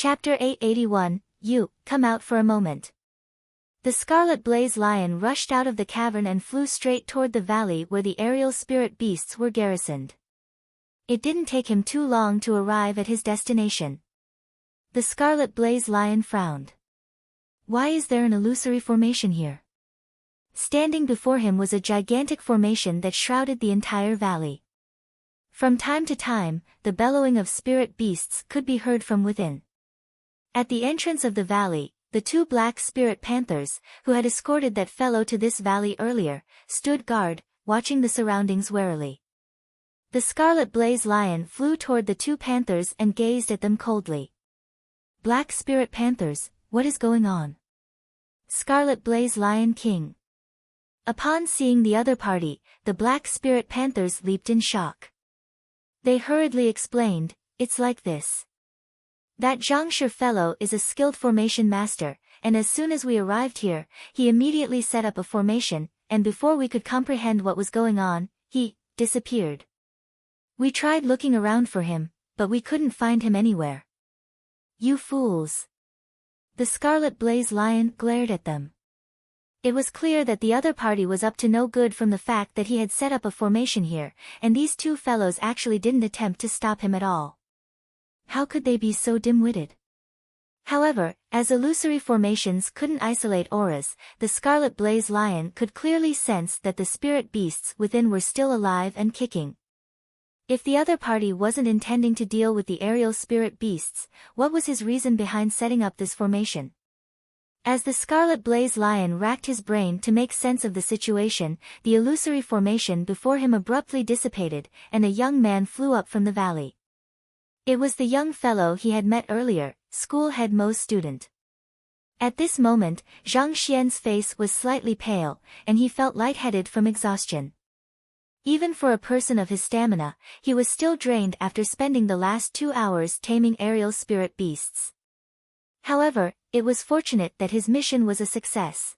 Chapter 881, You, come out for a moment. The Scarlet Blaze Lion rushed out of the cavern and flew straight toward the valley where the aerial spirit beasts were garrisoned. It didn't take him too long to arrive at his destination. The Scarlet Blaze Lion frowned. Why is there an illusory formation here? Standing before him was a gigantic formation that shrouded the entire valley. From time to time, the bellowing of spirit beasts could be heard from within. At the entrance of the valley, the two black spirit panthers, who had escorted that fellow to this valley earlier, stood guard, watching the surroundings warily. The Scarlet Blaze Lion flew toward the two panthers and gazed at them coldly. Black spirit panthers, what is going on? Scarlet Blaze Lion King. Upon seeing the other party, the black spirit panthers leaped in shock. They hurriedly explained, it's like this. That Zhangshi fellow is a skilled formation master, and as soon as we arrived here, he immediately set up a formation, and before we could comprehend what was going on, he disappeared. We tried looking around for him, but we couldn't find him anywhere. You fools! The Scarlet Blaze Lion glared at them. It was clear that the other party was up to no good from the fact that he had set up a formation here, and these two fellows actually didn't attempt to stop him at all. How could they be so dim-witted? However, as illusory formations couldn't isolate auras, the Scarlet Blaze Lion could clearly sense that the spirit beasts within were still alive and kicking. If the other party wasn't intending to deal with the aerial spirit beasts, what was his reason behind setting up this formation? As the Scarlet Blaze Lion racked his brain to make sense of the situation, the illusory formation before him abruptly dissipated, and a young man flew up from the valley. It was the young fellow he had met earlier, school head Mo's student. At this moment, Zhang Xian's face was slightly pale, and he felt lightheaded from exhaustion. Even for a person of his stamina, he was still drained after spending the last 2 hours taming aerial spirit beasts. However, it was fortunate that his mission was a success.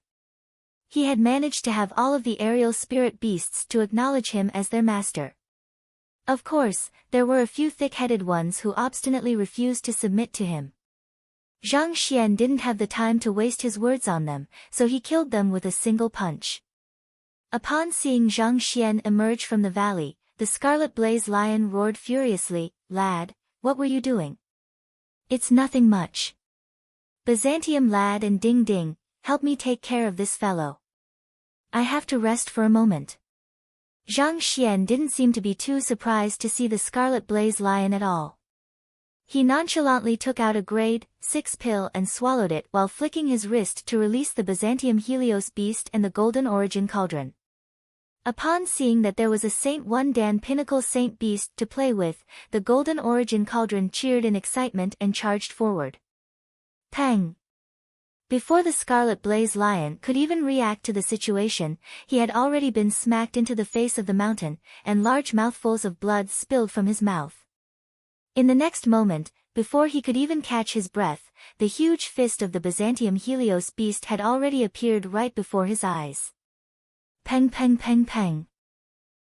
He had managed to have all of the aerial spirit beasts to acknowledge him as their master. Of course, there were a few thick-headed ones who obstinately refused to submit to him. Zhang Xian didn't have the time to waste his words on them, so he killed them with a single punch. Upon seeing Zhang Xian emerge from the valley, the Scarlet Blaze Lion roared furiously, "Lad, what were you doing?" "It's nothing much. Byzantium lad and Ding Ding, help me take care of this fellow. I have to rest for a moment." Zhang Xian didn't seem to be too surprised to see the Scarlet Blaze Lion at all. He nonchalantly took out a grade 6 pill and swallowed it while flicking his wrist to release the Byzantium Helios beast and the Golden Origin Cauldron. Upon seeing that there was a Saint 1 Dan Pinnacle Saint beast to play with, the Golden Origin Cauldron cheered in excitement and charged forward. Pang! Before the Scarlet Blaze Lion could even react to the situation, he had already been smacked into the face of the mountain, and large mouthfuls of blood spilled from his mouth. In the next moment, before he could even catch his breath, the huge fist of the Byzantium Helios beast had already appeared right before his eyes. Peng peng peng peng.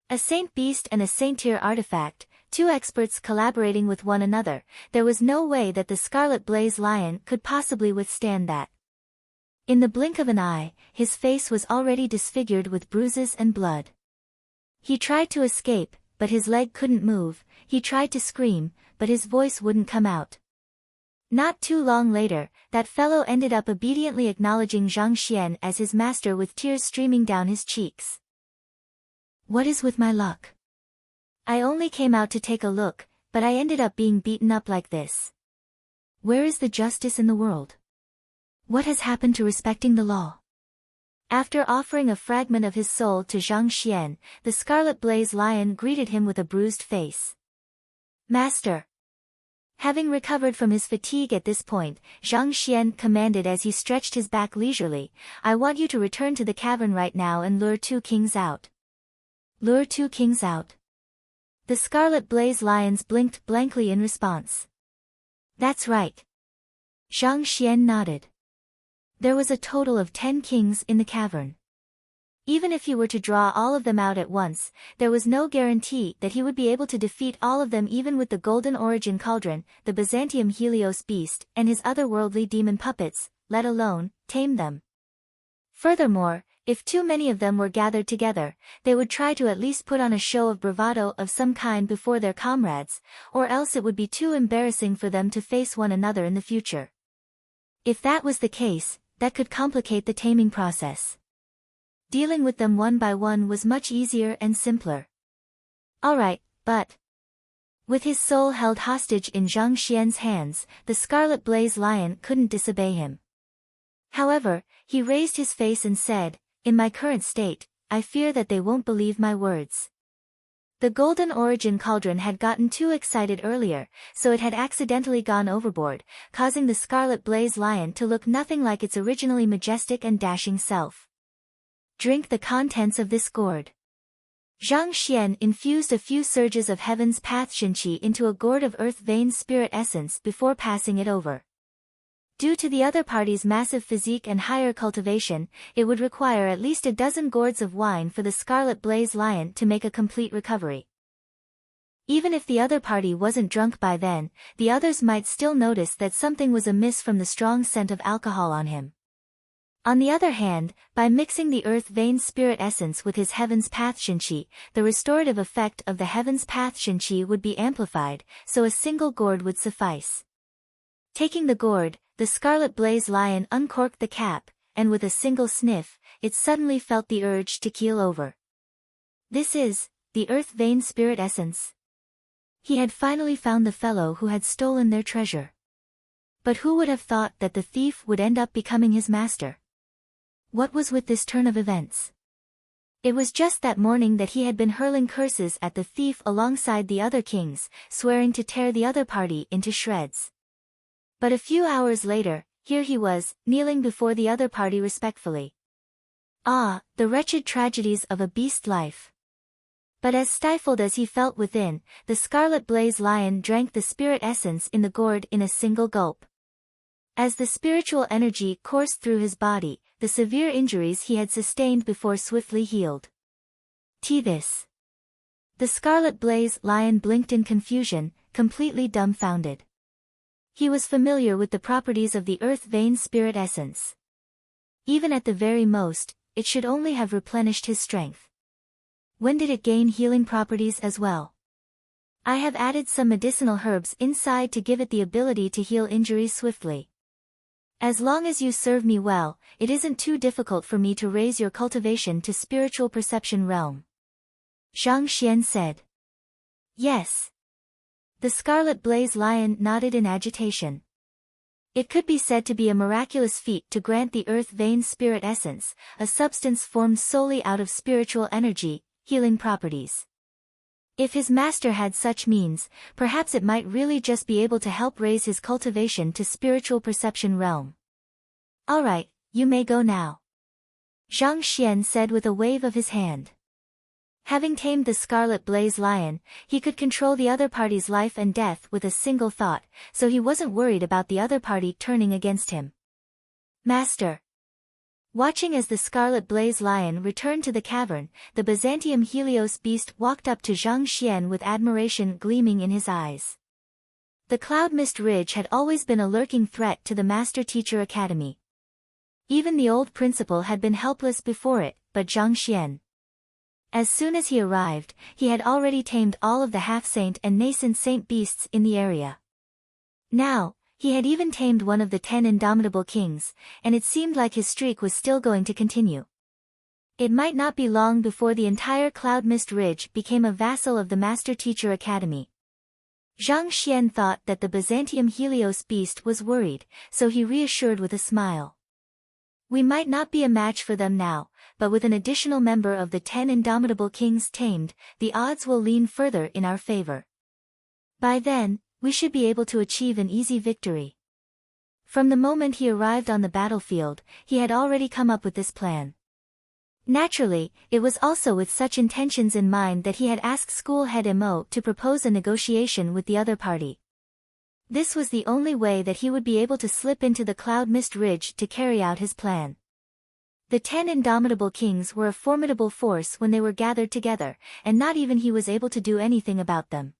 A saint beast and a saint-tier artifact, two experts collaborating with one another, there was no way that the Scarlet Blaze Lion could possibly withstand that. In the blink of an eye, his face was already disfigured with bruises and blood. He tried to escape, but his leg couldn't move, he tried to scream, but his voice wouldn't come out. Not too long later, that fellow ended up obediently acknowledging Zhang Xian as his master with tears streaming down his cheeks. What is with my luck? I only came out to take a look, but I ended up being beaten up like this. Where is the justice in the world? What has happened to respecting the law? After offering a fragment of his soul to Zhang Xian, the Scarlet Blaze Lion greeted him with a bruised face. Master! Having recovered from his fatigue at this point, Zhang Xian commanded as he stretched his back leisurely, I want you to return to the cavern right now and lure 2 kings out. Lure 2 kings out? The Scarlet Blaze Lions blinked blankly in response. That's right. Zhang Xian nodded. There was a total of 10 kings in the cavern. Even if he were to draw all of them out at once, there was no guarantee that he would be able to defeat all of them, even with the Golden Origin Cauldron, the Byzantium Helios beast, and his otherworldly demon puppets, let alone tame them. Furthermore, if too many of them were gathered together, they would try to at least put on a show of bravado of some kind before their comrades, or else it would be too embarrassing for them to face one another in the future. If that was the case, that could complicate the taming process. Dealing with them one by one was much easier and simpler. Alright, but... With his soul held hostage in Zhang Xian's hands, the Scarlet Blaze Lion couldn't disobey him. However, he raised his face and said, "In my current state, I fear that they won't believe my words." The Golden Origin Cauldron had gotten too excited earlier, so it had accidentally gone overboard, causing the Scarlet Blaze Lion to look nothing like its originally majestic and dashing self. Drink the contents of this gourd. Zhang Xian infused a few surges of Heaven's Path Shinqi into a gourd of Earth Vein Spirit Essence before passing it over. Due to the other party's massive physique and higher cultivation, it would require at least a dozen gourds of wine for the Scarlet Blaze Lion to make a complete recovery. Even if the other party wasn't drunk by then, the others might still notice that something was amiss from the strong scent of alcohol on him. On the other hand, by mixing the Earth Vein Spirit Essence with his Heaven's Path Shinqi, the restorative effect of the Heaven's Path Shinqi would be amplified, so a single gourd would suffice. Taking the gourd, the Scarlet Blaze Lion uncorked the cap, and with a single sniff, it suddenly felt the urge to keel over. This is the Earth Vein Spirit Essence. He had finally found the fellow who had stolen their treasure. But who would have thought that the thief would end up becoming his master? What was with this turn of events? It was just that morning that he had been hurling curses at the thief alongside the other kings, swearing to tear the other party into shreds. But a few hours later, here he was, kneeling before the other party respectfully. Ah, the wretched tragedies of a beast life. But as stifled as he felt within, the Scarlet Blaze Lion drank the spirit essence in the gourd in a single gulp. As the spiritual energy coursed through his body, the severe injuries he had sustained before swiftly healed. This. The Scarlet Blaze Lion blinked in confusion, completely dumbfounded. He was familiar with the properties of the Earth Vein Spirit Essence. Even at the very most, it should only have replenished his strength. When did it gain healing properties as well? I have added some medicinal herbs inside to give it the ability to heal injuries swiftly. As long as you serve me well, it isn't too difficult for me to raise your cultivation to spiritual perception realm. Zhang Xian said. Yes. The Scarlet Blaze Lion nodded in agitation. It could be said to be a miraculous feat to grant the Earth Vein Spirit Essence, a substance formed solely out of spiritual energy, healing properties. If his master had such means, perhaps it might really just be able to help raise his cultivation to spiritual perception realm. Alright, you may go now. Zhang Xian said with a wave of his hand. Having tamed the Scarlet Blaze Lion, he could control the other party's life and death with a single thought, so he wasn't worried about the other party turning against him. Master. Watching as the Scarlet Blaze Lion returned to the cavern, the Byzantium Helios beast walked up to Zhang Xian with admiration gleaming in his eyes. The Cloud Mist Ridge had always been a lurking threat to the Master Teacher Academy. Even the old principal had been helpless before it, but Zhang Xian. As soon as he arrived, he had already tamed all of the half-saint and nascent saint beasts in the area. Now, he had even tamed one of the 10 indomitable kings, and it seemed like his streak was still going to continue. It might not be long before the entire Cloud Mist Ridge became a vassal of the Master Teacher Academy. Zhang Xian thought that the Byzantium Helios beast was worried, so he reassured with a smile. We might not be a match for them now, but with an additional member of the 10 indomitable kings tamed, the odds will lean further in our favor. By then, we should be able to achieve an easy victory. From the moment he arrived on the battlefield, he had already come up with this plan. Naturally, it was also with such intentions in mind that he had asked school head Mo to propose a negotiation with the other party. This was the only way that he would be able to slip into the Cloud Mist Ridge to carry out his plan. The 10 indomitable kings were a formidable force when they were gathered together, and not even he was able to do anything about them.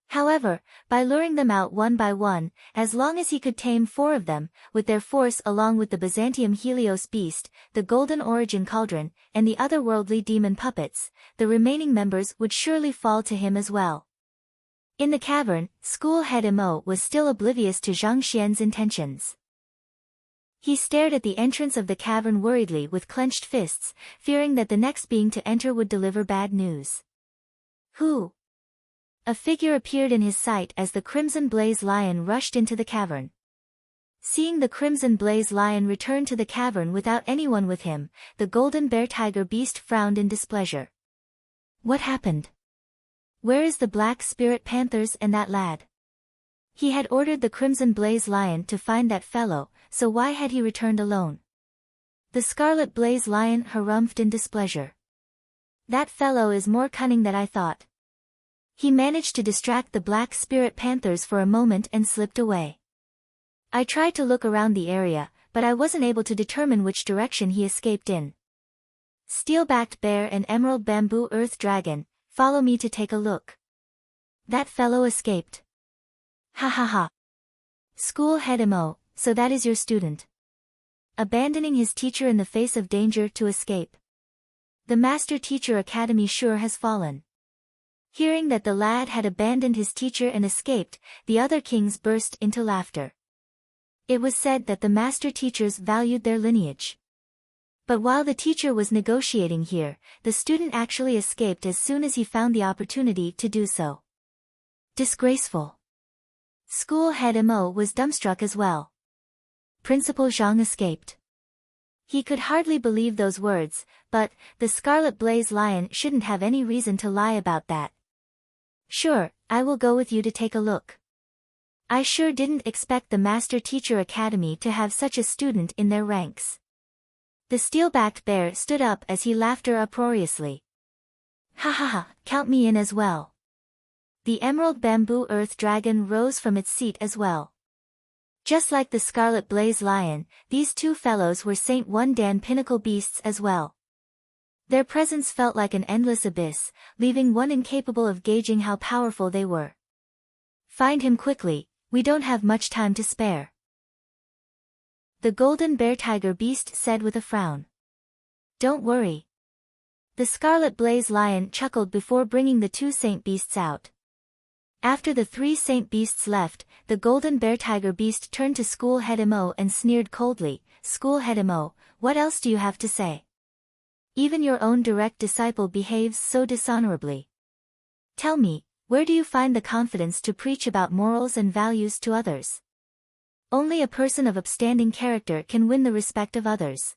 However, by luring them out one by one, as long as he could tame 4 of them, with their force along with the Byzantium Helios beast, the Golden Origin Cauldron, and the otherworldly demon puppets, the remaining members would surely fall to him as well. In the cavern, school head Mo was still oblivious to Zhang Xian's intentions. He stared at the entrance of the cavern worriedly with clenched fists, fearing that the next being to enter would deliver bad news. Who? A figure appeared in his sight as the Crimson Blaze Lion rushed into the cavern. Seeing the Crimson Blaze Lion return to the cavern without anyone with him, the Golden Bear Tiger Beast frowned in displeasure. What happened? Where is the Black Spirit Panthers and that lad? He had ordered the Crimson Blaze Lion to find that fellow, so why had he returned alone? The Scarlet Blaze Lion harumphed in displeasure. That fellow is more cunning than I thought. He managed to distract the Black Spirit Panthers for a moment and slipped away. I tried to look around the area, but I wasn't able to determine which direction he escaped in. Steel-backed bear and emerald bamboo earth dragon, follow me to take a look. That fellow escaped. Ha ha ha. School head Mo, so that is your student. Abandoning his teacher in the face of danger to escape. The Master Teacher Academy sure has fallen. Hearing that the lad had abandoned his teacher and escaped, the other kings burst into laughter. It was said that the master teachers valued their lineage. But while the teacher was negotiating here, the student actually escaped as soon as he found the opportunity to do so. Disgraceful. School head Mo was dumbstruck as well. Principal Zhang escaped. He could hardly believe those words, but the Scarlet Blaze Lion shouldn't have any reason to lie about that. Sure, I will go with you to take a look. I sure didn't expect the Master Teacher Academy to have such a student in their ranks. The steel-backed bear stood up as he laughed uproariously. Ha ha ha, count me in as well. The emerald bamboo earth dragon rose from its seat as well. Just like the Scarlet Blaze Lion, these 2 fellows were Saint One Dan pinnacle beasts as well. Their presence felt like an endless abyss, leaving one incapable of gauging how powerful they were. Find him quickly, we don't have much time to spare. The Golden Bear Tiger Beast said with a frown. Don't worry. The Scarlet Blaze Lion chuckled before bringing the 2 Saint Beasts out. After the 3 Saint Beasts left, the Golden Bear Tiger Beast turned to School head Mo and sneered coldly, School head Mo, what else do you have to say? Even your own direct disciple behaves so dishonorably. Tell me, where do you find the confidence to preach about morals and values to others? Only a person of upstanding character can win the respect of others.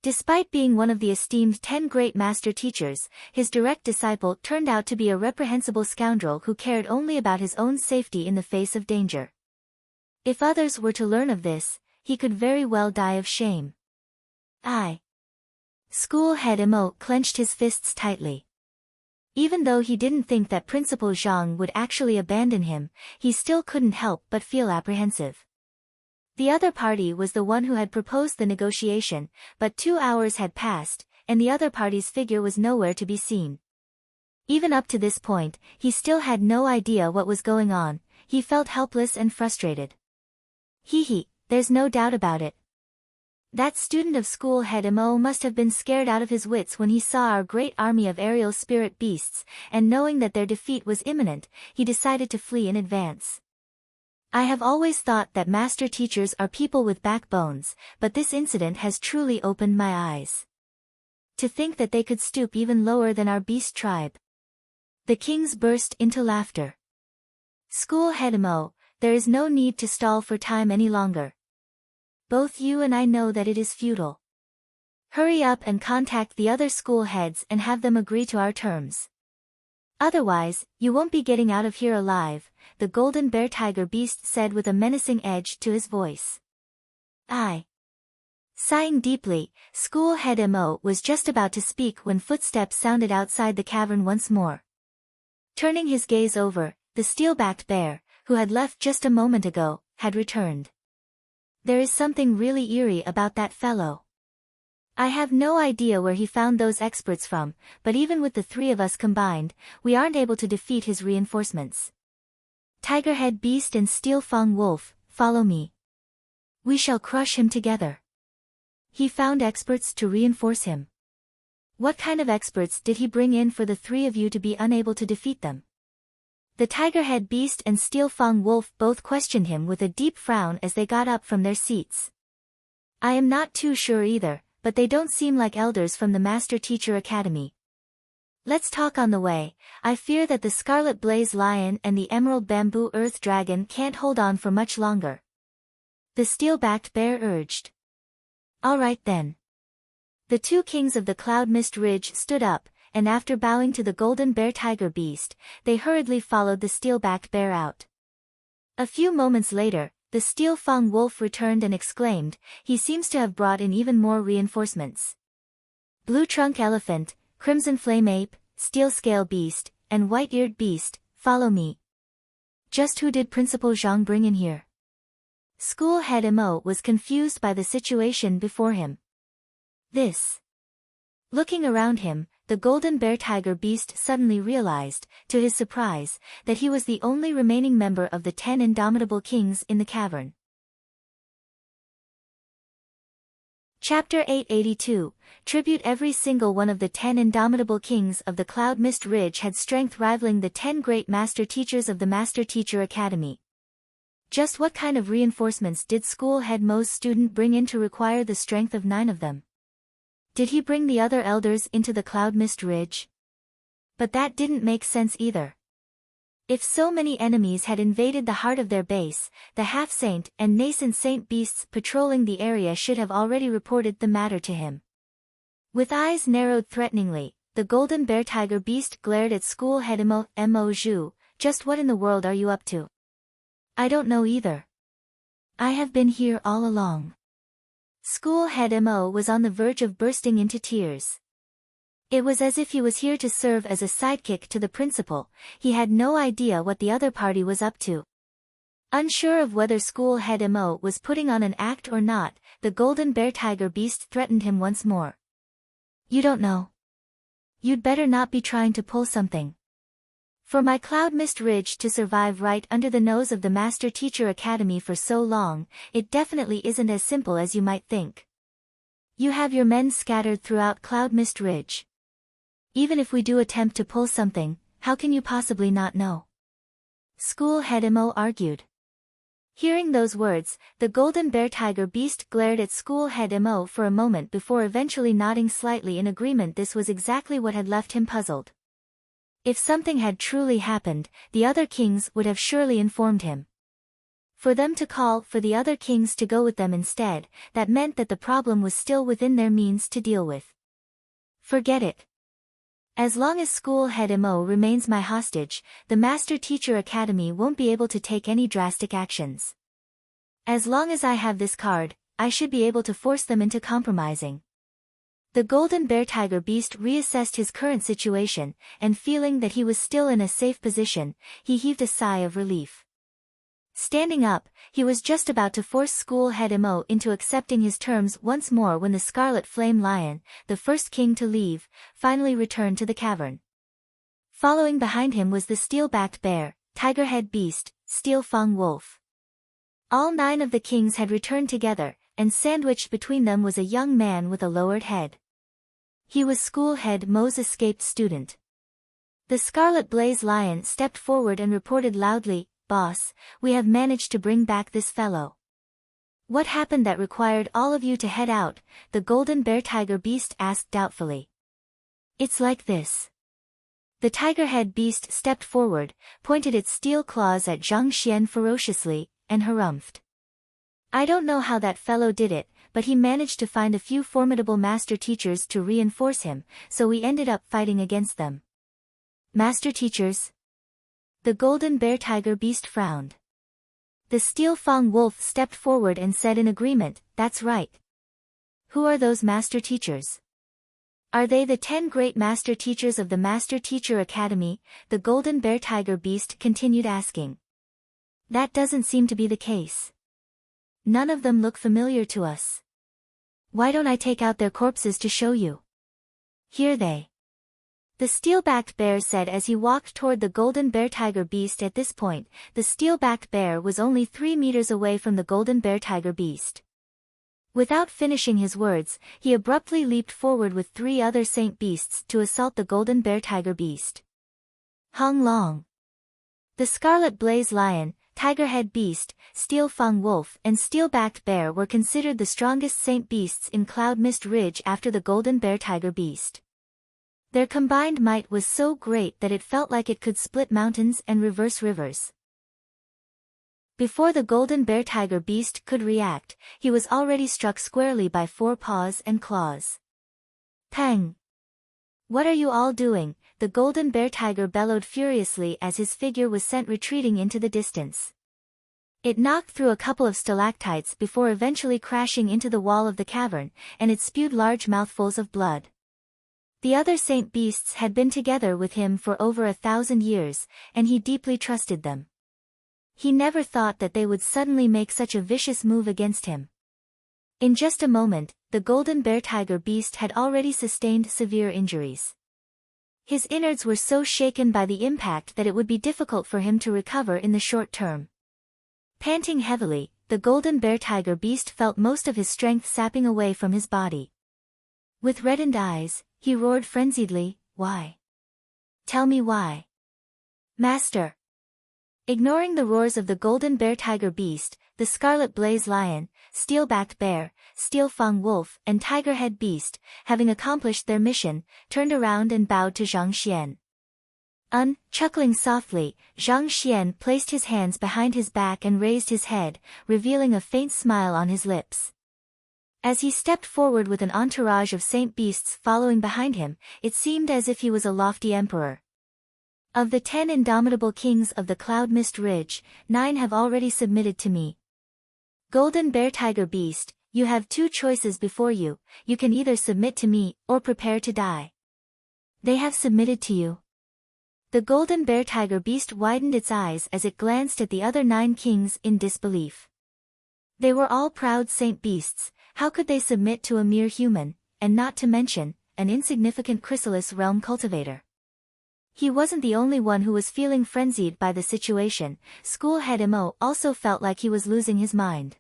Despite being one of the esteemed 10 great master teachers, his direct disciple turned out to be a reprehensible scoundrel who cared only about his own safety in the face of danger. If others were to learn of this, he could very well die of shame. School head Mo clenched his fists tightly. Even though he didn't think that Principal Zhang would actually abandon him, he still couldn't help but feel apprehensive. The other party was the one who had proposed the negotiation, but 2 hours had passed, and the other party's figure was nowhere to be seen. Even up to this point, he still had no idea what was going on, he felt helpless and frustrated. There's no doubt about it. That student of school head Mo must have been scared out of his wits when he saw our great army of aerial spirit beasts, and knowing that their defeat was imminent, he decided to flee in advance. I have always thought that master teachers are people with backbones, but this incident has truly opened my eyes. To think that they could stoop even lower than our beast tribe. The kings burst into laughter. School head Mo, there is no need to stall for time any longer. Both you and I know that it is futile. Hurry up and contact the other school heads and have them agree to our terms. Otherwise, you won't be getting out of here alive, the Golden Bear Tiger Beast said with a menacing edge to his voice. Sighing deeply, school head Mo was just about to speak when footsteps sounded outside the cavern once more. Turning his gaze over, the steel-backed bear, who had left just a moment ago, had returned. There is something really eerie about that fellow. I have no idea where he found those experts from, but even with the three of us combined, we aren't able to defeat his reinforcements. Tigerhead Beast and Steelfang Wolf, follow me. We shall crush him together. He found experts to reinforce him. What kind of experts did he bring in for the three of you to be unable to defeat them? The Tigerhead Beast and Steelfang Wolf both questioned him with a deep frown as they got up from their seats. I am not too sure either, but they don't seem like elders from the Master Teacher Academy. Let's talk on the way. I fear that the Scarlet Blaze Lion and the Emerald Bamboo Earth Dragon can't hold on for much longer. The Steel-backed Bear urged. All right then. The two kings of the Cloud Mist Ridge stood up, and after bowing to the Golden Bear Tiger Beast, they hurriedly followed the Steel-backed Bear out. A few moments later, the Steelfang Wolf returned and exclaimed, he seems to have brought in even more reinforcements. Blue Trunk Elephant, Crimson Flame Ape, Steel Scale Beast, and White-Eared Beast, follow me. Just who did Principal Zhang bring in here? School Head Mo was confused by the situation before him. This. Looking around him, the Golden Bear Tiger Beast suddenly realized, to his surprise, that he was the only remaining member of the 10 Indomitable Kings in the cavern. Chapter 882, Tribute. Every single one of the 10 Indomitable Kings of the Cloud Mist Ridge had strength rivaling the 10 great Master Teachers of the Master Teacher Academy. Just what kind of reinforcements did School Head Mo's student bring in to require the strength of 9 of them? Did he bring the other elders into the Cloud Mist Ridge? But that didn't make sense either. If so many enemies had invaded the heart of their base, the half-saint and nascent saint beasts patrolling the area should have already reported the matter to him. With eyes narrowed threateningly, the Golden Bear Tiger Beast glared at School Head Mo. Zhu, just what in the world are you up to? I don't know either. I have been here all along. School Head Mo was on the verge of bursting into tears. It was as if he was here to serve as a sidekick to the principal. He had no idea what the other party was up to. Unsure of whether School Head Mo was putting on an act or not, the Golden Bear Tiger Beast threatened him once more. You don't know. You'd better not be trying to pull something. For my Cloud Mist Ridge to survive right under the nose of the Master Teacher Academy for so long, it definitely isn't as simple as you might think. You have your men scattered throughout Cloud Mist Ridge. Even if we do attempt to pull something, how can you possibly not know? School Head Mo argued. Hearing those words, the Golden Bear Tiger Beast glared at School Head Mo for a moment before eventually nodding slightly in agreement. This was exactly what had left him puzzled. If something had truly happened, the other kings would have surely informed him. For them to call for the other kings to go with them instead, that meant that the problem was still within their means to deal with. Forget it. As long as School Head Mo remains my hostage, the Master Teacher Academy won't be able to take any drastic actions. As long as I have this card, I should be able to force them into compromising. The Golden Bear Tiger Beast reassessed his current situation, and feeling that he was still in a safe position, he heaved a sigh of relief. Standing up, he was just about to force School Head Mo into accepting his terms once more when the Scarlet Flame Lion, the first king to leave, finally returned to the cavern. Following behind him was the Steel-backed Bear, Tigerhead Beast, Steelfang Wolf. All 9 of the kings had returned together, and sandwiched between them was a young man with a lowered head. He was School Head Mo's escaped student. The Scarlet Blaze Lion stepped forward and reported loudly, Boss, we have managed to bring back this fellow. What happened that required all of you to head out? The Golden Bear Tiger Beast asked doubtfully. It's like this. The Tigerhead Beast stepped forward, pointed its steel claws at Zhang Xian ferociously, and harumphed. I don't know how that fellow did it, but he managed to find a few formidable master teachers to reinforce him, so we ended up fighting against them. Master teachers? The Golden Bear Tiger Beast frowned. The Steelfang Wolf stepped forward and said in agreement, That's right. Who are those master teachers? Are they the 10 great master teachers of the Master Teacher Academy? The Golden Bear Tiger Beast continued asking. That doesn't seem to be the case. None of them look familiar to us. Why don't I take out their corpses to show you? Here they. The steel-backed bear said as he walked toward the golden bear-tiger beast. At this point, the steel-backed bear was only 3 meters away from the golden bear-tiger beast. Without finishing his words, he abruptly leaped forward with 3 other saint beasts to assault the golden bear-tiger beast. Hung Long. The scarlet blaze lion, tiger-head beast, steel-fang wolf and steel-backed bear were considered the strongest saint beasts in Cloud Mist Ridge after the golden bear-tiger beast. Their combined might was so great that it felt like it could split mountains and reverse rivers. Before the golden bear-tiger beast could react, he was already struck squarely by 4 paws and claws. Pang! What are you all doing? The golden bear-tiger bellowed furiously as his figure was sent retreating into the distance. It knocked through a couple of stalactites before eventually crashing into the wall of the cavern, and it spewed large mouthfuls of blood. The other saint beasts had been together with him for over 1,000 years, and he deeply trusted them. He never thought that they would suddenly make such a vicious move against him. In just a moment, the golden bear-tiger beast had already sustained severe injuries. His innards were so shaken by the impact that it would be difficult for him to recover in the short term. Panting heavily, the golden bear-tiger beast felt most of his strength sapping away from his body. With reddened eyes, he roared frenziedly, "Why? Tell me why." "Master." Ignoring the roars of the golden bear-tiger beast, the scarlet blaze lion, steel-backed bear, steel-fang wolf and tiger-head beast, having accomplished their mission, turned around and bowed to Zhang Xian. Chuckling softly, Zhang Xian placed his hands behind his back and raised his head, revealing a faint smile on his lips. As he stepped forward with an entourage of saint beasts following behind him, it seemed as if he was a lofty emperor. Of the 10 indomitable kings of the Cloud Mist Ridge, 9 have already submitted to me. Golden bear-tiger beast, you have 2 choices before you. You can either submit to me, or prepare to die. They have submitted to you. The golden bear-tiger beast widened its eyes as it glanced at the other 9 kings in disbelief. They were all proud saint beasts. How could they submit to a mere human, and not to mention, an insignificant chrysalis realm cultivator? He wasn't the only one who was feeling frenzied by the situation. School head Mo also felt like he was losing his mind.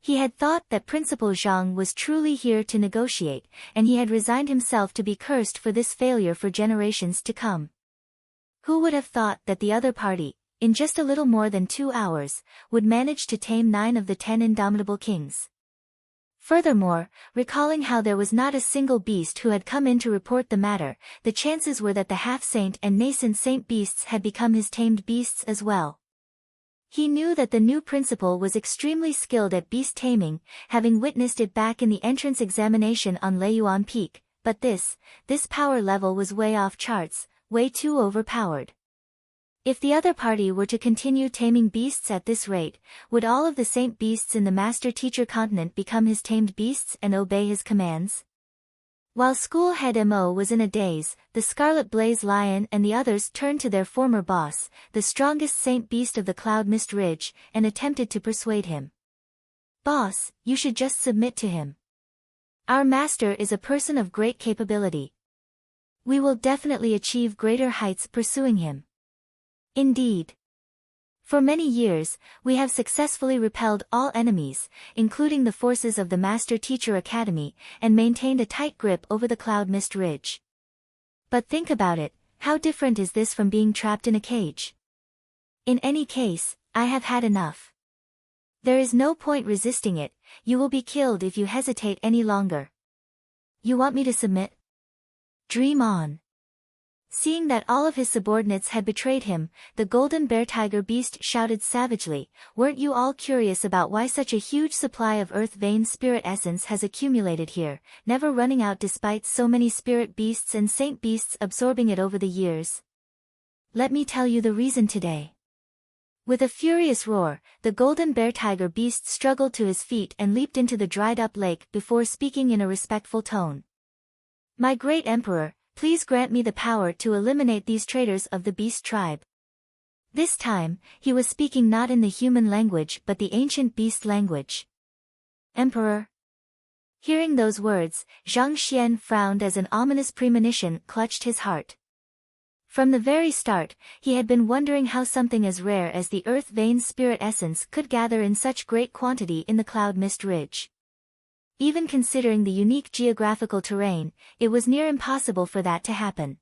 He had thought that Principal Zhang was truly here to negotiate, and he had resigned himself to be cursed for this failure for generations to come. Who would have thought that the other party, in just a little more than 2 hours, would manage to tame 9 of the 10 indomitable kings? Furthermore, recalling how there was not a single beast who had come in to report the matter, the chances were that the half-saint and nascent saint beasts had become his tamed beasts as well. He knew that the new principal was extremely skilled at beast taming, having witnessed it back in the entrance examination on Leiyuan Peak, but this power level was way off charts, way too overpowered. If the other party were to continue taming beasts at this rate, would all of the saint beasts in the Master-Teacher continent become his tamed beasts and obey his commands? While school head Mo was in a daze, the Scarlet Blaze Lion and the others turned to their former boss, the strongest saint beast of the Cloud Mist Ridge, and attempted to persuade him. "Boss, you should just submit to him. Our master is a person of great capability. We will definitely achieve greater heights pursuing him. Indeed. For many years, we have successfully repelled all enemies, including the forces of the Master-Teacher Academy, and maintained a tight grip over the Cloud Mist Ridge. But think about it, how different is this from being trapped in a cage? In any case, I have had enough. There is no point resisting it. You will be killed if you hesitate any longer. You want me to submit? Dream on." Seeing that all of his subordinates had betrayed him, the golden bear-tiger beast shouted savagely, "Weren't you all curious about why such a huge supply of earth vein spirit essence has accumulated here, never running out despite so many spirit beasts and saint beasts absorbing it over the years? Let me tell you the reason today." With a furious roar, the golden bear-tiger beast struggled to his feet and leaped into the dried-up lake before speaking in a respectful tone. "My great emperor, please grant me the power to eliminate these traitors of the beast tribe." This time, he was speaking not in the human language but the ancient beast language. "Emperor?" Hearing those words, Zhang Xian frowned as an ominous premonition clutched his heart. From the very start, he had been wondering how something as rare as the earth vein spirit essence could gather in such great quantity in the cloud mist ridge. Even considering the unique geographical terrain, it was near impossible for that to happen.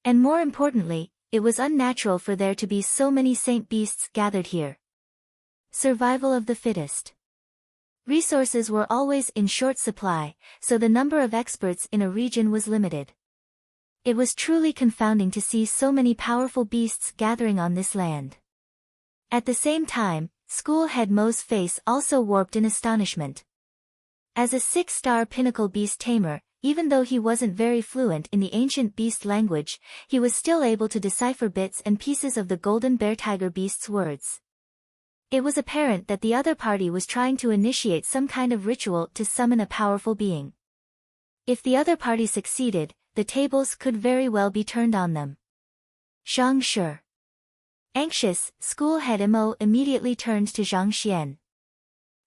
And more importantly, it was unnatural for there to be so many saint beasts gathered here. Survival of the fittest. Resources were always in short supply, so the number of experts in a region was limited. It was truly confounding to see so many powerful beasts gathering on this land. At the same time, School Head Mo's face also warped in astonishment. As a 6-star pinnacle beast tamer, even though he wasn't very fluent in the ancient beast language, he was still able to decipher bits and pieces of the golden bear tiger beast's words. It was apparent that the other party was trying to initiate some kind of ritual to summon a powerful being. If the other party succeeded, the tables could very well be turned on them. Zhang Shi. Anxious, School Head Mo immediately turned to Zhang Xian.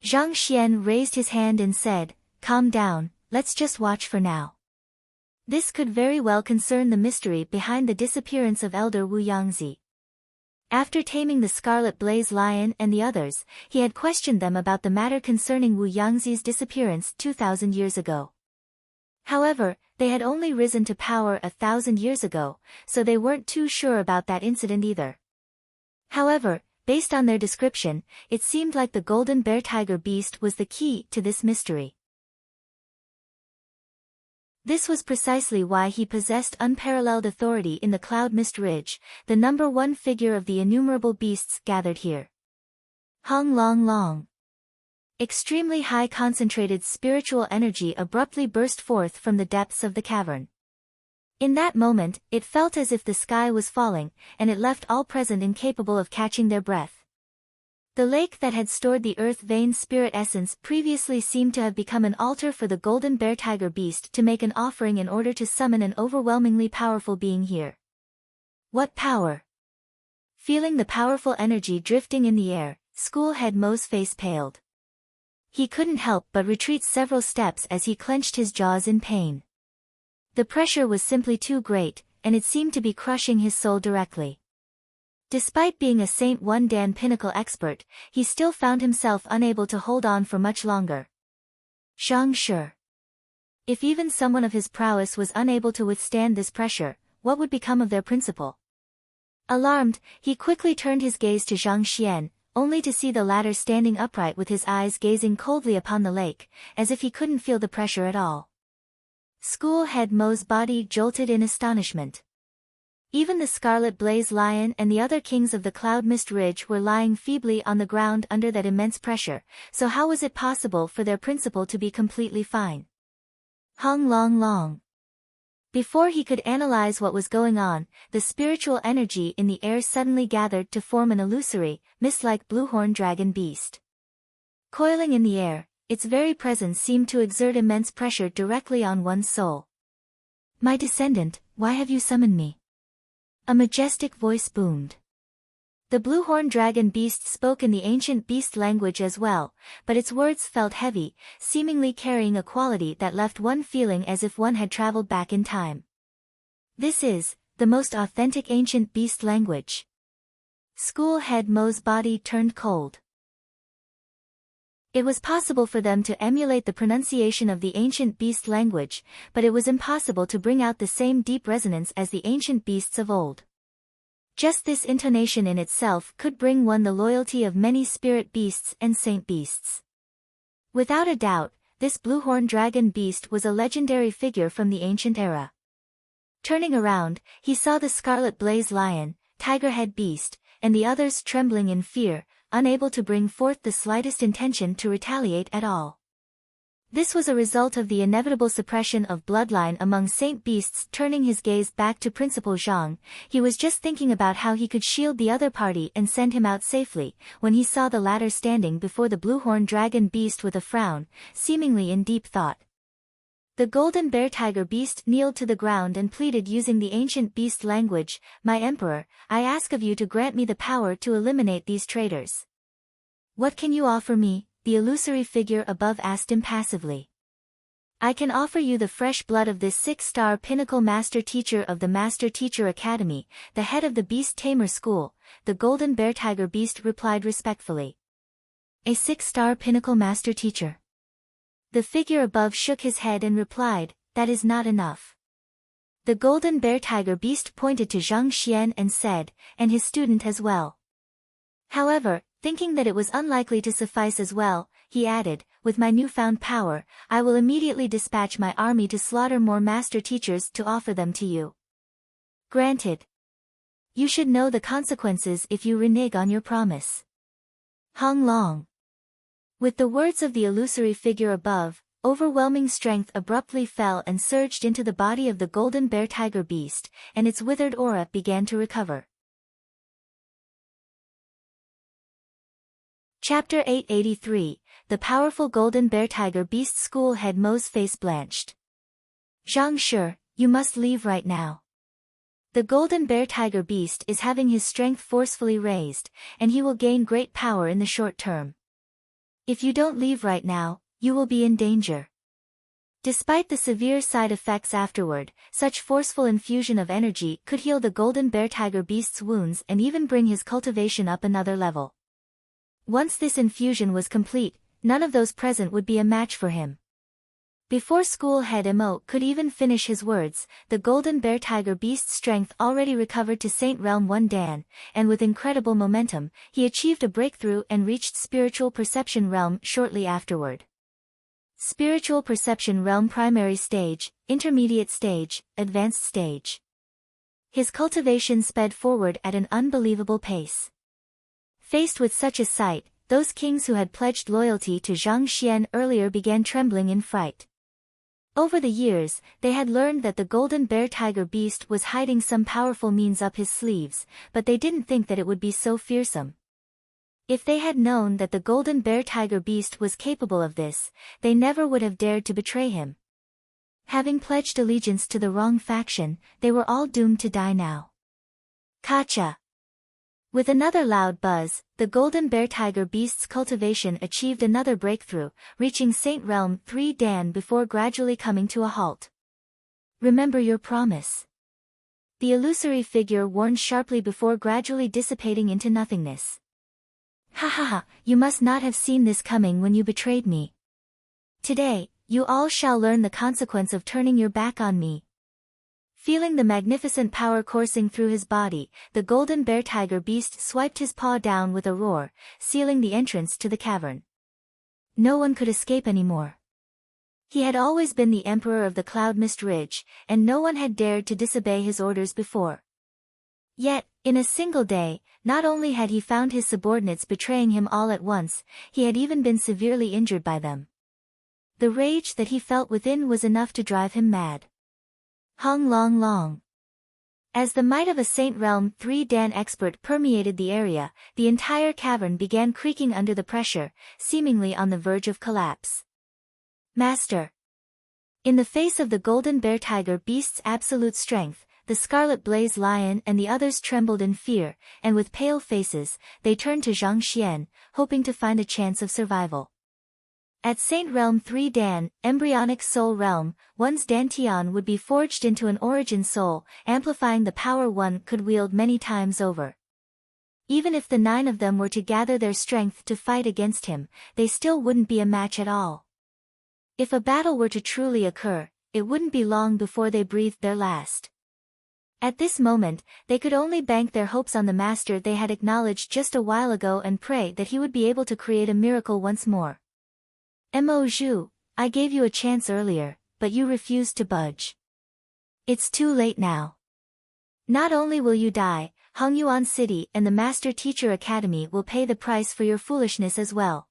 Zhang Xian raised his hand and said, "Calm down, let's just watch for now." This could very well concern the mystery behind the disappearance of Elder Wu Yangzi. After taming the Scarlet Blaze Lion and the others, he had questioned them about the matter concerning Wu Yangzi's disappearance 2,000 years ago. However, they had only risen to power 1,000 years ago, so they weren't too sure about that incident either. However, based on their description, it seemed like the golden bear tiger beast was the key to this mystery. This was precisely why he possessed unparalleled authority in the Cloud Mist Ridge, the number one figure of the innumerable beasts gathered here. Hung Long Long. Extremely high concentrated spiritual energy abruptly burst forth from the depths of the cavern. In that moment, it felt as if the sky was falling, and it left all present incapable of catching their breath. The lake that had stored the earth vein spirit essence previously seemed to have become an altar for the golden bear tiger beast to make an offering in order to summon an overwhelmingly powerful being here. What power! Feeling the powerful energy drifting in the air, School Head Mo's face paled. He couldn't help but retreat several steps as he clenched his jaws in pain. The pressure was simply too great, and it seemed to be crushing his soul directly. Despite being a Saint 1 Dan pinnacle expert, he still found himself unable to hold on for much longer. Zhang Shi. If even someone of his prowess was unable to withstand this pressure, what would become of their principal? Alarmed, he quickly turned his gaze to Zhang Xian, only to see the latter standing upright with his eyes gazing coldly upon the lake, as if he couldn't feel the pressure at all. School Head Mo's body jolted in astonishment. Even the Scarlet Blaze Lion and the other kings of the Cloud Mist Ridge were lying feebly on the ground under that immense pressure, so how was it possible for their principal to be completely fine? Hung Long Long. Before he could analyze what was going on, the spiritual energy in the air suddenly gathered to form an illusory, mist-like bluehorn dragon beast. Coiling in the air, its very presence seemed to exert immense pressure directly on one's soul. "My descendant, why have you summoned me?" A majestic voice boomed. The bluehorn dragon beast spoke in the ancient beast language as well, but its words felt heavy, seemingly carrying a quality that left one feeling as if one had traveled back in time. This is the most authentic ancient beast language. School Head Mo's body turned cold. It was possible for them to emulate the pronunciation of the ancient beast language, but it was impossible to bring out the same deep resonance as the ancient beasts of old. Just this intonation in itself could bring one the loyalty of many spirit beasts and saint beasts. Without a doubt, this bluehorn dragon beast was a legendary figure from the ancient era. Turning around, he saw the Scarlet Blaze Lion, Tigerhead Beast, and the others trembling in fear, unable to bring forth the slightest intention to retaliate at all. This was a result of the inevitable suppression of bloodline among saint beasts. Turning his gaze back to Principal Zhang, he was just thinking about how he could shield the other party and send him out safely, when he saw the latter standing before the bluehorn dragon beast with a frown, seemingly in deep thought. The golden bear tiger beast kneeled to the ground and pleaded using the ancient beast language, "My emperor, I ask of you to grant me the power to eliminate these traitors." "What can you offer me?" the illusory figure above asked impassively. I can offer you the fresh blood of this 6-star pinnacle master teacher of the Master Teacher Academy, the head of the Beast Tamer School, the Golden Bear Tiger Beast replied respectfully. A 6-star pinnacle master teacher. The figure above shook his head and replied, that is not enough. The Golden Bear Tiger Beast pointed to Zhang Xian and said, and his student as well. However, thinking that it was unlikely to suffice as well, he added, with my newfound power, I will immediately dispatch my army to slaughter more master teachers to offer them to you. Granted. You should know the consequences if you renege on your promise. Hong Long. With the words of the illusory figure above, overwhelming strength abruptly fell and surged into the body of the Golden Bear Tiger Beast, and its withered aura began to recover. Chapter 883, The Powerful Golden Bear Tiger Beast School Head Mo's face blanched. Zhang Shi, you must leave right now. The Golden Bear Tiger Beast is having his strength forcefully raised, and he will gain great power in the short term. If you don't leave right now, you will be in danger. Despite the severe side effects afterward, such forceful infusion of energy could heal the Golden Bear Tiger Beast's wounds and even bring his cultivation up another level. Once this infusion was complete, none of those present would be a match for him. Before school head Mo could even finish his words, the Golden Bear Tiger Beast's strength already recovered to Saint Realm 1 Dan, and with incredible momentum, he achieved a breakthrough and reached Spiritual Perception Realm shortly afterward. Spiritual Perception Realm Primary Stage, Intermediate Stage, Advanced Stage. His cultivation sped forward at an unbelievable pace. Faced with such a sight, those kings who had pledged loyalty to Zhang Xian earlier began trembling in fright. Over the years, they had learned that the Golden Bear Tiger Beast was hiding some powerful means up his sleeves, but they didn't think that it would be so fearsome. If they had known that the Golden Bear Tiger Beast was capable of this, they never would have dared to betray him. Having pledged allegiance to the wrong faction, they were all doomed to die now. Kacha. With another loud buzz, the Golden Bear Tiger Beast's cultivation achieved another breakthrough, reaching Saint Realm 3 Dan before gradually coming to a halt. Remember your promise. The illusory figure warned sharply before gradually dissipating into nothingness. Ha ha ha, you must not have seen this coming when you betrayed me. Today, you all shall learn the consequence of turning your back on me. Feeling the magnificent power coursing through his body, the Golden Bear Tiger Beast swiped his paw down with a roar, sealing the entrance to the cavern. No one could escape anymore. He had always been the emperor of the Cloud Mist Ridge, and no one had dared to disobey his orders before. Yet, in a single day, not only had he found his subordinates betraying him all at once, he had even been severely injured by them. The rage that he felt within was enough to drive him mad. Hong Long Long. As the might of a Saint Realm 3 Dan expert permeated the area, the entire cavern began creaking under the pressure, seemingly on the verge of collapse. Master. In the face of the Golden Bear Tiger Beast's absolute strength, the Scarlet Blaze Lion and the others trembled in fear, and with pale faces, they turned to Zhang Xian, hoping to find a chance of survival. At Saint Realm 3 Dan, Embryonic Soul Realm, one's Dantian would be forged into an origin soul, amplifying the power one could wield many times over. Even if the 9 of them were to gather their strength to fight against him, they still wouldn't be a match at all. If a battle were to truly occur, it wouldn't be long before they breathed their last. At this moment, they could only bank their hopes on the master they had acknowledged just a while ago and pray that he would be able to create a miracle once more. Mo Zhu, I gave you a chance earlier, but you refused to budge. It's too late now. Not only will you die, Hongyuan City and the Master Teacher Academy will pay the price for your foolishness as well.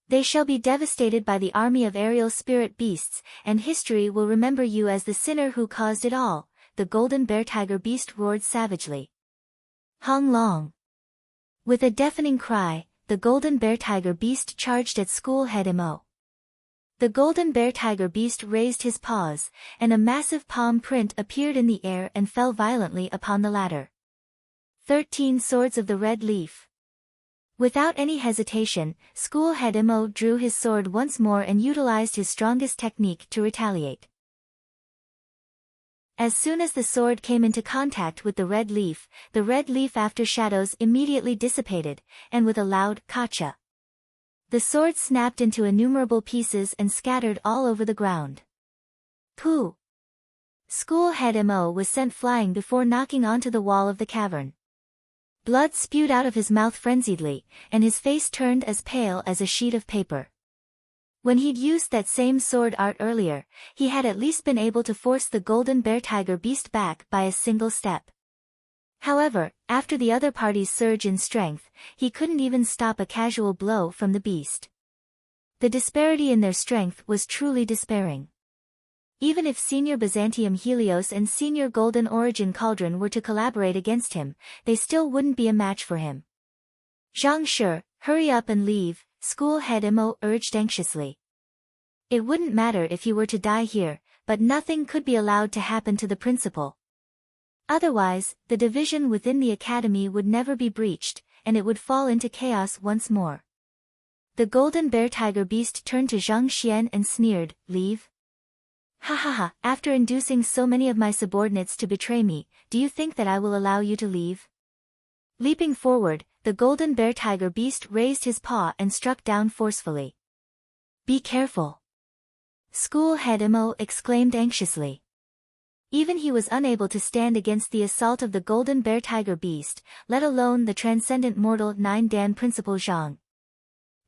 They shall be devastated by the army of aerial spirit beasts, and history will remember you as the sinner who caused it all, the Golden Bear Tiger Beast roared savagely. Hong Long. With a deafening cry, the Golden Bear Tiger Beast charged at school head Mo. The Golden Bear Tiger Beast raised his paws, and a massive palm print appeared in the air and fell violently upon the latter. 13 Swords of the Red Leaf. Without any hesitation, School Head Imo drew his sword once more and utilized his strongest technique to retaliate. As soon as the sword came into contact with the red leaf after shadows immediately dissipated, and with a loud "Kacha!" the sword snapped into innumerable pieces and scattered all over the ground. Pooh! School Head Imo was sent flying before knocking onto the wall of the cavern. Blood spewed out of his mouth frenziedly, and his face turned as pale as a sheet of paper. When he'd used that same sword art earlier, he had at least been able to force the golden bear tiger beast back by a single step. However, after the other party's surge in strength, he couldn't even stop a casual blow from the beast. The disparity in their strength was truly despairing. Even if Senior Byzantium Helios and Senior Golden Origin Cauldron were to collaborate against him, they still wouldn't be a match for him. Zhang Shi, hurry up and leave, School Head Imo urged anxiously. It wouldn't matter if he were to die here, but nothing could be allowed to happen to the principal. Otherwise, the division within the academy would never be breached, and it would fall into chaos once more. The golden bear tiger beast turned to Zhang Xian and sneered, "Leave? Ha ha ha, after inducing so many of my subordinates to betray me, do you think that I will allow you to leave?" Leaping forward, the golden bear tiger beast raised his paw and struck down forcefully. "Be careful!" School Head Imo exclaimed anxiously. Even he was unable to stand against the assault of the golden bear tiger beast, let alone the transcendent mortal 9-dan Principal Zhang.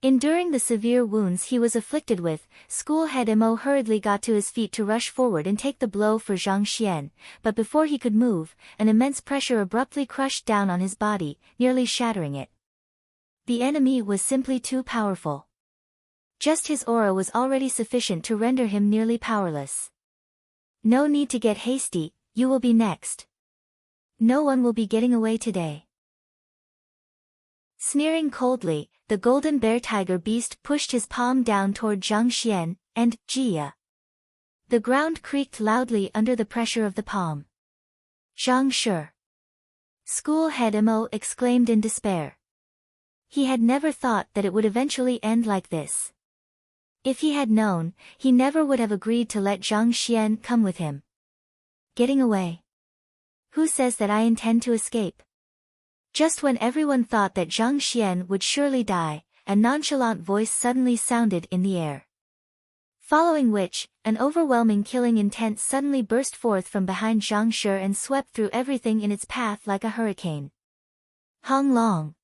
Enduring the severe wounds he was afflicted with, School Head Imo hurriedly got to his feet to rush forward and take the blow for Zhang Xian, but before he could move, an immense pressure abruptly crushed down on his body, nearly shattering it. The enemy was simply too powerful. Just his aura was already sufficient to render him nearly powerless. "No need to get hasty, you will be next. No one will be getting away today." Sneering coldly, the golden bear tiger beast pushed his palm down toward Zhang Xian, and Jia. The ground creaked loudly under the pressure of the palm. "Zhang Shi!" School Head Imo exclaimed in despair. He had never thought that it would eventually end like this. If he had known, he never would have agreed to let Zhang Xian come with him. Getting away? Who says that I intend to escape? Just when everyone thought that Zhang Xian would surely die, a nonchalant voice suddenly sounded in the air. Following which, an overwhelming killing intent suddenly burst forth from behind Zhang Shi and swept through everything in its path like a hurricane. Hong Long.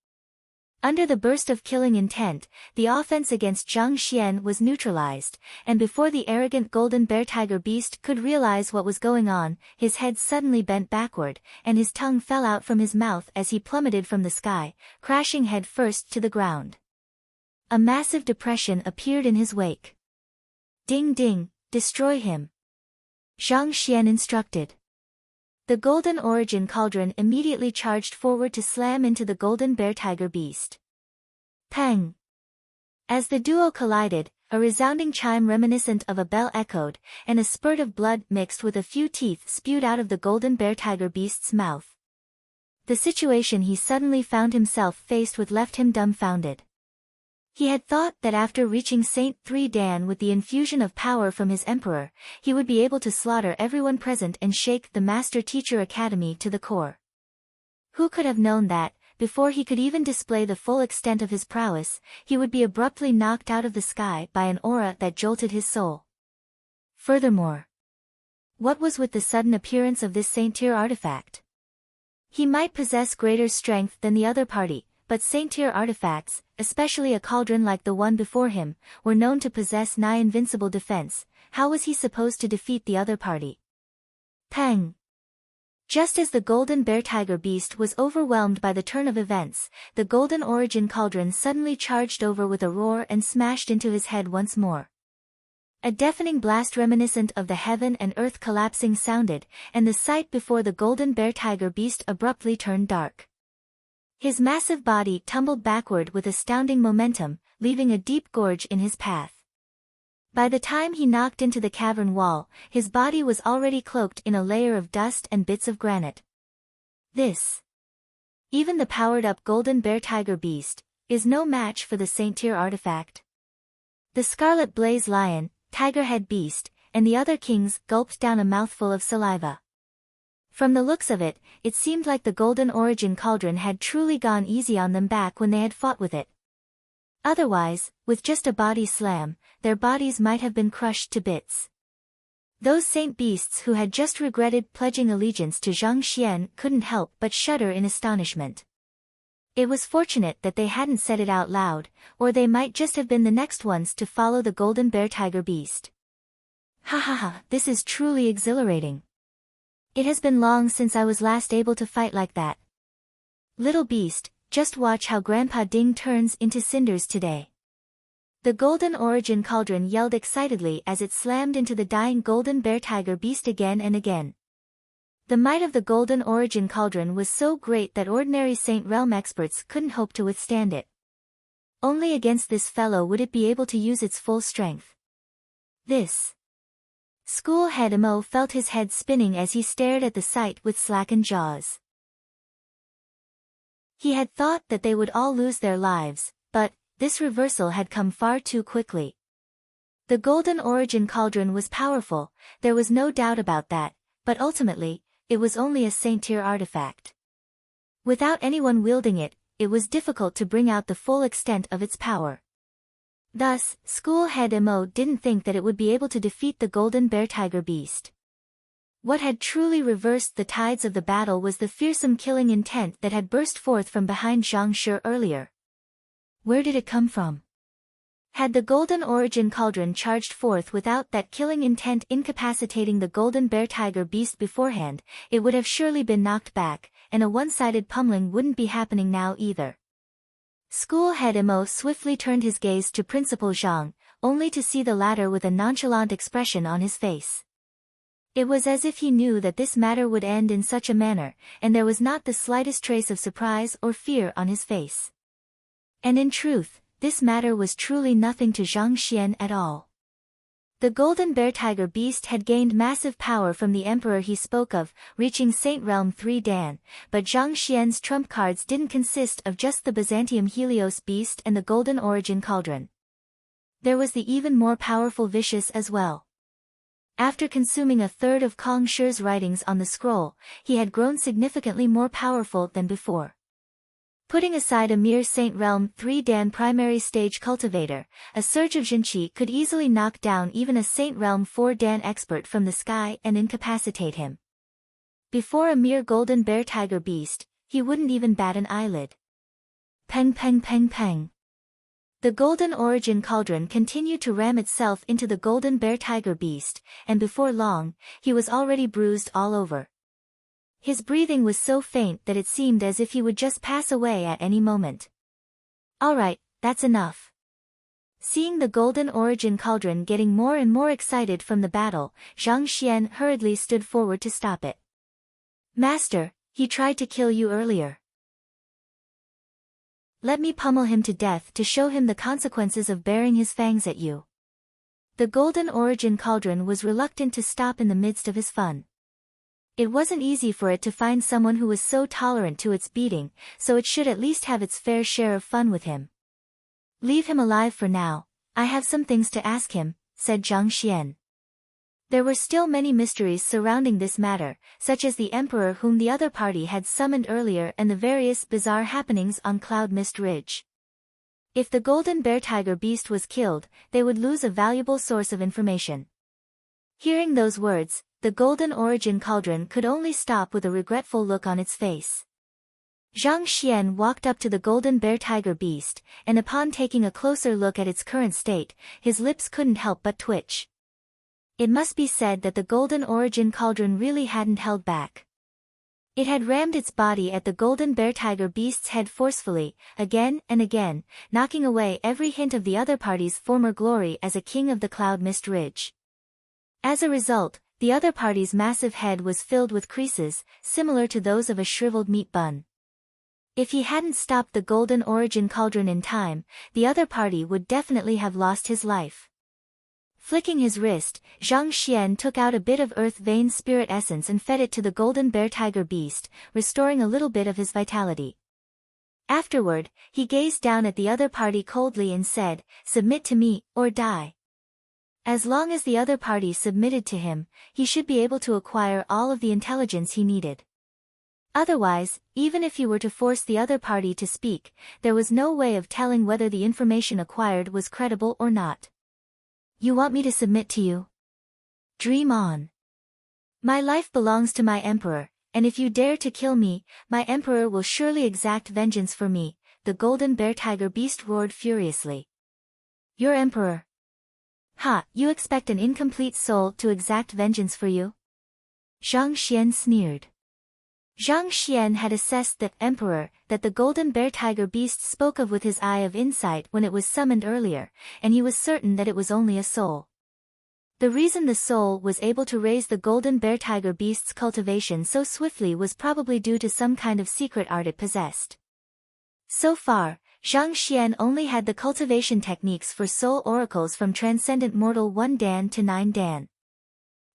Under the burst of killing intent, the offense against Zhang Xian was neutralized, and before the arrogant golden bear tiger beast could realize what was going on, his head suddenly bent backward, and his tongue fell out from his mouth as he plummeted from the sky, crashing head first to the ground. A massive depression appeared in his wake. "Ding ding, destroy him!" Zhang Xian instructed. The golden origin cauldron immediately charged forward to slam into the golden bear tiger beast. Pang! As the duo collided, a resounding chime reminiscent of a bell echoed, and a spurt of blood mixed with a few teeth spewed out of the golden bear tiger beast's mouth. The situation he suddenly found himself faced with left him dumbfounded. He had thought that after reaching Saint 3-dan with the infusion of power from his emperor, he would be able to slaughter everyone present and shake the Master-Teacher Academy to the core. Who could have known that, before he could even display the full extent of his prowess, he would be abruptly knocked out of the sky by an aura that jolted his soul? Furthermore, what was with the sudden appearance of this Saint-Tier artifact? He might possess greater strength than the other party, but Saint-Tier artifacts, especially a cauldron like the one before him, were known to possess nigh invincible defense. How was he supposed to defeat the other party? Pang! Just as the golden bear tiger beast was overwhelmed by the turn of events, the golden origin cauldron suddenly charged over with a roar and smashed into his head once more. A deafening blast reminiscent of the heaven and earth collapsing sounded, and the sight before the golden bear tiger beast abruptly turned dark. His massive body tumbled backward with astounding momentum, leaving a deep gorge in his path. By the time he knocked into the cavern wall, his body was already cloaked in a layer of dust and bits of granite. This. Even the powered-up golden bear tiger beast, is no match for the Saint Tier artifact. The Scarlet Blaze Lion, Tigerhead Beast, and the other kings gulped down a mouthful of saliva. From the looks of it, it seemed like the Golden Origin Cauldron had truly gone easy on them back when they had fought with it. Otherwise, with just a body slam, their bodies might have been crushed to bits. Those saint beasts who had just regretted pledging allegiance to Zhang Xian couldn't help but shudder in astonishment. It was fortunate that they hadn't said it out loud, or they might just have been the next ones to follow the Golden Bear Tiger Beast. Ha ha ha, this is truly exhilarating. It has been long since I was last able to fight like that. Little beast, just watch how Grandpa Ding turns into cinders today. The Golden Origin Cauldron yelled excitedly as it slammed into the dying Golden Bear Tiger Beast again and again. The might of the Golden Origin Cauldron was so great that ordinary Saint Realm experts couldn't hope to withstand it. Only against this fellow would it be able to use its full strength. This. School head Mo felt his head spinning as he stared at the sight with slackened jaws. He had thought that they would all lose their lives, but this reversal had come far too quickly. The Golden Origin Cauldron was powerful, there was no doubt about that, but ultimately, it was only a Saint Tier artifact. Without anyone wielding it, it was difficult to bring out the full extent of its power. Thus, School Head Mo didn't think that it would be able to defeat the Golden Bear Tiger Beast. What had truly reversed the tides of the battle was the fearsome killing intent that had burst forth from behind Zhang Shi earlier. Where did it come from? Had the Golden Origin Cauldron charged forth without that killing intent incapacitating the Golden Bear Tiger Beast beforehand, it would have surely been knocked back, and a one-sided pummeling wouldn't be happening now either. School Head Mo swiftly turned his gaze to Principal Zhang, only to see the latter with a nonchalant expression on his face. It was as if he knew that this matter would end in such a manner, and there was not the slightest trace of surprise or fear on his face. And in truth, this matter was truly nothing to Zhang Xian at all. The Golden Bear Tiger Beast had gained massive power from the Emperor he spoke of, reaching Saint Realm 3 Dan, but Zhang Xian's trump cards didn't consist of just the Byzantium Helios Beast and the Golden Origin Cauldron. There was the even more powerful Vicious as well. After consuming a third of Kong Shi's writings on the scroll, he had grown significantly more powerful than before. Putting aside a mere Saint Realm 3 Dan primary stage cultivator, a surge of Jinqi could easily knock down even a Saint Realm 4 Dan expert from the sky and incapacitate him. Before a mere Golden Bear Tiger Beast, he wouldn't even bat an eyelid. Peng peng peng peng. The Golden Origin Cauldron continued to ram itself into the Golden Bear Tiger Beast, and before long, he was already bruised all over. His breathing was so faint that it seemed as if he would just pass away at any moment. Alright, that's enough. Seeing the Golden Origin Cauldron getting more and more excited from the battle, Zhang Xian hurriedly stood forward to stop it. Master, he tried to kill you earlier. Let me pummel him to death to show him the consequences of baring his fangs at you. The Golden Origin Cauldron was reluctant to stop in the midst of his fun. It wasn't easy for it to find someone who was so tolerant to its beating, so it should at least have its fair share of fun with him. Leave him alive for now, I have some things to ask him, said Zhang Xian. There were still many mysteries surrounding this matter, such as the Emperor whom the other party had summoned earlier and the various bizarre happenings on Cloud Mist Ridge. If the Golden Bear Tiger Beast was killed, they would lose a valuable source of information. Hearing those words, the Golden Origin Cauldron could only stop with a regretful look on its face. Zhang Xian walked up to the Golden Bear Tiger Beast, and upon taking a closer look at its current state, his lips couldn't help but twitch. It must be said that the Golden Origin Cauldron really hadn't held back. It had rammed its body at the Golden Bear Tiger Beast's head forcefully, again and again, knocking away every hint of the other party's former glory as a king of the Cloud Mist Ridge. As a result, the other party's massive head was filled with creases, similar to those of a shriveled meat bun. If he hadn't stopped the Golden Origin Cauldron in time, the other party would definitely have lost his life. Flicking his wrist, Zhang Xian took out a bit of Earth Vein Spirit Essence and fed it to the Golden Bear Tiger Beast, restoring a little bit of his vitality. Afterward, he gazed down at the other party coldly and said, "Submit to me, or die." As long as the other party submitted to him, he should be able to acquire all of the intelligence he needed. Otherwise, even if he were to force the other party to speak, there was no way of telling whether the information acquired was credible or not. "You want me to submit to you? Dream on. My life belongs to my emperor, and if you dare to kill me, my emperor will surely exact vengeance for me," the golden bear tiger beast roared furiously. "Your emperor? Ha, you expect an incomplete soul to exact vengeance for you?" Zhang Xian sneered. Zhang Xian had assessed the emperor that the golden bear tiger beast spoke of with his eye of insight when it was summoned earlier, and he was certain that it was only a soul. The reason the soul was able to raise the golden bear tiger beast's cultivation so swiftly was probably due to some kind of secret art it possessed. So far, Zhang Xian only had the cultivation techniques for soul oracles from Transcendent Mortal 1 Dan to 9 Dan.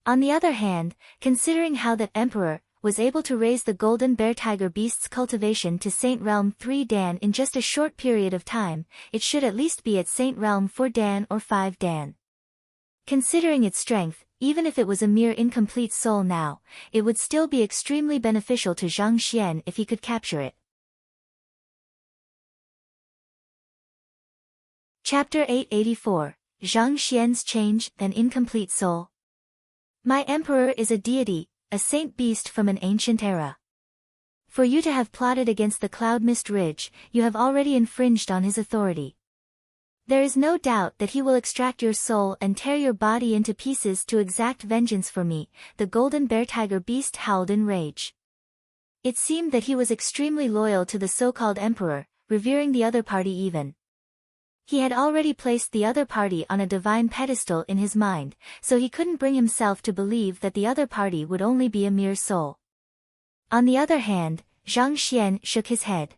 On the other hand, considering how that emperor was able to raise the golden bear tiger beast's cultivation to Saint Realm 3 Dan in just a short period of time, it should at least be at Saint Realm 4 Dan or 5 Dan. Considering its strength, even if it was a mere incomplete soul now, it would still be extremely beneficial to Zhang Xian if he could capture it. Chapter 884, Zhang Xian's Change, an Incomplete Soul. My emperor is a deity, a saint beast from an ancient era. For you to have plotted against the Cloud Mist Ridge, you have already infringed on his authority. There is no doubt that he will extract your soul and tear your body into pieces to exact vengeance for me, the golden bear tiger beast howled in rage. It seemed that he was extremely loyal to the so-called emperor, revering the other party even. He had already placed the other party on a divine pedestal in his mind, so he couldn't bring himself to believe that the other party would only be a mere soul. On the other hand, Zhang Xian shook his head.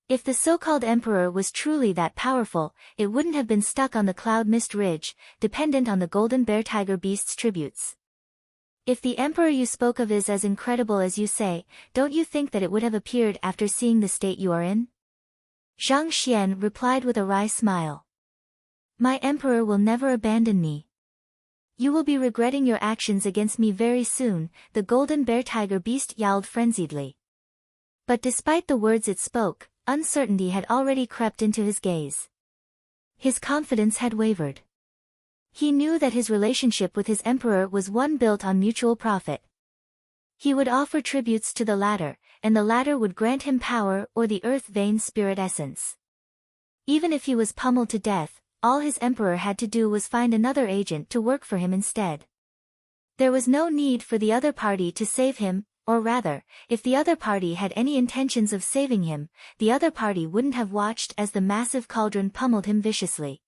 If the so-called emperor was truly that powerful, it wouldn't have been stuck on the Cloud Mist Ridge, dependent on the golden bear tiger beast's tributes. If the emperor you spoke of is as incredible as you say, don't you think that it would have appeared after seeing the state you are in? Zhang Xian replied with a wry smile. My emperor will never abandon me. You will be regretting your actions against me very soon, the golden bear tiger beast yowled frenziedly. But despite the words it spoke, uncertainty had already crept into his gaze. His confidence had wavered. He knew that his relationship with his emperor was one built on mutual profit. He would offer tributes to the latter, and the latter would grant him power or the earth vein spirit essence. Even if he was pummeled to death, all his emperor had to do was find another agent to work for him instead. There was no need for the other party to save him, or rather, if the other party had any intentions of saving him, the other party wouldn't have watched as the massive cauldron pummeled him viciously.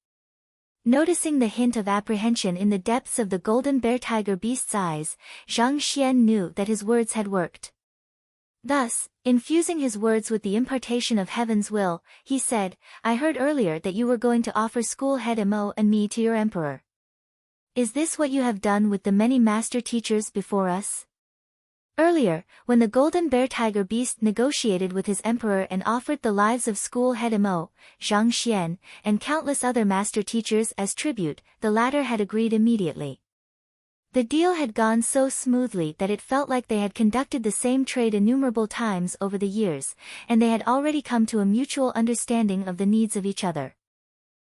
Noticing the hint of apprehension in the depths of the golden bear tiger beast's eyes, Zhang Xian knew that his words had worked. Thus, infusing his words with the impartation of heaven's will, he said, I heard earlier that you were going to offer school head Mo and me to your emperor. Is this what you have done with the many master teachers before us? Earlier, when the golden bear tiger beast negotiated with his emperor and offered the lives of school head Mo, Zhang Xian, and countless other master teachers as tribute, the latter had agreed immediately. The deal had gone so smoothly that it felt like they had conducted the same trade innumerable times over the years, and they had already come to a mutual understanding of the needs of each other.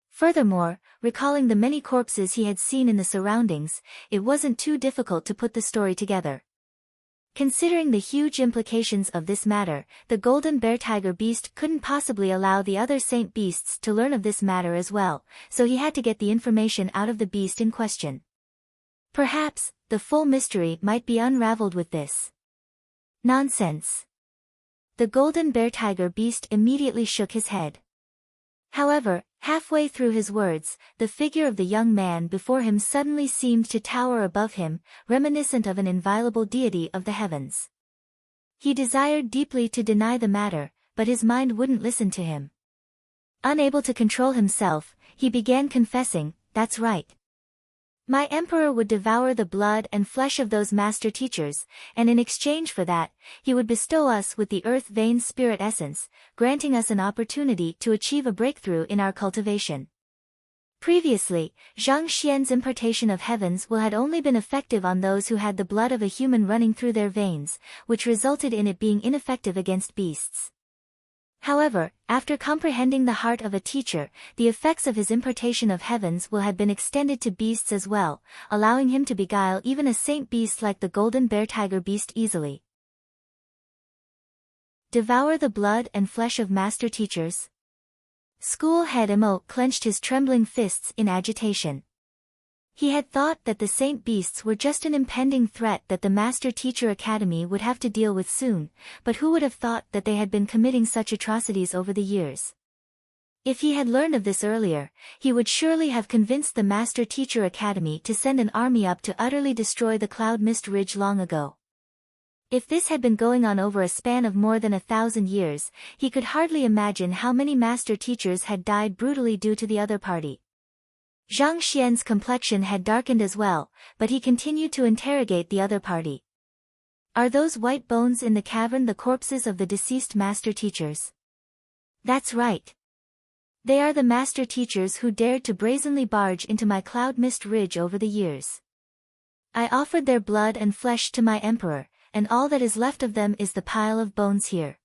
Furthermore, recalling the many corpses he had seen in the surroundings, it wasn't too difficult to put the story together. Considering the huge implications of this matter, the golden bear tiger beast couldn't possibly allow the other saint beasts to learn of this matter as well, so he had to get the information out of the beast in question. Perhaps, the full mystery might be unraveled with this. Nonsense. The golden bear tiger beast immediately shook his head. However, halfway through his words, the figure of the young man before him suddenly seemed to tower above him, reminiscent of an inviolable deity of the heavens. He desired deeply to deny the matter, but his mind wouldn't listen to him. Unable to control himself, he began confessing, That's right. My emperor would devour the blood and flesh of those master teachers, and in exchange for that, he would bestow us with the earth vein spirit essence, granting us an opportunity to achieve a breakthrough in our cultivation. Previously, Zhang Xian's impartation of heavens will had only been effective on those who had the blood of a human running through their veins, which resulted in it being ineffective against beasts. However, after comprehending the heart of a teacher, the effects of his impartation of heavens will have been extended to beasts as well, allowing him to beguile even a saint beast like the golden bear tiger beast easily. Devour the blood and flesh of master teachers. School head Emo clenched his trembling fists in agitation. He had thought that the saint beasts were just an impending threat that the Master Teacher Academy would have to deal with soon, but who would have thought that they had been committing such atrocities over the years? If he had learned of this earlier, he would surely have convinced the Master Teacher Academy to send an army up to utterly destroy the Cloud Mist Ridge long ago. If this had been going on over a span of more than 1,000 years, he could hardly imagine how many Master Teachers had died brutally due to the other party. Zhang Xian's complexion had darkened as well, but he continued to interrogate the other party. Are those white bones in the cavern the corpses of the deceased master teachers? That's right. They are the master teachers who dared to brazenly barge into my Cloud Mist Ridge over the years. I offered their blood and flesh to my emperor, and all that is left of them is the pile of bones here.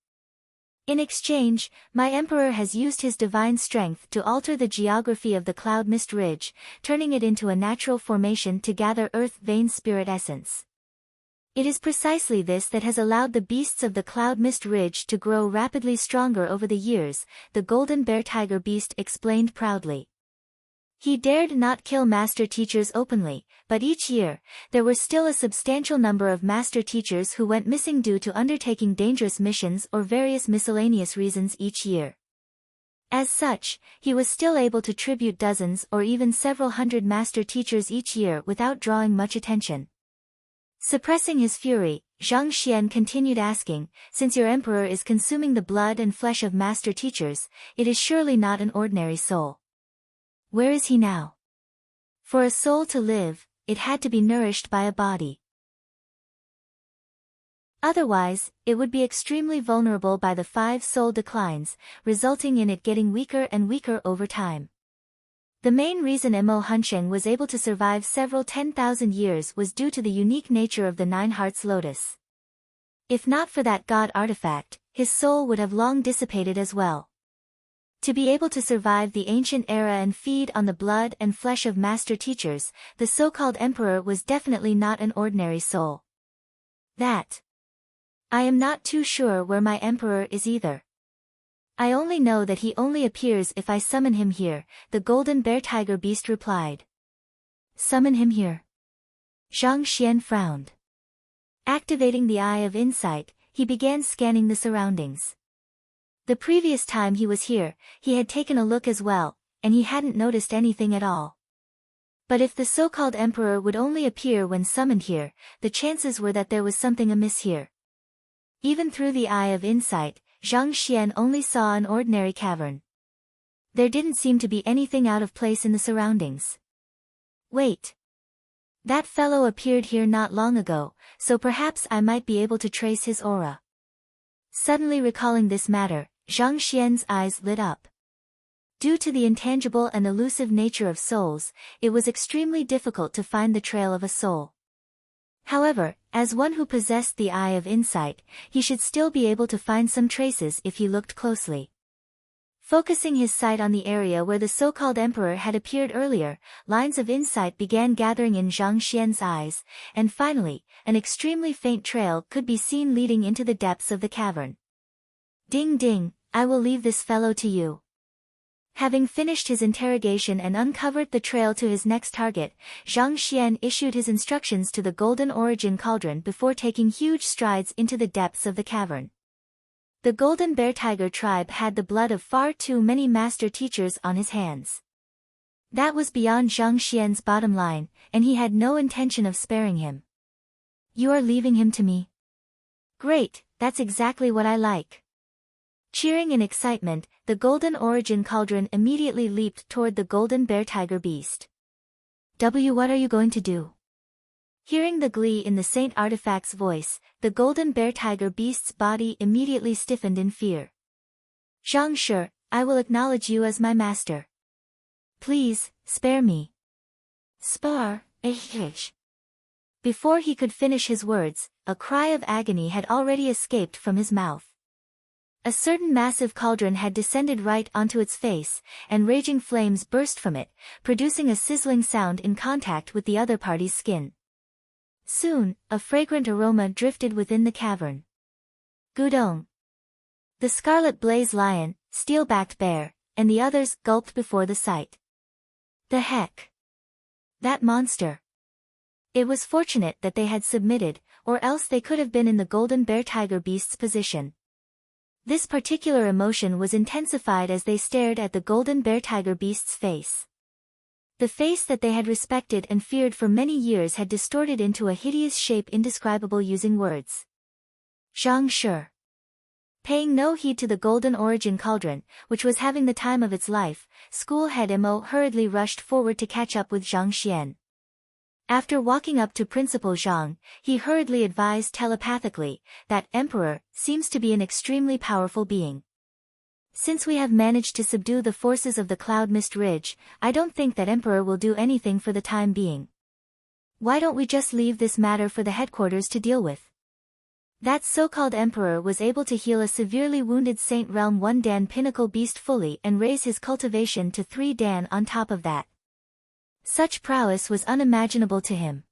In exchange, my emperor has used his divine strength to alter the geography of the Cloud Mist Ridge, turning it into a natural formation to gather earth vein spirit essence. It is precisely this that has allowed the beasts of the Cloud Mist Ridge to grow rapidly stronger over the years, the golden bear tiger beast explained proudly. He dared not kill master teachers openly, but each year, there were still a substantial number of master teachers who went missing due to undertaking dangerous missions or various miscellaneous reasons each year. As such, he was still able to tribute dozens or even several hundred master teachers each year without drawing much attention. Suppressing his fury, Zhang Xian continued asking, since your emperor is consuming the blood and flesh of master teachers, it is surely not an ordinary soul. Where is he now? For a soul to live, it had to be nourished by a body. Otherwise, it would be extremely vulnerable by the 5 soul declines, resulting in it getting weaker and weaker over time. The main reason Mo Hunsheng was able to survive several 10,000 years was due to the unique nature of the 9 Hearts Lotus. If not for that god artifact, his soul would have long dissipated as well. To be able to survive the ancient era and feed on the blood and flesh of master teachers, the so-called emperor was definitely not an ordinary soul. I am not too sure where my emperor is either. I only know that he only appears if I summon him here, the golden bear tiger beast replied. Summon him here? Zhang Xian frowned. Activating the Eye of Insight, he began scanning the surroundings. The previous time he was here, he had taken a look as well, and he hadn't noticed anything at all. But if the so-called emperor would only appear when summoned here, the chances were that there was something amiss here. Even through the Eye of Insight, Zhang Xian only saw an ordinary cavern. There didn't seem to be anything out of place in the surroundings. Wait. That fellow appeared here not long ago, so perhaps I might be able to trace his aura. Suddenly recalling this matter, Zhang Xian's eyes lit up. Due to the intangible and elusive nature of souls, it was extremely difficult to find the trail of a soul. However, as one who possessed the Eye of Insight, he should still be able to find some traces if he looked closely. Focusing his sight on the area where the so-called emperor had appeared earlier, lines of insight began gathering in Zhang Xian's eyes, and finally, an extremely faint trail could be seen leading into the depths of the cavern. Ding ding, I will leave this fellow to you. Having finished his interrogation and uncovered the trail to his next target, Zhang Xian issued his instructions to the Golden Origin Cauldron before taking huge strides into the depths of the cavern. The Golden Bear Tiger tribe had the blood of far too many master teachers on his hands. That was beyond Zhang Xian's bottom line, and he had no intention of sparing him. You are leaving him to me? Great, that's exactly what I like. Cheering in excitement, the Golden Origin Cauldron immediately leaped toward the Golden Bear Tiger beast. What are you going to do? Hearing the glee in the Saint Artifact's voice, the golden bear tiger beast's body immediately stiffened in fear. Zhang Shi, I will acknowledge you as my master. Please, spare me. Spar, Before he could finish his words, a cry of agony had already escaped from his mouth. A certain massive cauldron had descended right onto its face, and raging flames burst from it, producing a sizzling sound in contact with the other party's skin. Soon, a fragrant aroma drifted within the cavern. Gudong. The scarlet blaze lion, steel-backed bear, and the others gulped before the sight. The heck? That monster. It was fortunate that they had submitted, or else they could have been in the golden bear tiger beast's position. This particular emotion was intensified as they stared at the golden bear tiger beast's face. The face that they had respected and feared for many years had distorted into a hideous shape indescribable using words. Zhang Shi. Paying no heed to the golden origin cauldron, which was having the time of its life, school head Mo hurriedly rushed forward to catch up with Zhang Xian. After walking up to Principal Zhang, he hurriedly advised telepathically that Emperor seems to be an extremely powerful being. Since we have managed to subdue the forces of the Cloud Mist Ridge, I don't think that Emperor will do anything for the time being. Why don't we just leave this matter for the headquarters to deal with? That so-called Emperor was able to heal a severely wounded Saint Realm 1 Dan pinnacle beast fully and raise his cultivation to 3 Dan on top of that. Such prowess was unimaginable to him.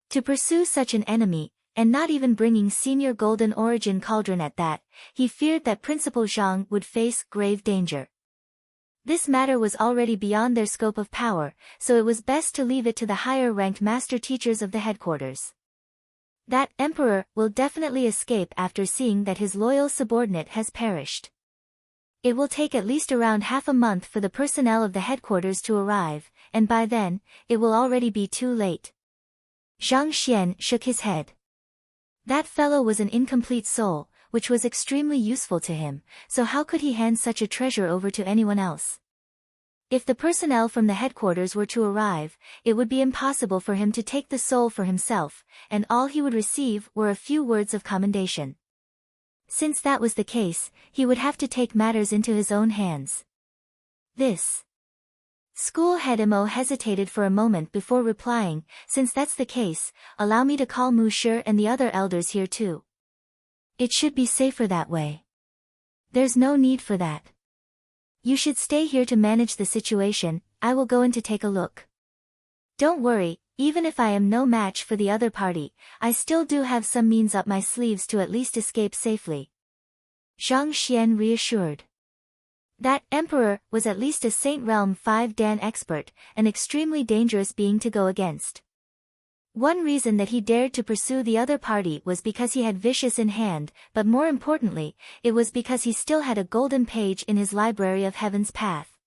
To pursue such an enemy, and not even bringing senior golden origin cauldron at that, he feared that Principal Zhang would face grave danger. This matter was already beyond their scope of power, so it was best to leave it to the higher-ranked master teachers of the headquarters. That Emperor will definitely escape after seeing that his loyal subordinate has perished. It will take at least around half a month for the personnel of the headquarters to arrive, and by then, it will already be too late. Zhang Xian shook his head. That fellow was an incomplete soul, which was extremely useful to him, so how could he hand such a treasure over to anyone else? If the personnel from the headquarters were to arrive, it would be impossible for him to take the soul for himself, and all he would receive were a few words of commendation. Since that was the case, he would have to take matters into his own hands. This. School head Mo hesitated for a moment before replying, since that's the case, allow me to call Mu Shi and the other elders here too. It should be safer that way. There's no need for that. You should stay here to manage the situation, I will go in to take a look. Don't worry, even if I am no match for the other party, I still do have some means up my sleeves to at least escape safely. Zhang Xian reassured. That Emperor was at least a Saint Realm 5 Dan expert, an extremely dangerous being to go against. One reason that he dared to pursue the other party was because he had Vicious in hand, but more importantly, it was because he still had a golden page in his library of Heaven's Path.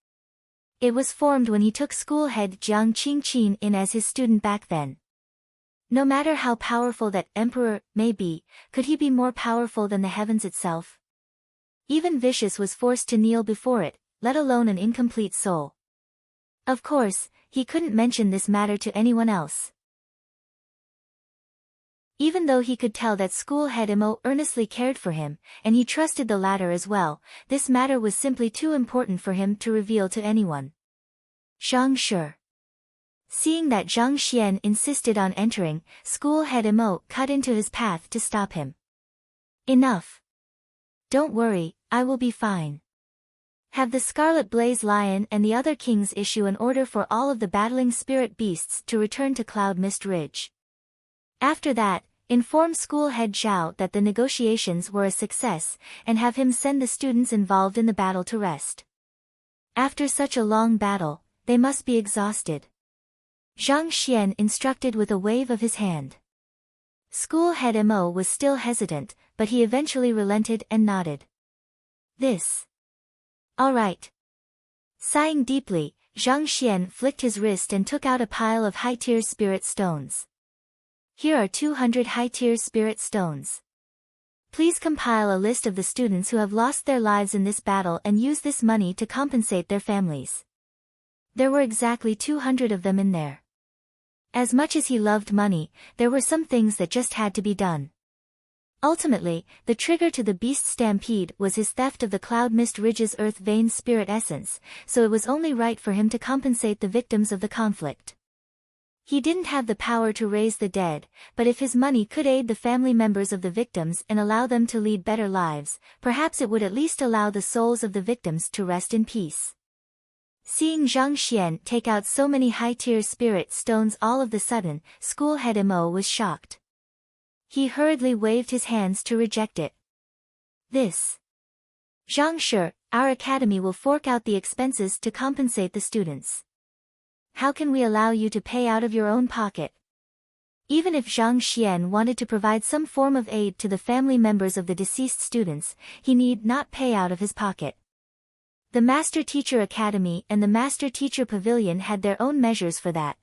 It was formed when he took school head Jiang Qingqin in as his student back then. No matter how powerful that Emperor may be, could he be more powerful than the heavens itself? Even Vicious was forced to kneel before it, let alone an incomplete soul. Of course, he couldn't mention this matter to anyone else. Even though he could tell that school head Mo earnestly cared for him, and he trusted the latter as well, this matter was simply too important for him to reveal to anyone. Zhang Shi. Seeing that Zhang Xian insisted on entering, school head Mo cut into his path to stop him. Enough. Don't worry, I will be fine. Have the Scarlet Blaze Lion and the other kings issue an order for all of the battling spirit beasts to return to Cloud Mist Ridge. After that, inform school head Zhao that the negotiations were a success, and have him send the students involved in the battle to rest. After such a long battle, they must be exhausted. Zhang Xian instructed with a wave of his hand. School head Mo was still hesitant, but he eventually relented and nodded. This. All right. Sighing deeply, Zhang Xian flicked his wrist and took out a pile of high-tier spirit stones. Here are 200 high-tier spirit stones. Please compile a list of the students who have lost their lives in this battle and use this money to compensate their families. There were exactly 200 of them in there. As much as he loved money, there were some things that just had to be done. Ultimately, the trigger to the beast stampede was his theft of the Cloud Mist Ridge's Earth Vein spirit essence, so it was only right for him to compensate the victims of the conflict. He didn't have the power to raise the dead, but if his money could aid the family members of the victims and allow them to lead better lives, perhaps it would at least allow the souls of the victims to rest in peace. Seeing Zhang Xian take out so many high-tier spirit stones all of the sudden, school head Mo was shocked. He hurriedly waved his hands to reject it. This. Zhang Shi, our academy will fork out the expenses to compensate the students. How can we allow you to pay out of your own pocket? Even if Zhang Xian wanted to provide some form of aid to the family members of the deceased students, he need not pay out of his pocket. The Master Teacher Academy and the Master Teacher Pavilion had their own measures for that.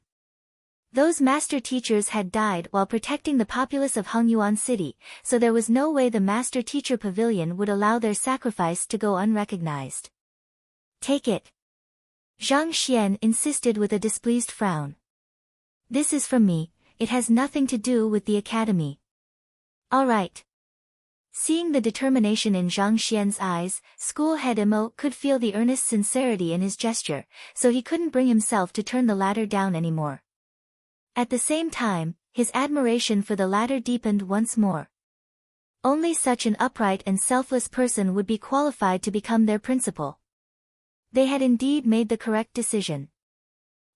Those master teachers had died while protecting the populace of Hengyuan City, so there was no way the Master Teacher Pavilion would allow their sacrifice to go unrecognized. Take it. Zhang Xian insisted with a displeased frown. This is from me, it has nothing to do with the academy. All right. Seeing the determination in Zhang Xian's eyes, school head Mo could feel the earnest sincerity in his gesture, so he couldn't bring himself to turn the latter down anymore. At the same time, his admiration for the latter deepened once more. Only such an upright and selfless person would be qualified to become their principal. They had indeed made the correct decision.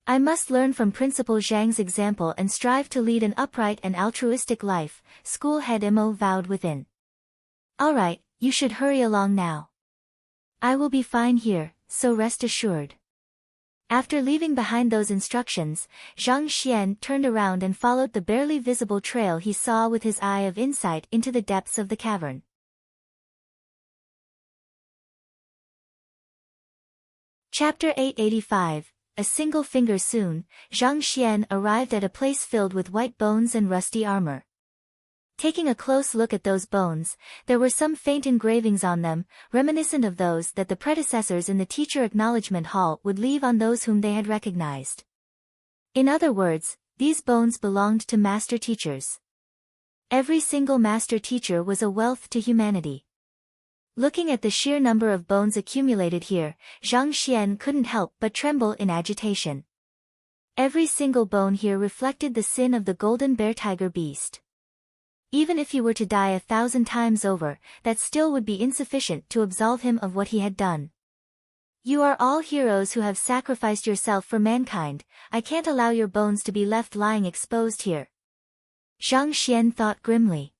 I must learn from Principal Zhang's example and strive to lead an upright and altruistic life, school head Mo vowed within. All right, you should hurry along now. I will be fine here, so rest assured. After leaving behind those instructions, Zhang Xian turned around and followed the barely visible trail he saw with his eye of insight into the depths of the cavern. Chapter 885, A Single Finger. Soon, Zhang Xian arrived at a place filled with white bones and rusty armor. Taking a close look at those bones, there were some faint engravings on them, reminiscent of those that the predecessors in the Teacher Acknowledgement Hall would leave on those whom they had recognized. In other words, these bones belonged to master teachers. Every single master teacher was a wealth to humanity. Looking at the sheer number of bones accumulated here, Zhang Xian couldn't help but tremble in agitation. Every single bone here reflected the sin of the golden bear tiger beast. Even if he were to die 1,000 times over, that still would be insufficient to absolve him of what he had done. You are all heroes who have sacrificed yourself for mankind, I can't allow your bones to be left lying exposed here. Zhang Xian thought grimly.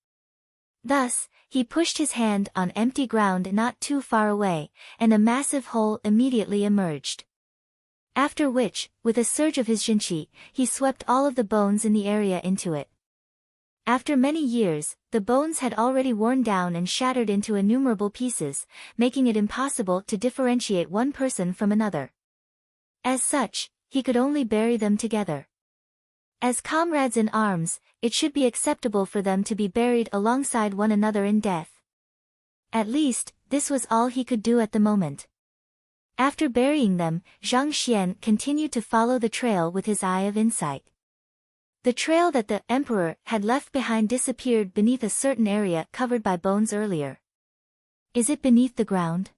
Thus, he pushed his hand on empty ground not too far away, and a massive hole immediately emerged. After which, with a surge of his jinqi, he swept all of the bones in the area into it. After many years, the bones had already worn down and shattered into innumerable pieces, making it impossible to differentiate one person from another. As such, he could only bury them together. As comrades in arms, it should be acceptable for them to be buried alongside one another in death. At least, this was all he could do at the moment. After burying them, Zhang Xian continued to follow the trail with his eye of insight. The trail that the emperor had left behind disappeared beneath a certain area covered by bones earlier. Is it beneath the ground?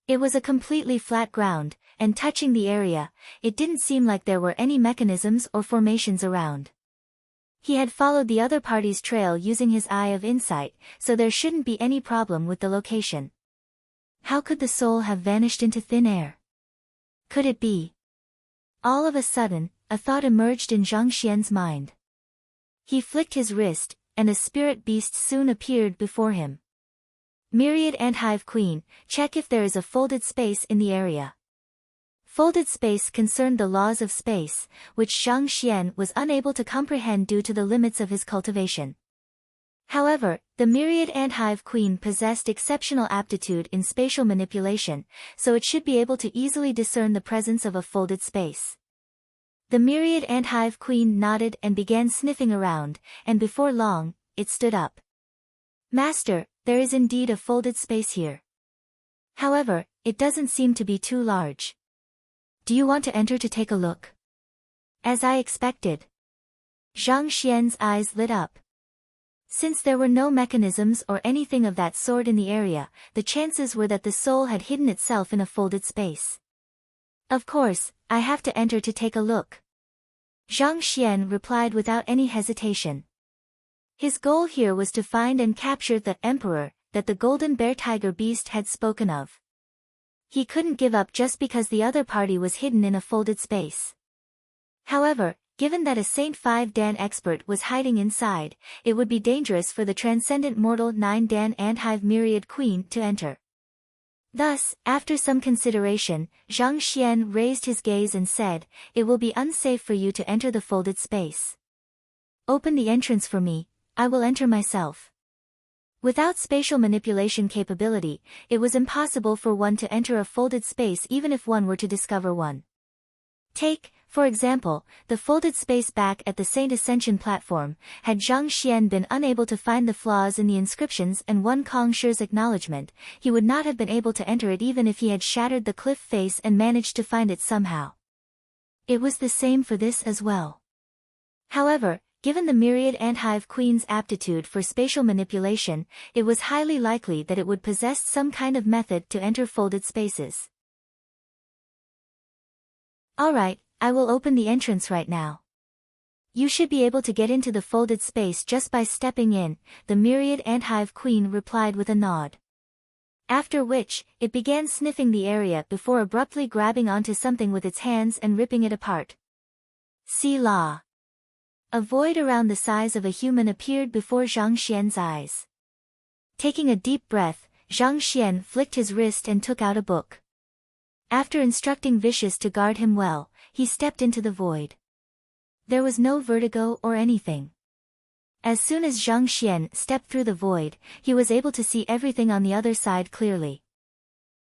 It was a completely flat ground, and touching the area, it didn't seem like there were any mechanisms or formations around. He had followed the other party's trail using his eye of insight, so there shouldn't be any problem with the location. How could the soul have vanished into thin air? Could it be? All of a sudden, a thought emerged in Zhang Xian's mind. He flicked his wrist, and a spirit beast soon appeared before him. Myriad Anthive Queen, check if there is a folded space in the area. Folded space concerned the laws of space, which Zhang Xian was unable to comprehend due to the limits of his cultivation. However, the Myriad Anthive Queen possessed exceptional aptitude in spatial manipulation, so it should be able to easily discern the presence of a folded space. The Myriad Anthive Queen nodded and began sniffing around, and before long, it stood up. Master, there is indeed a folded space here. However, it doesn't seem to be too large. Do you want to enter to take a look? As I expected. Zhang Xian's eyes lit up. Since there were no mechanisms or anything of that sort in the area, the chances were that the soul had hidden itself in a folded space. Of course, I have to enter to take a look. Zhang Xian replied without any hesitation. His goal here was to find and capture the emperor that the golden bear tiger beast had spoken of. He couldn't give up just because the other party was hidden in a folded space. However, given that a Saint 5 Dan expert was hiding inside, it would be dangerous for the transcendent mortal 9 Dan Anthive Myriad Queen to enter. Thus, after some consideration, Zhang Xian raised his gaze and said, "It will be unsafe for you to enter the folded space. Open the entrance for me, I will enter myself." Without spatial manipulation capability, it was impossible for one to enter a folded space even if one were to discover one. Take, for example, the folded space back at the Saint Ascension platform. Had Zhang Xian been unable to find the flaws in the inscriptions and won Kong Shi's acknowledgement, he would not have been able to enter it even if he had shattered the cliff face and managed to find it somehow. It was the same for this as well. However, given the Myriad Anthive Queen's aptitude for spatial manipulation, it was highly likely that it would possess some kind of method to enter folded spaces. Alright, I will open the entrance right now. You should be able to get into the folded space just by stepping in, the Myriad Anthive Queen replied with a nod. After which, it began sniffing the area before abruptly grabbing onto something with its hands and ripping it apart. Selah. A void around the size of a human appeared before Zhang Xian's eyes. Taking a deep breath, Zhang Xian flicked his wrist and took out a book. After instructing Vicious to guard him well, he stepped into the void. There was no vertigo or anything. As soon as Zhang Xian stepped through the void, he was able to see everything on the other side clearly.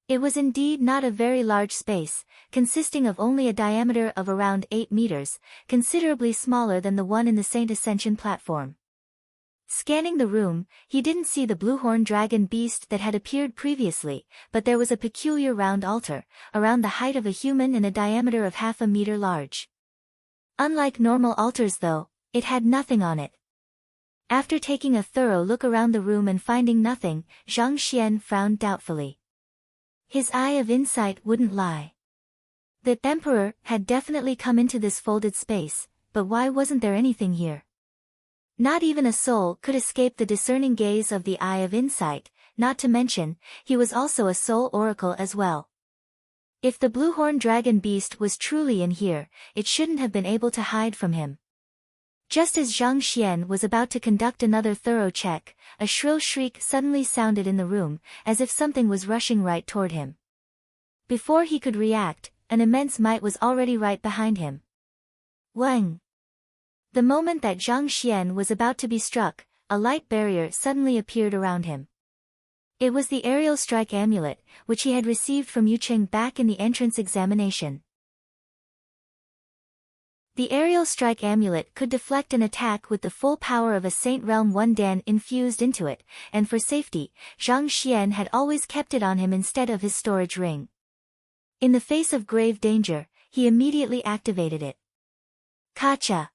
It was indeed not a very large space, consisting of only a diameter of around 8 meters, considerably smaller than the one in the Saint Ascension platform. Scanning the room, he didn't see the blue-horned dragon beast that had appeared previously, but there was a peculiar round altar, around the height of a human and a diameter of half a meter large. Unlike normal altars though, it had nothing on it. After taking a thorough look around the room and finding nothing, Zhang Xian frowned doubtfully. His eye of insight wouldn't lie. The emperor had definitely come into this folded space, but why wasn't there anything here? Not even a soul could escape the discerning gaze of the Eye of Insight, not to mention, he was also a soul oracle as well. If the blue-horned dragon beast was truly in here, it shouldn't have been able to hide from him. Just as Zhang Xian was about to conduct another thorough check, a shrill shriek suddenly sounded in the room, as if something was rushing right toward him. Before he could react, an immense might was already right behind him. Wang! The moment that Zhang Xian was about to be struck, a light barrier suddenly appeared around him. It was the aerial strike amulet, which he had received from Yucheng back in the entrance examination. The aerial strike amulet could deflect an attack with the full power of a Saint Realm 1 Dan infused into it, and for safety, Zhang Xian had always kept it on him instead of his storage ring. In the face of grave danger, he immediately activated it. Kacha!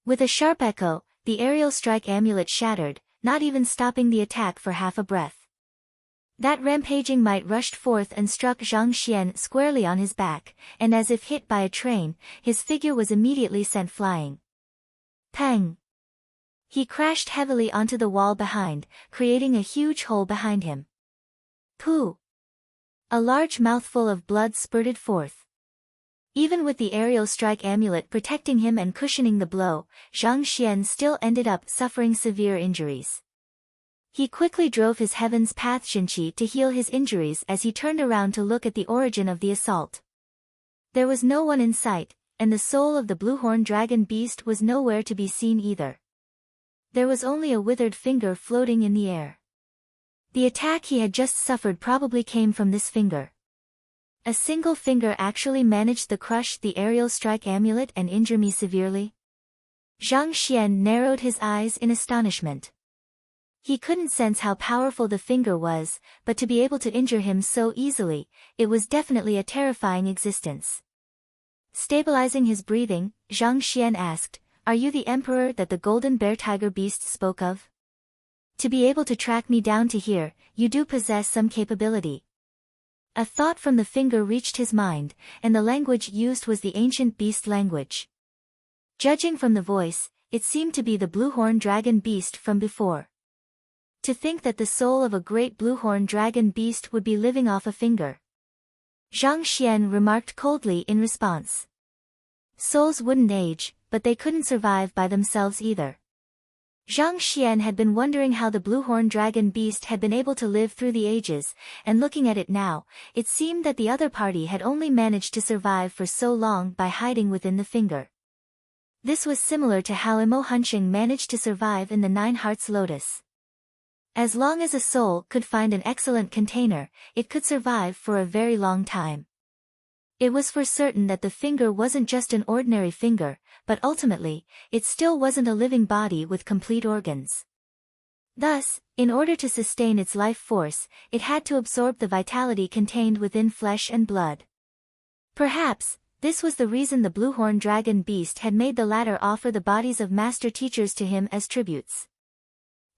With a sharp echo, the aerial strike amulet shattered, not even stopping the attack for half a breath. That rampaging might rushed forth and struck Zhang Xian squarely on his back, and as if hit by a train, his figure was immediately sent flying. Pang! He crashed heavily onto the wall behind, creating a huge hole behind him. Pooh! A large mouthful of blood spurted forth. Even with the aerial strike amulet protecting him and cushioning the blow, Zhang Xian still ended up suffering severe injuries. He quickly drove his Heaven's Path Shinchi to heal his injuries as he turned around to look at the origin of the assault. There was no one in sight, and the soul of the blue-horned dragon beast was nowhere to be seen either. There was only a withered finger floating in the air. The attack he had just suffered probably came from this finger. A single finger actually managed to crush the aerial strike amulet and injure me severely? Zhang Xian narrowed his eyes in astonishment. He couldn't sense how powerful the finger was, but to be able to injure him so easily, it was definitely a terrifying existence. Stabilizing his breathing, Zhang Xian asked, "Are you the emperor that the golden bear tiger beast spoke of? To be able to track me down to here, you do possess some capability." A thought from the finger reached his mind, and the language used was the ancient beast language. Judging from the voice, it seemed to be the blue-horn dragon beast from before. To think that the soul of a great blue-horn dragon beast would be living off a finger. Zhang Xian remarked coldly in response. Souls wouldn't age, but they couldn't survive by themselves either. Zhang Xian had been wondering how the blue-horn dragon beast had been able to live through the ages, and looking at it now, it seemed that the other party had only managed to survive for so long by hiding within the finger. This was similar to how Imo Huncheng managed to survive in the Nine Hearts Lotus. As long as a soul could find an excellent container, it could survive for a very long time. It was for certain that the finger wasn't just an ordinary finger, but ultimately, it still wasn't a living body with complete organs. Thus, in order to sustain its life force, it had to absorb the vitality contained within flesh and blood. Perhaps, this was the reason the blue-horn dragon beast had made the latter offer the bodies of master teachers to him as tributes.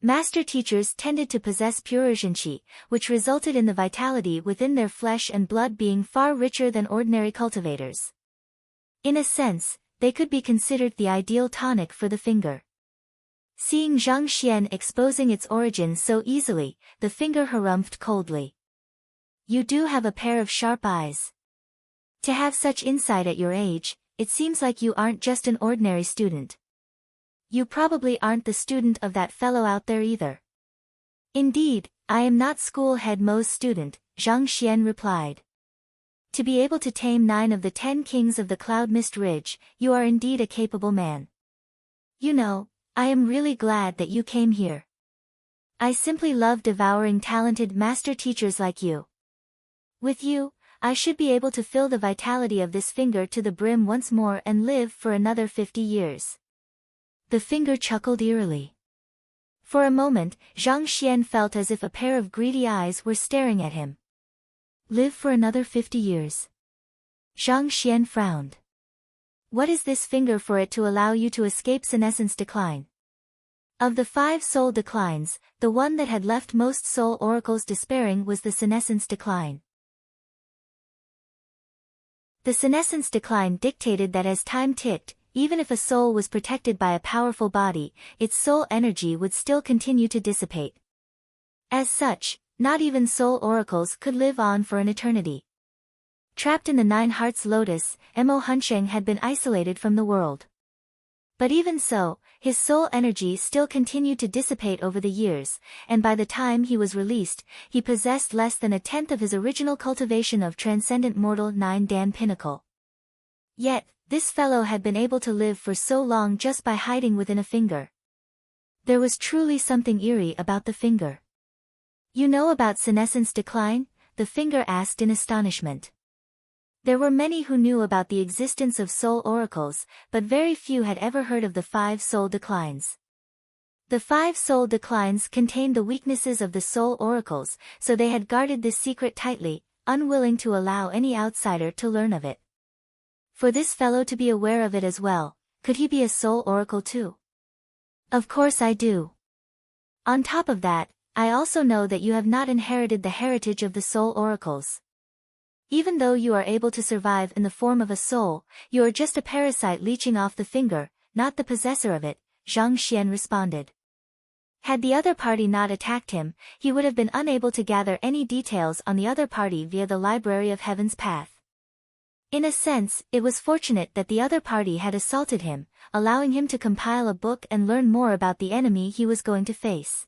Master teachers tended to possess pure Zhenqi, which resulted in the vitality within their flesh and blood being far richer than ordinary cultivators. In a sense, they could be considered the ideal tonic for the finger. Seeing Zhang Xian exposing its origin so easily, the finger harumphed coldly. You do have a pair of sharp eyes. To have such insight at your age, it seems like you aren't just an ordinary student. You probably aren't the student of that fellow out there either. Indeed, I am not school head Mo's student, Zhang Xian replied. To be able to tame 9 of the 10 kings of the Cloud Mist Ridge, you are indeed a capable man. You know, I am really glad that you came here. I simply love devouring talented master teachers like you. With you, I should be able to fill the vitality of this finger to the brim once more and live for another 50 years. The finger chuckled eerily. For a moment, Zhang Xian felt as if a pair of greedy eyes were staring at him. Live for another 50 years. Zhang Xian frowned. What is this finger for it to allow you to escape senescence decline? Of the 5 soul declines, the one that had left most soul oracles despairing was the senescence decline. The senescence decline dictated that as time ticked, even if a soul was protected by a powerful body, its soul energy would still continue to dissipate. As such, not even soul oracles could live on for an eternity. Trapped in the Nine Hearts Lotus, Imo Huncheng had been isolated from the world. But even so, his soul energy still continued to dissipate over the years, and by the time he was released, he possessed less than 1/10 of his original cultivation of Transcendent Mortal 9 Dan Pinnacle. Yet, this fellow had been able to live for so long just by hiding within a finger. There was truly something eerie about the finger. You know about senescence decline? The finger asked in astonishment. There were many who knew about the existence of soul oracles, but very few had ever heard of the 5 soul declines. The 5 soul declines contained the weaknesses of the soul oracles, so they had guarded this secret tightly, unwilling to allow any outsider to learn of it. For this fellow to be aware of it as well, could he be a soul oracle too? Of course I do. On top of that, I also know that you have not inherited the heritage of the soul oracles. Even though you are able to survive in the form of a soul, you are just a parasite leeching off the finger, not the possessor of it, Zhang Xian responded. Had the other party not attacked him, he would have been unable to gather any details on the other party via the Library of Heaven's Path. In a sense, it was fortunate that the other party had assaulted him, allowing him to compile a book and learn more about the enemy he was going to face.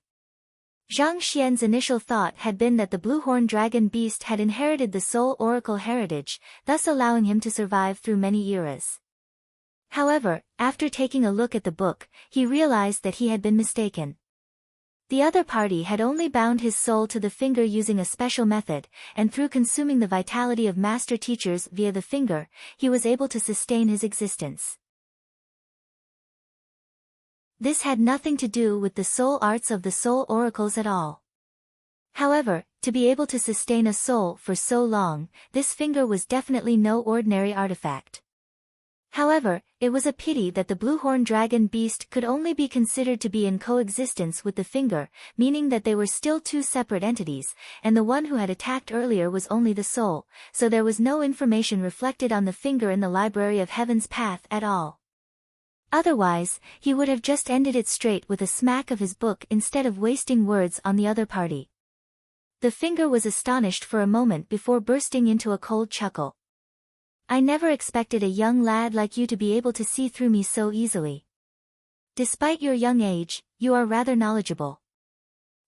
Zhang Xian's initial thought had been that the blue-horn dragon beast had inherited the soul oracle heritage, thus allowing him to survive through many eras. However, after taking a look at the book, he realized that he had been mistaken. The other party had only bound his soul to the finger using a special method, and through consuming the vitality of master teachers via the finger, he was able to sustain his existence. This had nothing to do with the soul arts of the soul oracles at all. However, to be able to sustain a soul for so long, this finger was definitely no ordinary artifact. However, it was a pity that the blue-horned dragon beast could only be considered to be in coexistence with the finger, meaning that they were still two separate entities, and the one who had attacked earlier was only the soul, so there was no information reflected on the finger in the Library of Heaven's Path at all. Otherwise, he would have just ended it straight with a smack of his book instead of wasting words on the other party. The finger was astonished for a moment before bursting into a cold chuckle. I never expected a young lad like you to be able to see through me so easily. Despite your young age, you are rather knowledgeable.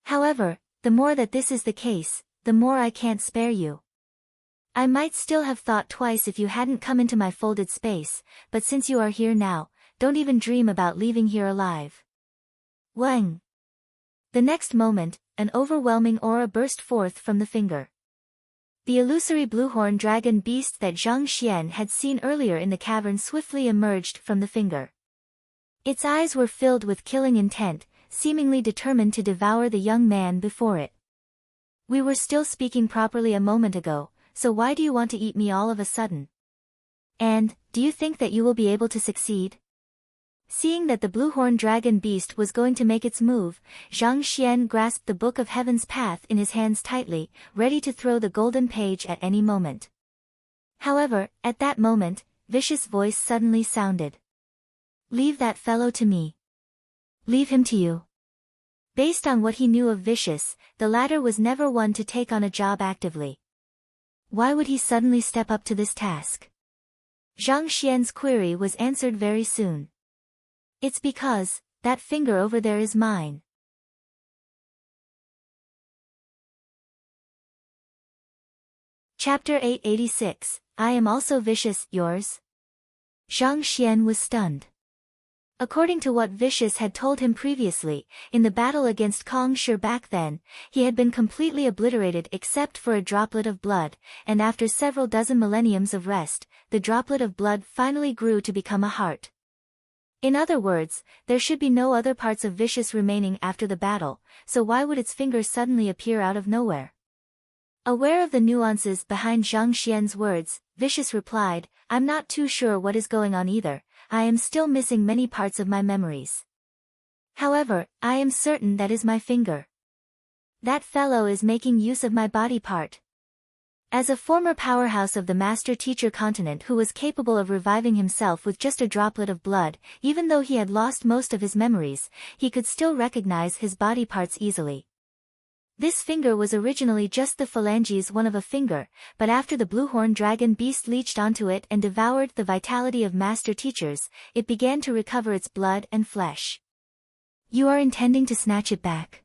However, the more that this is the case, the more I can't spare you. I might still have thought twice if you hadn't come into my folded space, but since you are here now, don't even dream about leaving here alive. Wang! The next moment, an overwhelming aura burst forth from the finger. The illusory blue-horned dragon beast that Zhang Xian had seen earlier in the cavern swiftly emerged from the finger. Its eyes were filled with killing intent, seemingly determined to devour the young man before it. We were still speaking properly a moment ago, so why do you want to eat me all of a sudden? And, do you think that you will be able to succeed? Seeing that the blue-horned dragon beast was going to make its move, Zhang Xian grasped the Book of Heaven's Path in his hands tightly, ready to throw the golden page at any moment. However, at that moment, Vicious' voice suddenly sounded. Leave that fellow to me. Leave him to you. Based on what he knew of Vicious, the latter was never one to take on a job actively. Why would he suddenly step up to this task? Zhang Xian's query was answered very soon. It's because, that finger over there is mine. Chapter 886, I am also vicious, yours? Zhang Xian was stunned. According to what Vicious had told him previously, in the battle against Kong Shi back then, he had been completely obliterated except for a droplet of blood, and after several dozen millenniums of rest, the droplet of blood finally grew to become a heart. In other words, there should be no other parts of Vicious remaining after the battle, so why would its finger suddenly appear out of nowhere? Aware of the nuances behind Zhang Xian's words, Vicious replied, I'm not too sure what is going on either, I am still missing many parts of my memories. However, I am certain that is my finger. That fellow is making use of my body part. As a former powerhouse of the master-teacher continent who was capable of reviving himself with just a droplet of blood, even though he had lost most of his memories, he could still recognize his body parts easily. This finger was originally just the phalanges one of a finger, but after the blue-horned dragon beast leached onto it and devoured the vitality of master-teachers, it began to recover its blood and flesh. You are intending to snatch it back?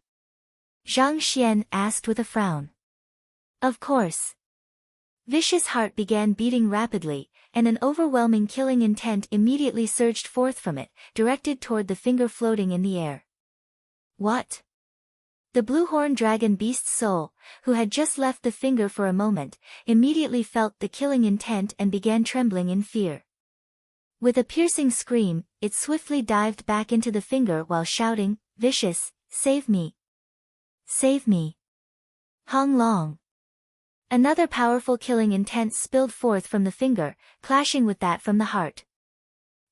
Zhang Xian asked with a frown. Of course. Vicious' heart began beating rapidly, and an overwhelming killing intent immediately surged forth from it, directed toward the finger floating in the air. What? The blue-horned dragon beast's soul, who had just left the finger for a moment, immediately felt the killing intent and began trembling in fear. With a piercing scream, it swiftly dived back into the finger while shouting, Vicious, save me! Save me! Hong Long! Another powerful killing intent spilled forth from the finger, clashing with that from the heart.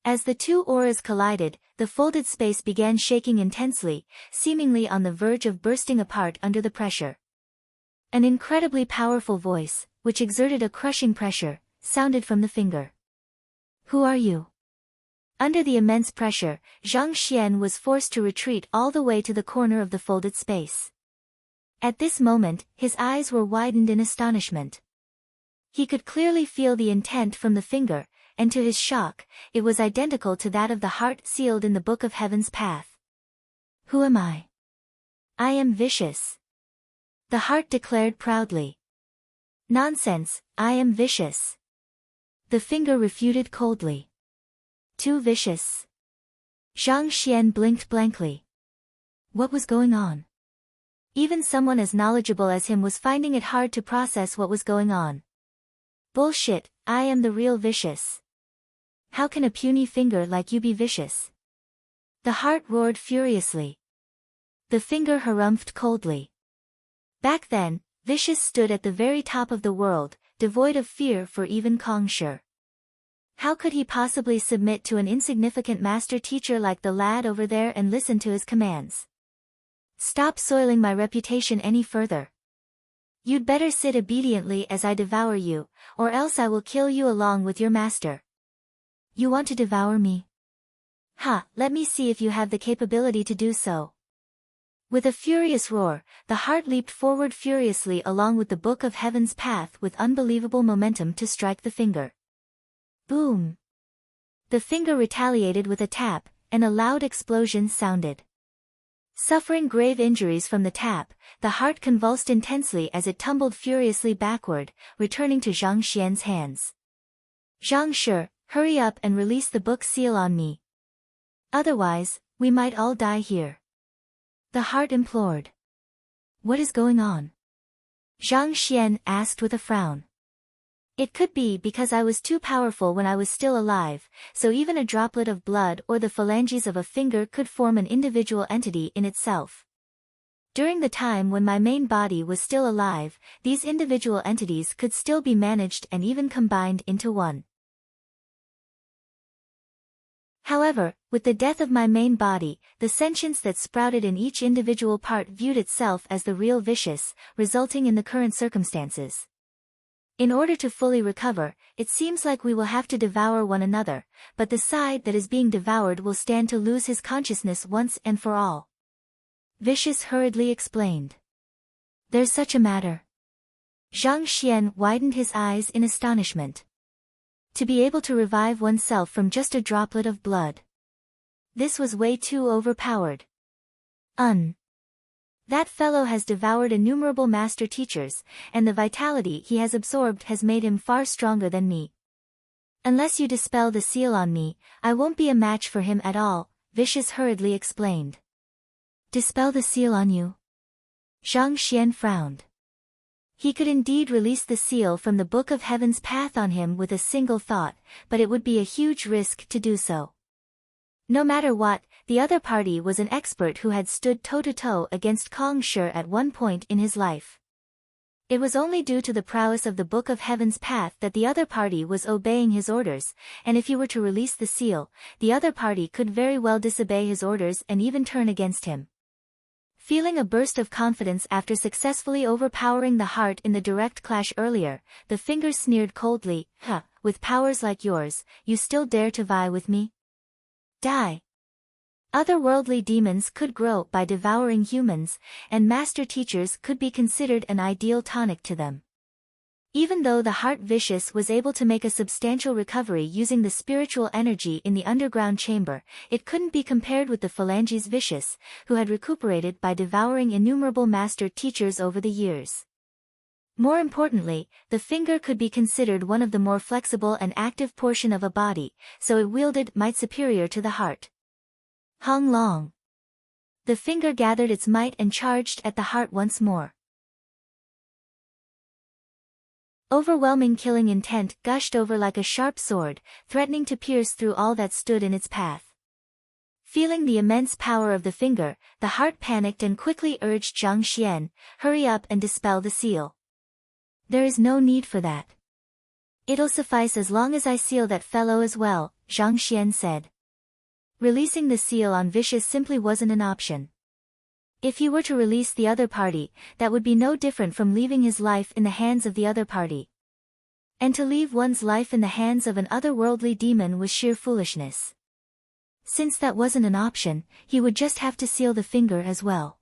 As the two auras collided, the folded space began shaking intensely, seemingly on the verge of bursting apart under the pressure. An incredibly powerful voice, which exerted a crushing pressure, sounded from the finger. Who are you? Under the immense pressure, Zhang Xian was forced to retreat all the way to the corner of the folded space. At this moment, his eyes were widened in astonishment. He could clearly feel the intent from the finger, and to his shock, it was identical to that of the heart sealed in the Book of Heaven's Path. Who am I? I am Vicious. The heart declared proudly. Nonsense, I am Vicious. The finger refuted coldly. Too vicious. Zhang Xian blinked blankly. What was going on? Even someone as knowledgeable as him was finding it hard to process what was going on. Bullshit, I am the real Vicious. How can a puny finger like you be vicious? The heart roared furiously. The finger harumphed coldly. Back then, Vicious stood at the very top of the world, devoid of fear for even Kong Shi. How could he possibly submit to an insignificant master teacher like the lad over there and listen to his commands? Stop soiling my reputation any further. You'd better sit obediently as I devour you, or else I will kill you along with your master. You want to devour me? Ha, let me see if you have the capability to do so. With a furious roar, the heart leaped forward furiously along with the Book of Heaven's path with unbelievable momentum to strike the finger. Boom! The finger retaliated with a tap, and a loud explosion sounded. Suffering grave injuries from the tap, the heart convulsed intensely as it tumbled furiously backward, returning to Zhang Xian's hands. Zhang Shi, hurry up and release the book seal on me. Otherwise, we might all die here. The heart implored. What is going on? Zhang Xian asked with a frown. It could be because I was too powerful when I was still alive, so even a droplet of blood or the phalanges of a finger could form an individual entity in itself. During the time when my main body was still alive, these individual entities could still be managed and even combined into one. However, with the death of my main body, the sentience that sprouted in each individual part viewed itself as the real vicious, resulting in the current circumstances. In order to fully recover, it seems like we will have to devour one another, but the side that is being devoured will stand to lose his consciousness once and for all. Vicious hurriedly explained. There's such a matter. Zhang Xian widened his eyes in astonishment. To be able to revive oneself from just a droplet of blood. This was way too overpowered. That fellow has devoured innumerable master teachers, and the vitality he has absorbed has made him far stronger than me. Unless you dispel the seal on me, I won't be a match for him at all, Vicious hurriedly explained. Dispel the seal on you? Zhang Xian frowned. He could indeed release the seal from the Book of Heaven's path on him with a single thought, but it would be a huge risk to do so. No matter what, the other party was an expert who had stood toe-to-toe against Kong Shi at one point in his life. It was only due to the prowess of the Book of Heaven's path that the other party was obeying his orders, and if he were to release the seal, the other party could very well disobey his orders and even turn against him. Feeling a burst of confidence after successfully overpowering the heart in the direct clash earlier, the finger sneered coldly, with powers like yours, you still dare to vie with me? Die. Otherworldly demons could grow by devouring humans, and master teachers could be considered an ideal tonic to them. Even though the heart vicious was able to make a substantial recovery using the spiritual energy in the underground chamber, it couldn't be compared with the phalanges vicious, who had recuperated by devouring innumerable master teachers over the years. More importantly, the finger could be considered one of the more flexible and active portion of a body, so it wielded might superior to the heart. Hong Long. The finger gathered its might and charged at the heart once more. Overwhelming killing intent gushed over like a sharp sword, threatening to pierce through all that stood in its path. Feeling the immense power of the finger, the heart panicked and quickly urged Zhang Xian, hurry up and dispel the seal. There is no need for that. It'll suffice as long as I seal that fellow as well, Zhang Xian said. Releasing the seal on Vicious simply wasn't an option. If he were to release the other party, that would be no different from leaving his life in the hands of the other party. And to leave one's life in the hands of an otherworldly demon was sheer foolishness. Since that wasn't an option, he would just have to seal the finger as well.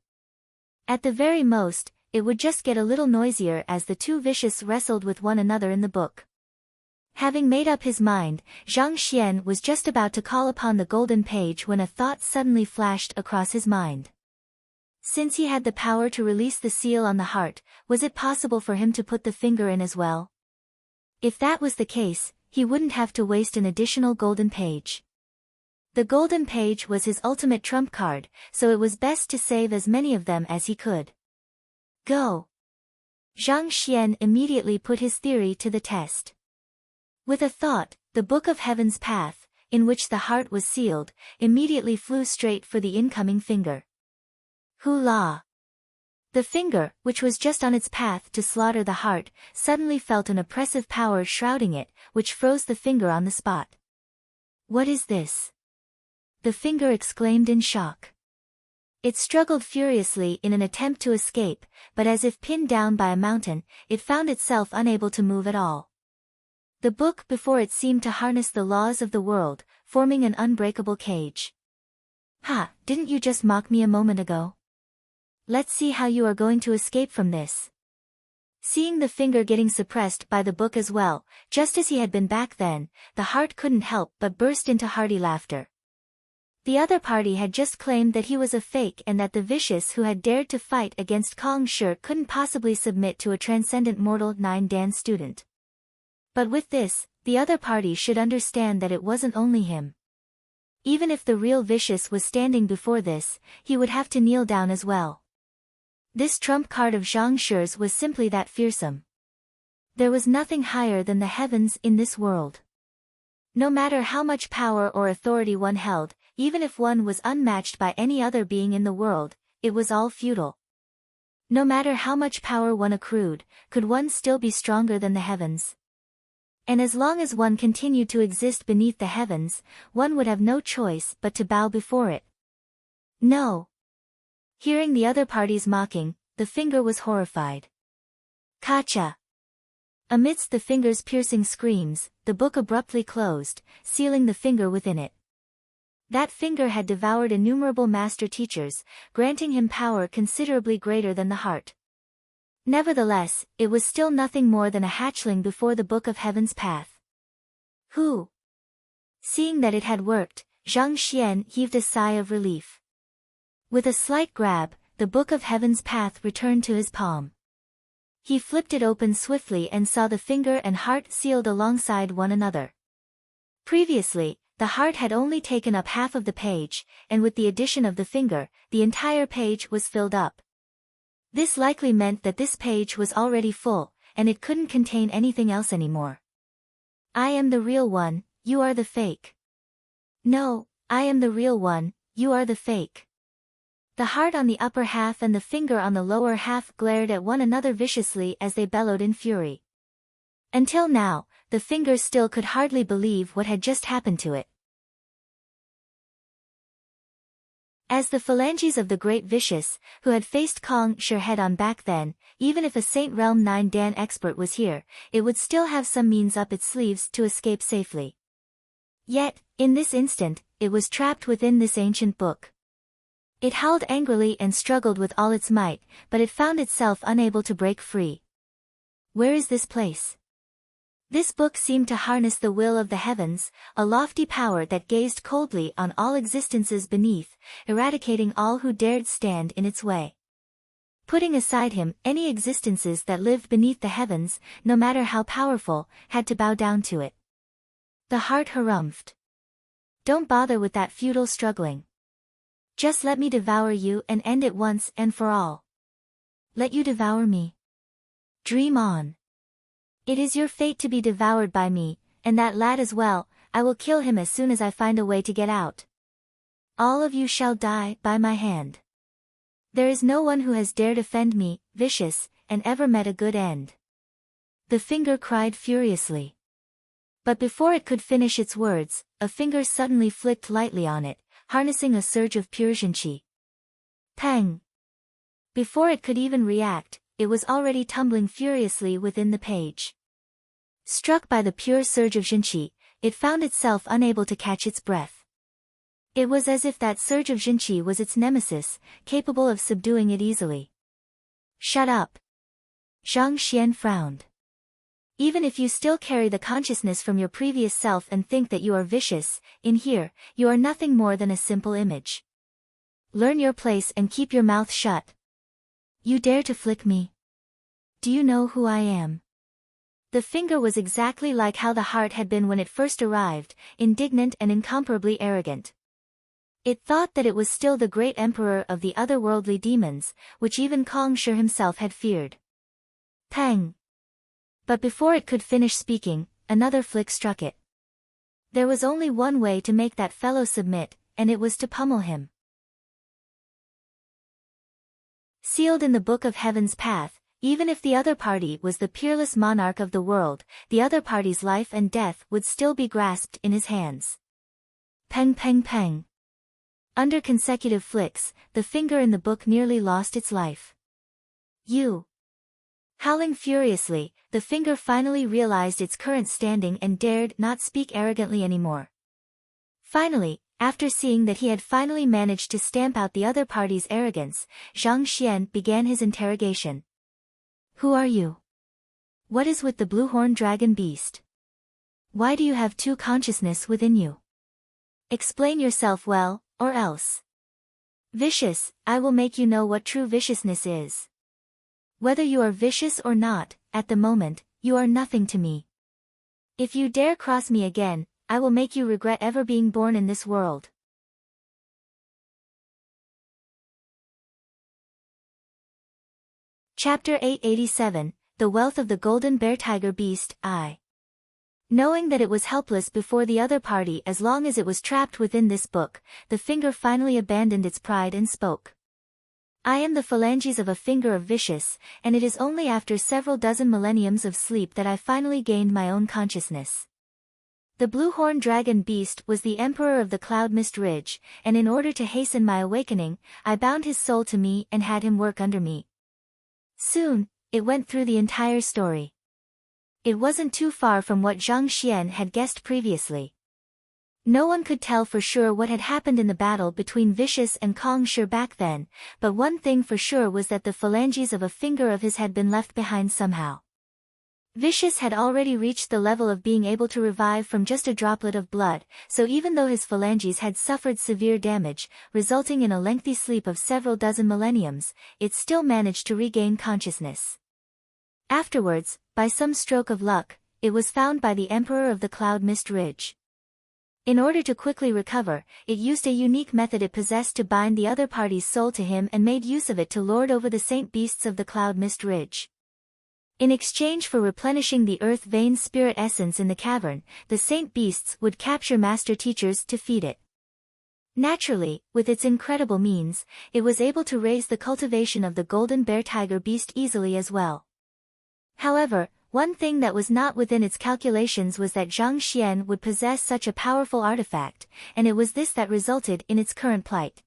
At the very most, it would just get a little noisier as the two Vicious wrestled with one another in the book. Having made up his mind, Zhang Xian was just about to call upon the golden page when a thought suddenly flashed across his mind. Since he had the power to release the seal on the heart, was it possible for him to put the finger in as well? If that was the case, he wouldn't have to waste an additional golden page. The golden page was his ultimate trump card, so it was best to save as many of them as he could. Go! Zhang Xian immediately put his theory to the test. With a thought, the Book of Heaven's path, in which the heart was sealed, immediately flew straight for the incoming finger. Hula! The finger, which was just on its path to slaughter the heart, suddenly felt an oppressive power shrouding it, which froze the finger on the spot. "What is this?" the finger exclaimed in shock. It struggled furiously in an attempt to escape, but as if pinned down by a mountain, it found itself unable to move at all. The book before it seemed to harness the laws of the world, forming an unbreakable cage. "Ha, didn't you just mock me a moment ago? Let's see how you are going to escape from this." Seeing the finger getting suppressed by the book as well, just as he had been back then, the heart couldn't help but burst into hearty laughter. The other party had just claimed that he was a fake and that the vicious who had dared to fight against Kong Shi couldn't possibly submit to a transcendent mortal 9-dan student. But with this, the other party should understand that it wasn't only him. Even if the real vicious was standing before this, he would have to kneel down as well. This trump card of Zhang Shi's was simply that fearsome. There was nothing higher than the heavens in this world. No matter how much power or authority one held, even if one was unmatched by any other being in the world, it was all futile. No matter how much power one accrued, could one still be stronger than the heavens? And as long as one continued to exist beneath the heavens, one would have no choice but to bow before it. No. Hearing the other party's mocking, the finger was horrified. "Kacha!" Amidst the finger's piercing screams, the book abruptly closed, sealing the finger within it. That finger had devoured innumerable master teachers, granting him power considerably greater than the heart. Nevertheless, it was still nothing more than a hatchling before the Book of Heaven's path. "Who?" Seeing that it had worked, Zhang Xian heaved a sigh of relief. With a slight grab, the Book of Heaven's path returned to his palm. He flipped it open swiftly and saw the finger and heart sealed alongside one another. Previously, the heart had only taken up half of the page, and with the addition of the finger, the entire page was filled up. This likely meant that this page was already full, and it couldn't contain anything else anymore. "I am the real one, you are the fake." "No, I am the real one, you are the fake." The heart on the upper half and the finger on the lower half glared at one another viciously as they bellowed in fury. Until now, the finger still could hardly believe what had just happened to it. As the phalanges of the great vicious, who had faced Kong Shi head-on back then, even if a Saint Realm 9-dan expert was here, it would still have some means up its sleeves to escape safely. Yet, in this instant, it was trapped within this ancient book. It howled angrily and struggled with all its might, but it found itself unable to break free. Where is this place? This book seemed to harness the will of the heavens, a lofty power that gazed coldly on all existences beneath, eradicating all who dared stand in its way. Putting aside him, any existences that lived beneath the heavens, no matter how powerful, had to bow down to it. The heart harumphed. "Don't bother with that futile struggling. Just let me devour you and end it once and for all." "Let you devour me? Dream on. It is your fate to be devoured by me, and that lad as well. I will kill him as soon as I find a way to get out. All of you shall die by my hand. There is no one who has dared offend me, vicious, and ever met a good end." The finger cried furiously. But before it could finish its words, a finger suddenly flicked lightly on it, harnessing a surge of pure Jinqi. Pang! Before it could even react, it was already tumbling furiously within the page. Struck by the pure surge of Jinqi, it found itself unable to catch its breath. It was as if that surge of Jinqi was its nemesis, capable of subduing it easily. "Shut up." Zhang Xian frowned. "Even if you still carry the consciousness from your previous self and think that you are vicious, in here, you are nothing more than a simple image. Learn your place and keep your mouth shut. You dare to flick me? Do you know who I am?" The finger was exactly like how the heart had been when it first arrived, indignant and incomparably arrogant. It thought that it was still the great emperor of the otherworldly demons, which even Kong Shi himself had feared. Pang! But before it could finish speaking, another flick struck it. There was only one way to make that fellow submit, and it was to pummel him. Sealed in the book of heaven's path, even if the other party was the peerless monarch of the world, the other party's life and death would still be grasped in his hands. Peng peng peng. Under consecutive flicks, the finger in the book nearly lost its life. You. Howling furiously, the finger finally realized its current standing and dared not speak arrogantly anymore. Finally, after seeing that he had finally managed to stamp out the other party's arrogance, Zhang Xian began his interrogation. Who are you? What is with the blue-horned dragon beast? Why do you have two consciousness within you? Explain yourself well, or else. Vicious, I will make you know what true viciousness is. Whether you are vicious or not, at the moment, you are nothing to me. If you dare cross me again, I will make you regret ever being born in this world. Chapter 887, The Wealth of the Golden Bear Tiger Beast, I. Knowing that it was helpless before the other party as long as it was trapped within this book, the finger finally abandoned its pride and spoke. I am the phalanges of a finger of vicious, and it is only after several dozen millenniums of sleep that I finally gained my own consciousness. The blue-horned dragon beast was the emperor of the Cloud Mist Ridge, and in order to hasten my awakening, I bound his soul to me and had him work under me. Soon, it went through the entire story. It wasn't too far from what Zhang Xian had guessed previously. No one could tell for sure what had happened in the battle between Vicious and Kong Shi back then, but one thing for sure was that the phalanges of a finger of his had been left behind somehow. Vicious had already reached the level of being able to revive from just a droplet of blood, so even though his phalanges had suffered severe damage, resulting in a lengthy sleep of several dozen millenniums, it still managed to regain consciousness. Afterwards, by some stroke of luck, it was found by the Emperor of the Cloud Mist Ridge. In order to quickly recover, it used a unique method it possessed to bind the other party's soul to him and made use of it to lord over the saint beasts of the Cloud Mist Ridge. In exchange for replenishing the earth vein spirit essence in the cavern, the saint beasts would capture master teachers to feed it. Naturally, with its incredible means, it was able to raise the cultivation of the golden bear tiger beast easily as well. However, one thing that was not within its calculations was that Zhang Xian would possess such a powerful artifact, and it was this that resulted in its current plight.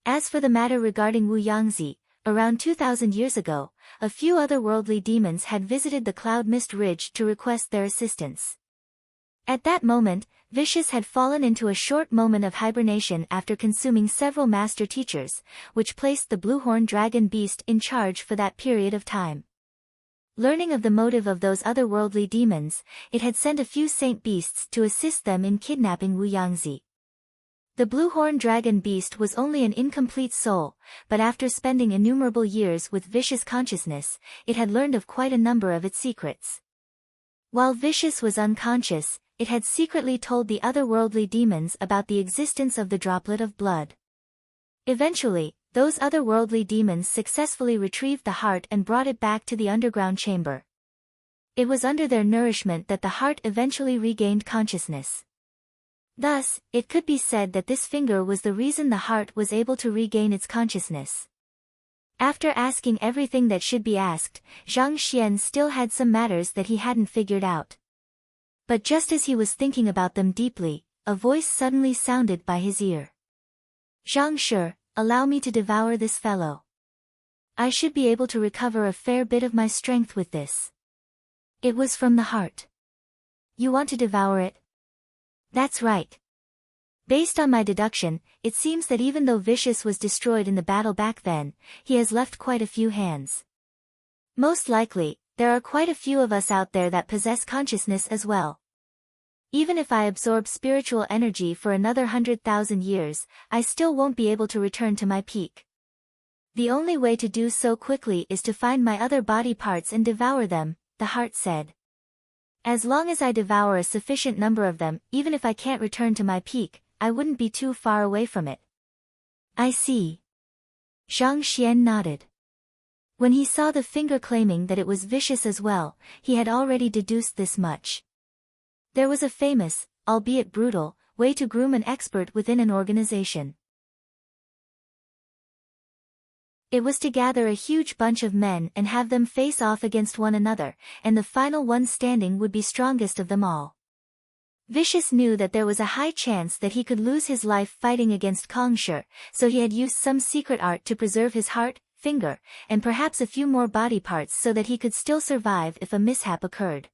As for the matter regarding Wu Yangzi, around 2,000 years ago, a few otherworldly demons had visited the Cloud Mist Ridge to request their assistance. At that moment, Vicious had fallen into a short moment of hibernation after consuming several master teachers, which placed the blue-horned dragon beast in charge for that period of time. Learning of the motive of those otherworldly demons, it had sent a few saint beasts to assist them in kidnapping Wu Yangzi. The blue-horned dragon beast was only an incomplete soul, but after spending innumerable years with Vicious consciousness, it had learned of quite a number of its secrets. While Vicious was unconscious, it had secretly told the otherworldly demons about the existence of the droplet of blood. Eventually, those otherworldly demons successfully retrieved the heart and brought it back to the underground chamber. It was under their nourishment that the heart eventually regained consciousness. Thus, it could be said that this finger was the reason the heart was able to regain its consciousness. After asking everything that should be asked, Zhang Xian still had some matters that he hadn't figured out. But just as he was thinking about them deeply, a voice suddenly sounded by his ear. Zhang Shi, allow me to devour this fellow. I should be able to recover a fair bit of my strength with this. It was from the heart. You want to devour it? That's right. Based on my deduction, it seems that even though Vicious was destroyed in the battle back then, he has left quite a few hands. Most likely, there are quite a few of us out there that possess consciousness as well. Even if I absorb spiritual energy for another 100,000 years, I still won't be able to return to my peak. The only way to do so quickly is to find my other body parts and devour them, the heart said. As long as I devour a sufficient number of them, even if I can't return to my peak, I wouldn't be too far away from it. I see. Zhang Xian nodded. When he saw the finger claiming that it was Vicious as well, he had already deduced this much. There was a famous, albeit brutal, way to groom an expert within an organization. It was to gather a huge bunch of men and have them face off against one another, and the final one standing would be strongest of them all. Vicious knew that there was a high chance that he could lose his life fighting against Kongshi, so he had used some secret art to preserve his heart, finger, and perhaps a few more body parts so that he could still survive if a mishap occurred.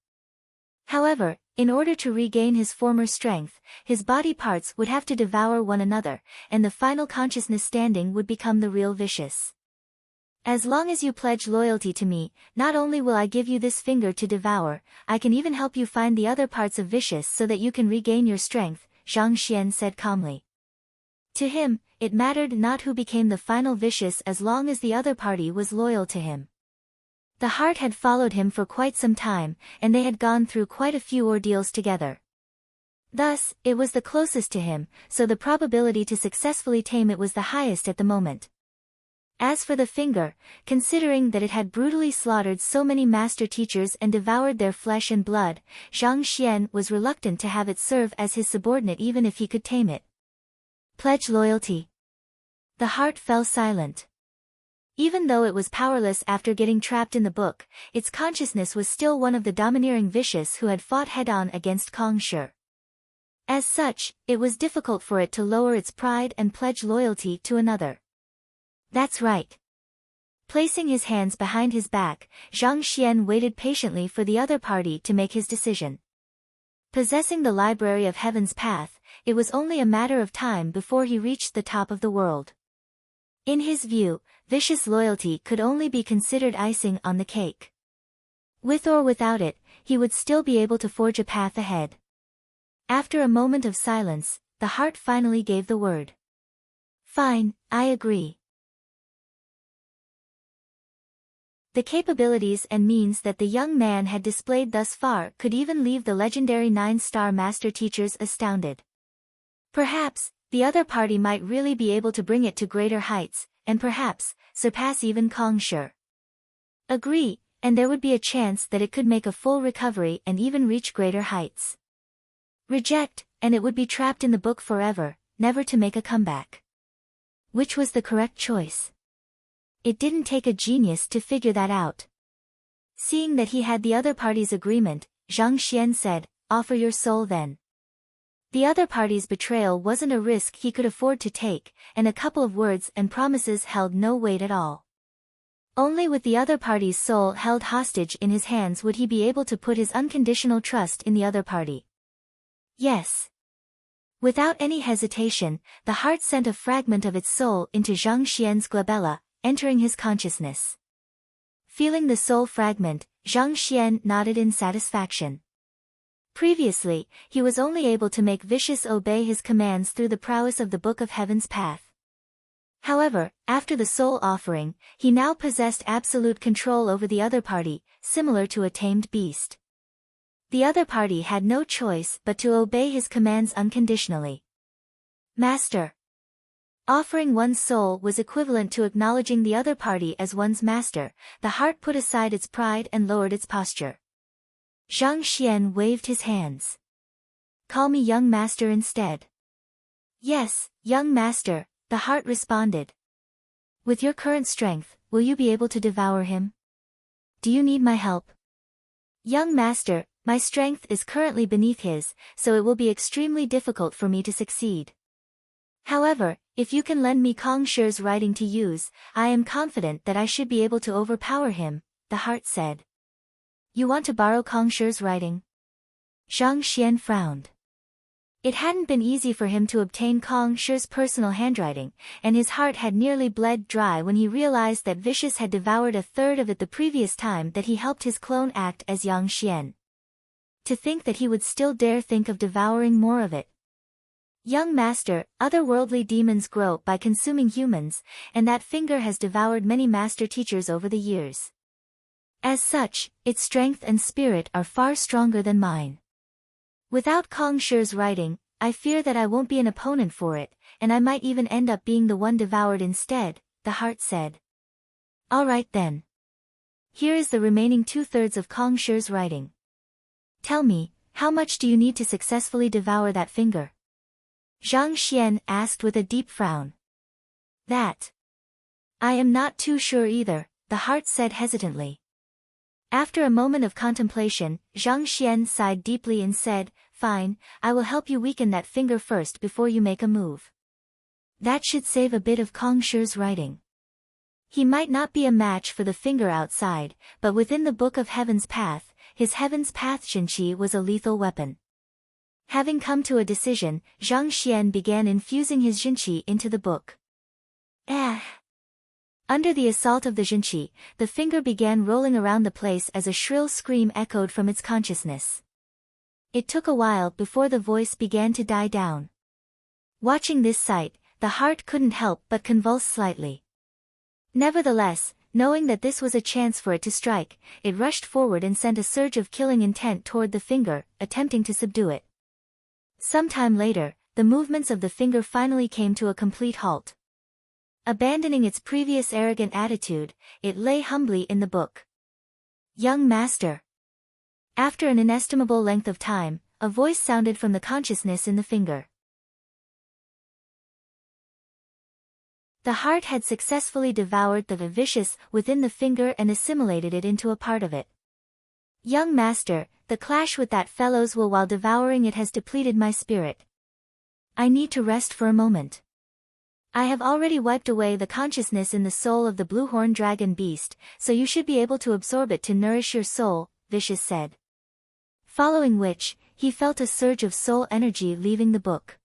However, in order to regain his former strength, his body parts would have to devour one another, and the final consciousness standing would become the real Vicious. As long as you pledge loyalty to me, not only will I give you this finger to devour, I can even help you find the other parts of Vicious so that you can regain your strength, Zhang Xian said calmly. To him, it mattered not who became the final Vicious as long as the other party was loyal to him. The heart had followed him for quite some time, and they had gone through quite a few ordeals together. Thus, it was the closest to him, so the probability to successfully tame it was the highest at the moment. As for the finger, considering that it had brutally slaughtered so many master teachers and devoured their flesh and blood, Zhang Xian was reluctant to have it serve as his subordinate even if he could tame it. Pledge loyalty. The heart fell silent. Even though it was powerless after getting trapped in the book, its consciousness was still one of the domineering Vicious who had fought head-on against Kongshi. As such, it was difficult for it to lower its pride and pledge loyalty to another. That's right. Placing his hands behind his back, Zhang Xian waited patiently for the other party to make his decision. Possessing the Library of Heaven's path, it was only a matter of time before he reached the top of the world. In his view, Vicious loyalty could only be considered icing on the cake. With or without it, he would still be able to forge a path ahead. After a moment of silence, the heart finally gave the word. Fine, I agree. The capabilities and means that the young man had displayed thus far could even leave the legendary 9-star master teachers astounded. Perhaps, the other party might really be able to bring it to greater heights, and perhaps, surpass even Kongshi. Agree, and there would be a chance that it could make a full recovery and even reach greater heights. Reject, and it would be trapped in the book forever, never to make a comeback. Which was the correct choice? It didn't take a genius to figure that out. Seeing that he had the other party's agreement, Zhang Xian said, offer your soul then. The other party's betrayal wasn't a risk he could afford to take, and a couple of words and promises held no weight at all. Only with the other party's soul held hostage in his hands would he be able to put his unconditional trust in the other party. Yes. Without any hesitation, the heart sent a fragment of its soul into Zhang Xian's glabella, entering his consciousness. Feeling the soul fragment, Zhang Xian nodded in satisfaction. Previously, he was only able to make Vicious obey his commands through the prowess of the Book of Heaven's path. However, after the soul offering, he now possessed absolute control over the other party, similar to a tamed beast. The other party had no choice but to obey his commands unconditionally. Master. Offering one's soul was equivalent to acknowledging the other party as one's master. The heart put aside its pride and lowered its posture. Zhang Xian waved his hands. Call me young master instead. Yes, young master, the heart responded. With your current strength, will you be able to devour him? Do you need my help? Young master, my strength is currently beneath his, so it will be extremely difficult for me to succeed. However, if you can lend me Kongshi's writing to use, I am confident that I should be able to overpower him, the heart said. You want to borrow Kongshi's writing? Zhang Xian frowned. It hadn't been easy for him to obtain Kongshi's personal handwriting, and his heart had nearly bled dry when he realized that Vicious had devoured a third of it the previous time that he helped his clone act as Yang Xian. To think that he would still dare think of devouring more of it. Young master, otherworldly demons grow by consuming humans, and that finger has devoured many master teachers over the years. As such, its strength and spirit are far stronger than mine. Without Kongshi's writing, I fear that I won't be an opponent for it, and I might even end up being the one devoured instead, the heart said. All right then. Here is the remaining 2/3 of Kongshi's writing. Tell me, how much do you need to successfully devour that finger? Zhang Xian asked with a deep frown. That. I am not too sure either, the heart said hesitantly. After a moment of contemplation, Zhang Xian sighed deeply and said, "Fine, I will help you weaken that finger first before you make a move. That should save a bit of Kong Shi's writing." He might not be a match for the finger outside, but within the Book of Heaven's Path, his Heaven's Path Jinqi was a lethal weapon. Having come to a decision, Zhang Xian began infusing his Jinqi into the book. Under the assault of the Jinqi, the finger began rolling around the place as a shrill scream echoed from its consciousness. It took a while before the voice began to die down. Watching this sight, the heart couldn't help but convulse slightly. Nevertheless, knowing that this was a chance for it to strike, it rushed forward and sent a surge of killing intent toward the finger, attempting to subdue it. Sometime later, the movements of the finger finally came to a complete halt. Abandoning its previous arrogant attitude, it lay humbly in the book. "Young master." After an inestimable length of time, a voice sounded from the consciousness in the finger. The heart had successfully devoured the vicious within the finger and assimilated it into a part of it. "Young master, the clash with that fellow's will while devouring it has depleted my spirit. I need to rest for a moment. I have already wiped away the consciousness in the soul of the blue-horned dragon beast, so you should be able to absorb it to nourish your soul," Vicious said. Following which, he felt a surge of soul energy leaving the book.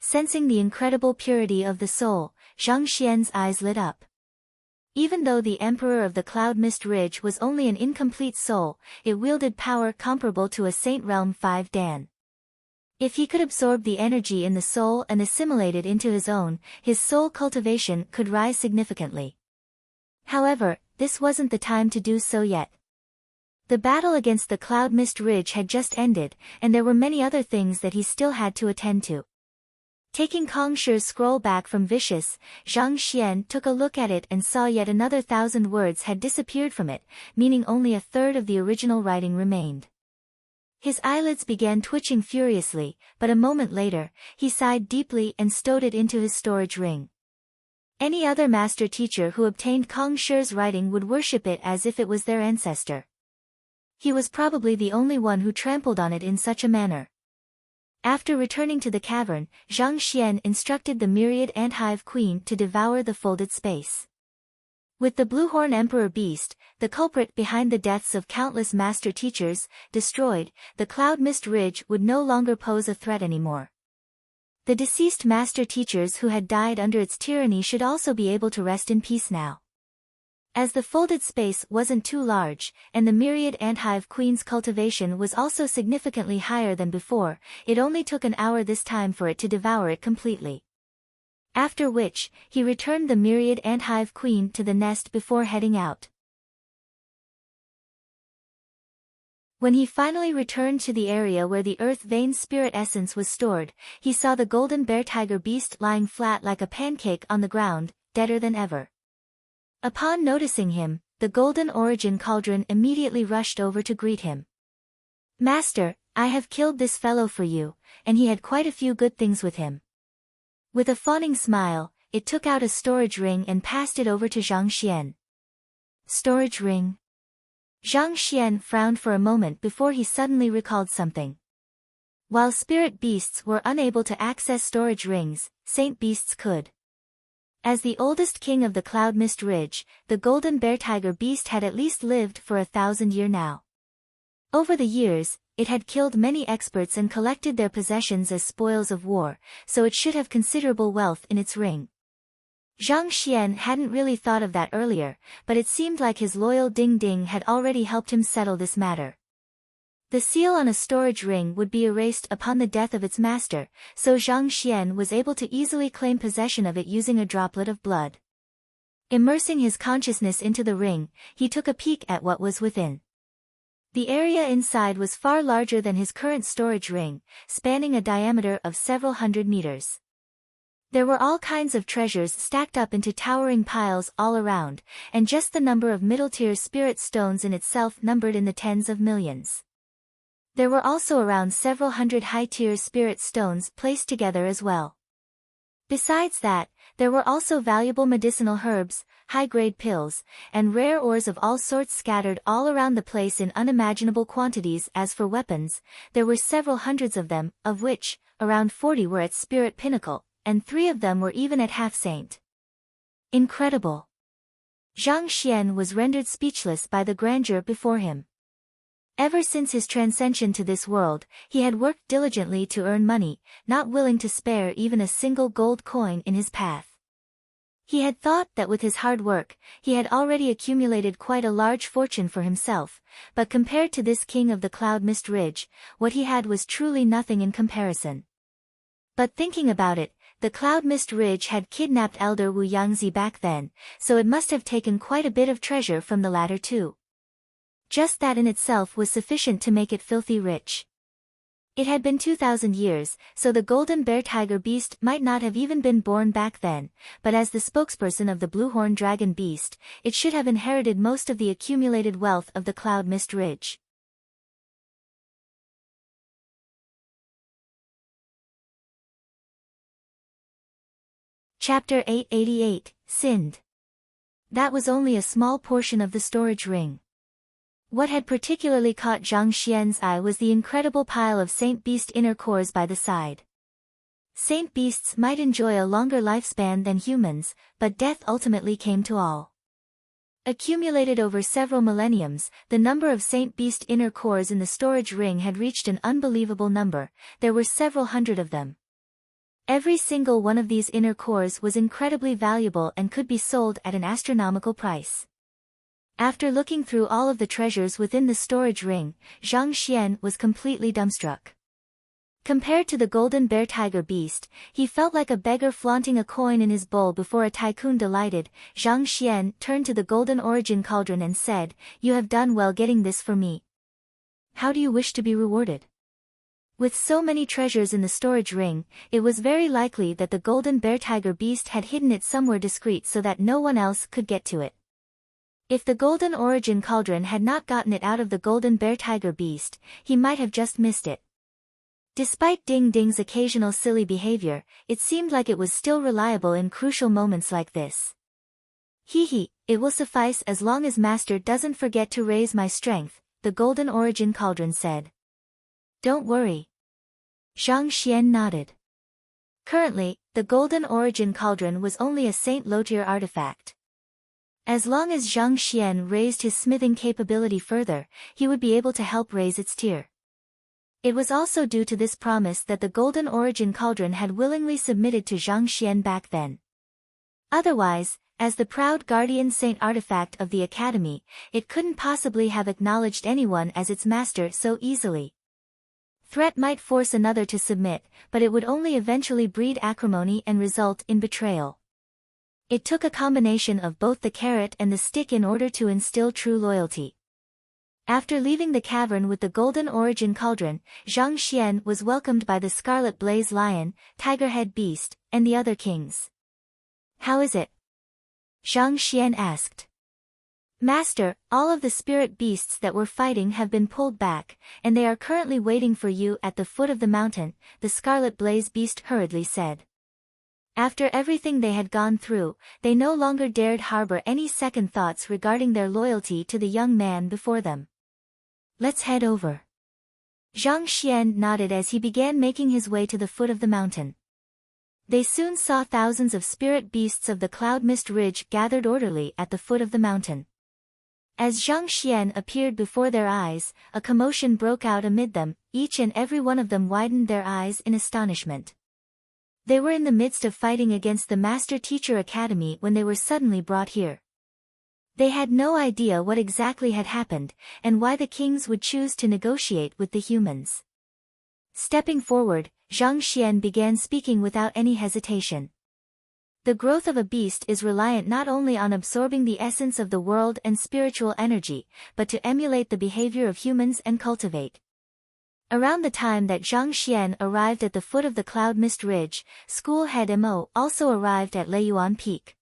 Sensing the incredible purity of the soul, Zhang Xian's eyes lit up. Even though the Emperor of the Cloud Mist Ridge was only an incomplete soul, it wielded power comparable to a Saint Realm 5 Dan. If he could absorb the energy in the soul and assimilate it into his own, his soul cultivation could rise significantly. However, this wasn't the time to do so yet. The battle against the Cloud Mist Ridge had just ended, and there were many other things that he still had to attend to. Taking Kong Shi's scroll back from Vicious, Zhang Xian took a look at it and saw yet another 1,000 words had disappeared from it, meaning only a third of the original writing remained. His eyelids began twitching furiously, but a moment later, he sighed deeply and stowed it into his storage ring. Any other master teacher who obtained Kong Shi's writing would worship it as if it was their ancestor. He was probably the only one who trampled on it in such a manner. After returning to the cavern, Zhang Xian instructed the myriad ant-hive queen to devour the folded space. With the Bluehorn Emperor Beast, the culprit behind the deaths of countless master teachers, destroyed, the Cloud Mist Ridge would no longer pose a threat anymore. The deceased master teachers who had died under its tyranny should also be able to rest in peace now. As the folded space wasn't too large, and the myriad ant-hive queen's cultivation was also significantly higher than before, it only took an hour this time for it to devour it completely. After which, he returned the myriad ant-hive queen to the nest before heading out. When he finally returned to the area where the earth vein spirit essence was stored, he saw the golden bear tiger beast lying flat like a pancake on the ground, deader than ever. Upon noticing him, the golden origin cauldron immediately rushed over to greet him. "Master, I have killed this fellow for you," and he had quite a few good things with him. With a fawning smile, it took out a storage ring and passed it over to Zhang Xian. "Storage ring?" Zhang Xian frowned for a moment before he suddenly recalled something. While spirit beasts were unable to access storage rings, saint beasts could. As the oldest king of the Cloud Mist Ridge, the golden bear tiger beast had at least lived for 1,000 years now. Over the years, it had killed many experts and collected their possessions as spoils of war, so it should have considerable wealth in its ring. Zhang Xian hadn't really thought of that earlier, but it seemed like his loyal Ding Ding had already helped him settle this matter. The seal on a storage ring would be erased upon the death of its master, so Zhang Xian was able to easily claim possession of it using a droplet of blood. Immersing his consciousness into the ring, he took a peek at what was within. The area inside was far larger than his current storage ring, spanning a diameter of several hundred meters. There were all kinds of treasures stacked up into towering piles all around, and just the number of middle-tier spirit stones in itself numbered in the tens of millions. There were also around several hundred high-tier spirit stones placed together as well. Besides that, There were also valuable medicinal herbs, high-grade pills, and rare ores of all sorts scattered all around the place in unimaginable quantities. As for weapons, there were several hundreds of them, of which, around 40 were at spirit pinnacle, and 3 of them were even at half-saint. Incredible! Zhang Xian was rendered speechless by the grandeur before him. Ever since his transcension to this world, he had worked diligently to earn money, not willing to spare even a single gold coin in his path. He had thought that with his hard work, he had already accumulated quite a large fortune for himself, but compared to this king of the Cloud Mist Ridge, what he had was truly nothing in comparison. But thinking about it, the Cloud Mist Ridge had kidnapped Elder Wu Yangzi back then, so it must have taken quite a bit of treasure from the latter too. Just that in itself was sufficient to make it filthy rich. It had been 2,000 years, so the golden bear tiger beast might not have even been born back then, but as the spokesperson of the blue-horn dragon beast, it should have inherited most of the accumulated wealth of the Cloud Mist Ridge. Chapter 888, Sind. That was only a small portion of the storage ring. What had particularly caught Zhang Xian's eye was the incredible pile of Saint Beast inner cores by the side. Saint Beasts might enjoy a longer lifespan than humans, but death ultimately came to all. Accumulated over several millenniums, the number of Saint Beast inner cores in the storage ring had reached an unbelievable number. There were several hundred of them. Every single one of these inner cores was incredibly valuable and could be sold at an astronomical price. After looking through all of the treasures within the storage ring, Zhang Xian was completely dumbstruck. Compared to the golden bear tiger beast, he felt like a beggar flaunting a coin in his bowl before a tycoon. Delighted, Zhang Xian turned to the golden origin cauldron and said, "You have done well getting this for me. How do you wish to be rewarded?" With so many treasures in the storage ring, it was very likely that the golden bear tiger beast had hidden it somewhere discreet so that no one else could get to it. If the golden origin cauldron had not gotten it out of the golden bear tiger beast, he might have just missed it. Despite Ding Ding's occasional silly behavior, it seemed like it was still reliable in crucial moments like this. Hee, it will suffice as long as Master doesn't forget to raise my strength, the golden origin cauldron said. Don't worry. Zhang Xian nodded. Currently, the golden origin cauldron was only a Saint Low-tier artifact. As long as Zhang Xian raised his smithing capability further, he would be able to help raise its tier. It was also due to this promise that the golden origin cauldron had willingly submitted to Zhang Xian back then. Otherwise, as the proud guardian saint artifact of the academy, it couldn't possibly have acknowledged anyone as its master so easily. Threat might force another to submit, but it would only eventually breed acrimony and result in betrayal. It took a combination of both the carrot and the stick in order to instill true loyalty. After leaving the cavern with the golden origin cauldron, Zhang Xian was welcomed by the Scarlet Blaze Lion, Tigerhead Beast, and the other kings. How is it? Zhang Xian asked. Master, all of the spirit beasts that were fighting have been pulled back, and they are currently waiting for you at the foot of the mountain, the Scarlet Blaze Beast hurriedly said. After everything they had gone through, they no longer dared harbor any second thoughts regarding their loyalty to the young man before them. Let's head over. Zhang Xian nodded as he began making his way to the foot of the mountain. They soon saw thousands of spirit beasts of the Cloud Mist Ridge gathered orderly at the foot of the mountain. As Zhang Xian appeared before their eyes, a commotion broke out amid them. Each and every one of them widened their eyes in astonishment. They were in the midst of fighting against the Master Teacher Academy when they were suddenly brought here. They had no idea what exactly had happened, and why the kings would choose to negotiate with the humans. Stepping forward, Zhang Xian began speaking without any hesitation. The growth of a beast is reliant not only on absorbing the essence of the world and spiritual energy, but to emulate the behavior of humans and cultivate. Around the time that Zhang Xian arrived at the foot of the Cloud Mist Ridge, school head Mo also arrived at Leiyuan Peak.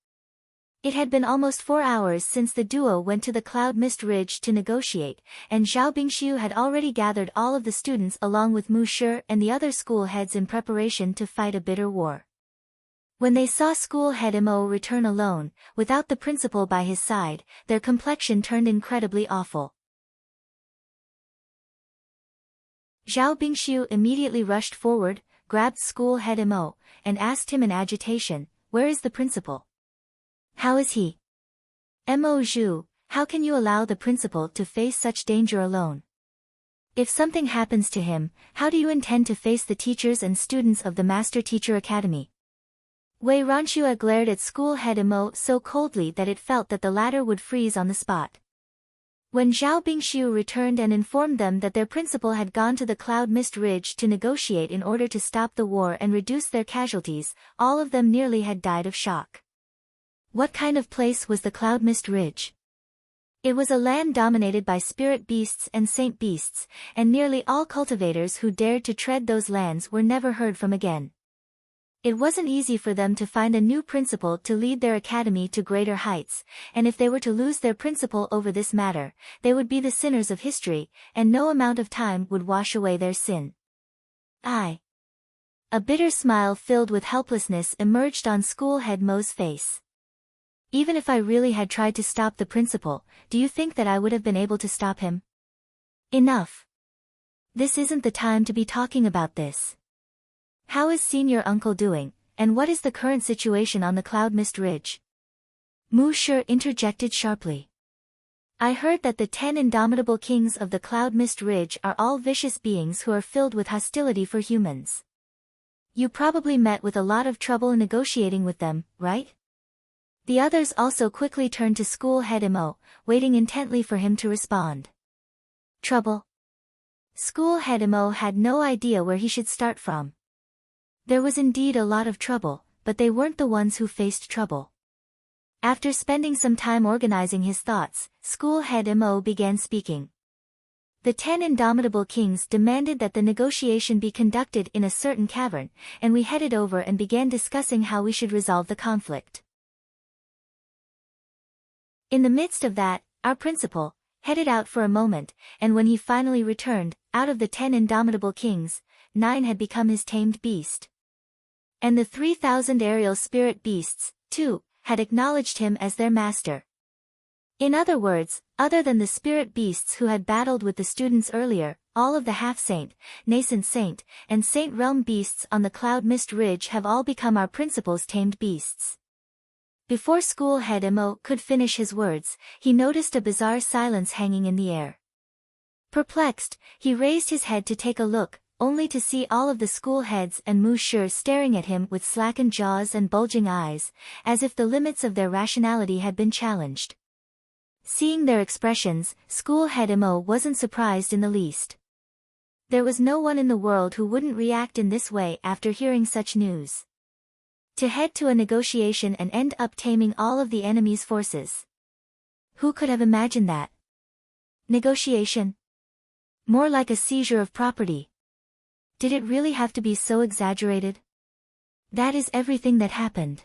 It had been almost 4 hours since the duo went to the Cloud Mist Ridge to negotiate, and Zhao Bingxiu had already gathered all of the students along with Mu Shi and the other school heads in preparation to fight a bitter war. When they saw school head Mo return alone, without the principal by his side, their complexion turned incredibly awful. Zhao Bingshu immediately rushed forward, grabbed school head Mo, and asked him in agitation, "Where is the principal? How is he? Mo Zhu, how can you allow the principal to face such danger alone? If something happens to him, how do you intend to face the teachers and students of the Master Teacher Academy?" Wei Ranxue glared at school head Mo so coldly that it felt that the latter would freeze on the spot. When Zhao Bingshu returned and informed them that their principal had gone to the Cloud Mist Ridge to negotiate in order to stop the war and reduce their casualties, all of them nearly had died of shock. What kind of place was the Cloud Mist Ridge? It was a land dominated by spirit beasts and saint beasts, and nearly all cultivators who dared to tread those lands were never heard from again. It wasn't easy for them to find a new principal to lead their academy to greater heights, and if they were to lose their principal over this matter, they would be the sinners of history, and no amount of time would wash away their sin. A bitter smile filled with helplessness emerged on school head Mo's face. Even if I really had tried to stop the principal, do you think that I would have been able to stop him? Enough. This isn't the time to be talking about this. How is senior uncle doing, and what is the current situation on the Cloud Mist Ridge? Mu Shi interjected sharply. I heard that the 10 indomitable kings of the Cloud Mist Ridge are all vicious beings who are filled with hostility for humans. You probably met with a lot of trouble in negotiating with them, right? The others also quickly turned to school head Mo, waiting intently for him to respond. Trouble? School head Mo had no idea where he should start from. There was indeed a lot of trouble, but they weren't the ones who faced trouble. After spending some time organizing his thoughts, school head Mo began speaking. The 10 indomitable kings demanded that the negotiation be conducted in a certain cavern, and we headed over and began discussing how we should resolve the conflict. In the midst of that, our principal headed out for a moment, and when he finally returned, out of the 10 indomitable kings, 9 had become his tamed beast. And the 3,000 aerial spirit beasts, too, had acknowledged him as their master. In other words, other than the spirit beasts who had battled with the students earlier, all of the half-saint, nascent saint, and saint realm beasts on the Cloud Mist Ridge have all become our principal's tamed beasts. Before school head Mo could finish his words, he noticed a bizarre silence hanging in the air. Perplexed, he raised his head to take a look, only to see all of the school heads and Mu Shi staring at him with slackened jaws and bulging eyes, as if the limits of their rationality had been challenged. Seeing their expressions, school head Mo wasn't surprised in the least. There was no one in the world who wouldn't react in this way after hearing such news. To head to a negotiation and end up taming all of the enemy's forces. Who could have imagined that? Negotiation? More like a seizure of property. Did it really have to be so exaggerated? That is everything that happened.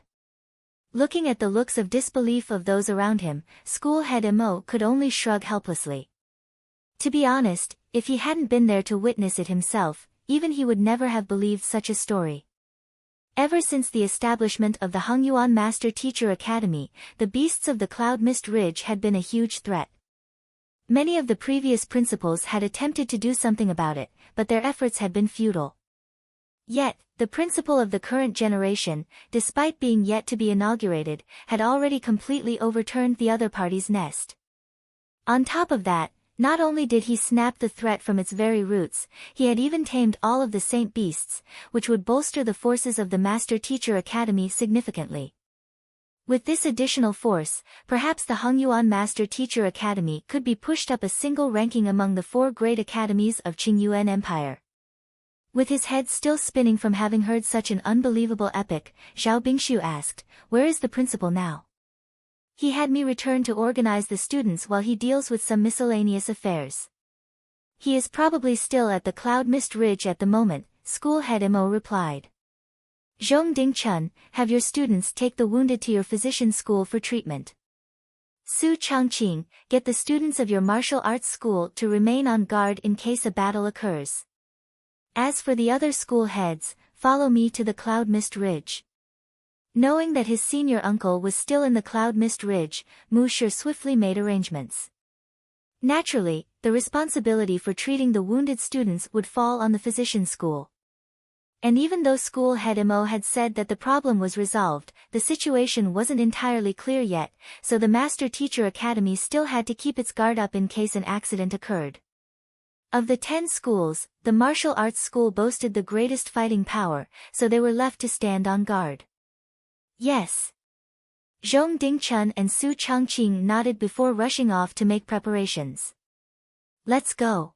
Looking at the looks of disbelief of those around him, school head Mo could only shrug helplessly. To be honest, if he hadn't been there to witness it himself, even he would never have believed such a story. Ever since the establishment of the Hongyuan Master Teacher Academy, the beasts of the Cloud Mist Ridge had been a huge threat. Many of the previous principals had attempted to do something about it, but their efforts had been futile. Yet, the principal of the current generation, despite being yet to be inaugurated, had already completely overturned the other party's nest. On top of that, not only did he snap the threat from its very roots, he had even tamed all of the saint beasts, which would bolster the forces of the Master Teacher Academy significantly. With this additional force, perhaps the Hongyuan Master Teacher Academy could be pushed up a single ranking among the 4 great academies of Qingyuan Empire. With his head still spinning from having heard such an unbelievable epic, Zhao Bingshu asked, "Where is the principal now?" "He had me return to organize the students while he deals with some miscellaneous affairs. He is probably still at the Cloud Mist Ridge at the moment," school head Mo replied. "Zhongding Chun, have your students take the wounded to your physician school for treatment. Su Changqing, get the students of your martial arts school to remain on guard in case a battle occurs. As for the other school heads, follow me to the Cloud Mist Ridge." Knowing that his senior uncle was still in the Cloud Mist Ridge, Mu Shi swiftly made arrangements. Naturally, the responsibility for treating the wounded students would fall on the physician school. And even though school head Mo had said that the problem was resolved, the situation wasn't entirely clear yet, so the Master Teacher Academy still had to keep its guard up in case an accident occurred. Of the 10 schools, the martial arts school boasted the greatest fighting power, so they were left to stand on guard. Yes. Zhong Dingchun and Su Changqing nodded before rushing off to make preparations. Let's go.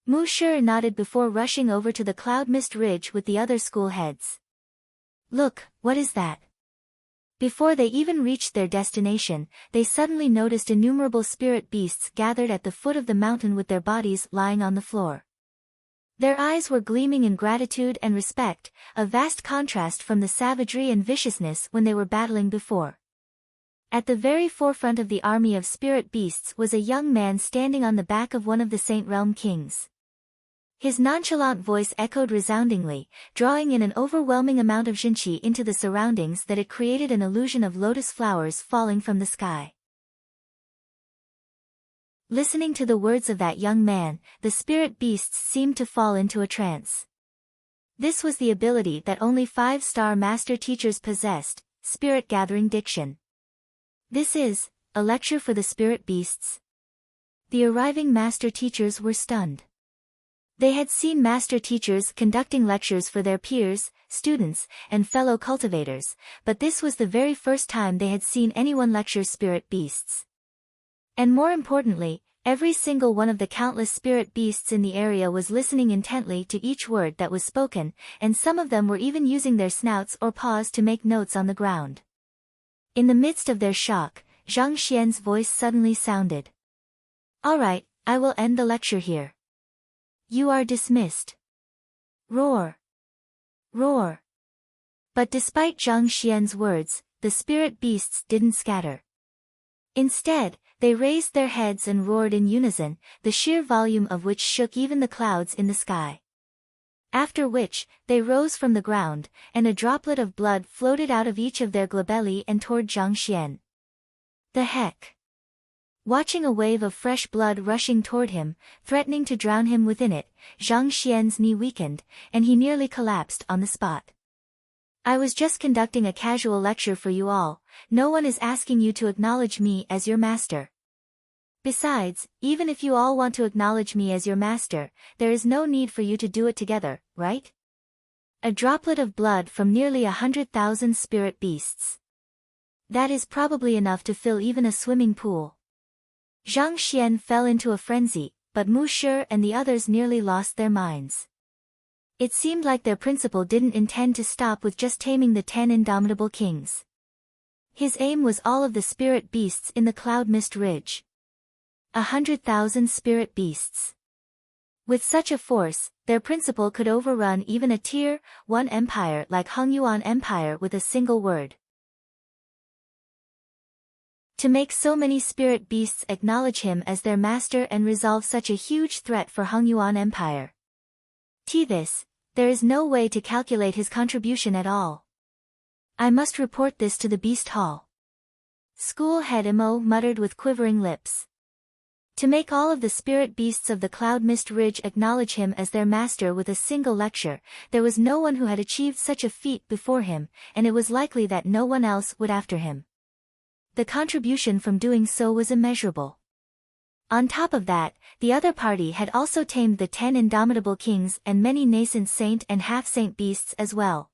Mu Shi nodded before rushing over to the Cloud Mist Ridge with the other school heads. Look, what is that? Before they even reached their destination, they suddenly noticed innumerable spirit beasts gathered at the foot of the mountain with their bodies lying on the floor. Their eyes were gleaming in gratitude and respect, a vast contrast from the savagery and viciousness when they were battling before. At the very forefront of the army of spirit beasts was a young man standing on the back of one of the Saint Realm kings. His nonchalant voice echoed resoundingly, drawing in an overwhelming amount of jinqi into the surroundings that it created an illusion of lotus flowers falling from the sky. Listening to the words of that young man, the spirit beasts seemed to fall into a trance. This was the ability that only 5-star master teachers possessed, spirit gathering diction. This is a lecture for the spirit beasts. The arriving master teachers were stunned. They had seen master teachers conducting lectures for their peers, students, and fellow cultivators, but this was the very first time they had seen anyone lecture spirit beasts. And more importantly, every single one of the countless spirit beasts in the area was listening intently to each word that was spoken, and some of them were even using their snouts or paws to make notes on the ground. In the midst of their shock, Zhang Xian's voice suddenly sounded. All right, I will end the lecture here. You are dismissed. Roar. Roar. But despite Zhang Xian's words, the spirit beasts didn't scatter. Instead, they raised their heads and roared in unison, the sheer volume of which shook even the clouds in the sky. After which, they rose from the ground, and a droplet of blood floated out of each of their glabelli and toward Zhang Xian. The heck? Watching a wave of fresh blood rushing toward him, threatening to drown him within it, Zhang Xian's knee weakened, and he nearly collapsed on the spot. I was just conducting a casual lecture for you all, no one is asking you to acknowledge me as your master. Besides, even if you all want to acknowledge me as your master, there is no need for you to do it together, right? A droplet of blood from nearly 100,000 spirit beasts. That is probably enough to fill even a swimming pool. Zhang Xian fell into a frenzy, but Mu Shi and the others nearly lost their minds. It seemed like their principal didn't intend to stop with just taming the 10 indomitable kings. His aim was all of the spirit beasts in the Cloud Mist Ridge. 100,000 spirit beasts. With such a force, their principal could overrun even a Tier 1 empire like Hongyuan Empire with a single word. To make so many spirit beasts acknowledge him as their master and resolve such a huge threat for Hongyuan Empire. This, there is no way to calculate his contribution at all. I must report this to the Beast Hall. School head Imo muttered with quivering lips. To make all of the spirit beasts of the Cloud Mist Ridge acknowledge him as their master with a single lecture, there was no one who had achieved such a feat before him, and it was likely that no one else would after him. The contribution from doing so was immeasurable. On top of that, the other party had also tamed the 10 indomitable kings and many nascent saint and half-saint beasts as well.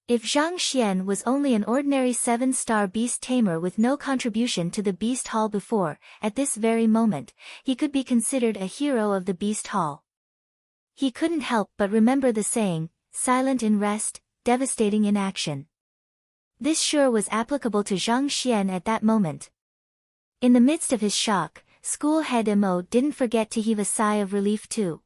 If Zhang Xian was only an ordinary 7-star beast tamer with no contribution to the Beast Hall before, at this very moment, he could be considered a hero of the Beast Hall. He couldn't help but remember the saying, silent in rest, devastating in action. This sure was applicable to Zhang Xian at that moment. In the midst of his shock, school head Imo didn't forget to heave a sigh of relief too.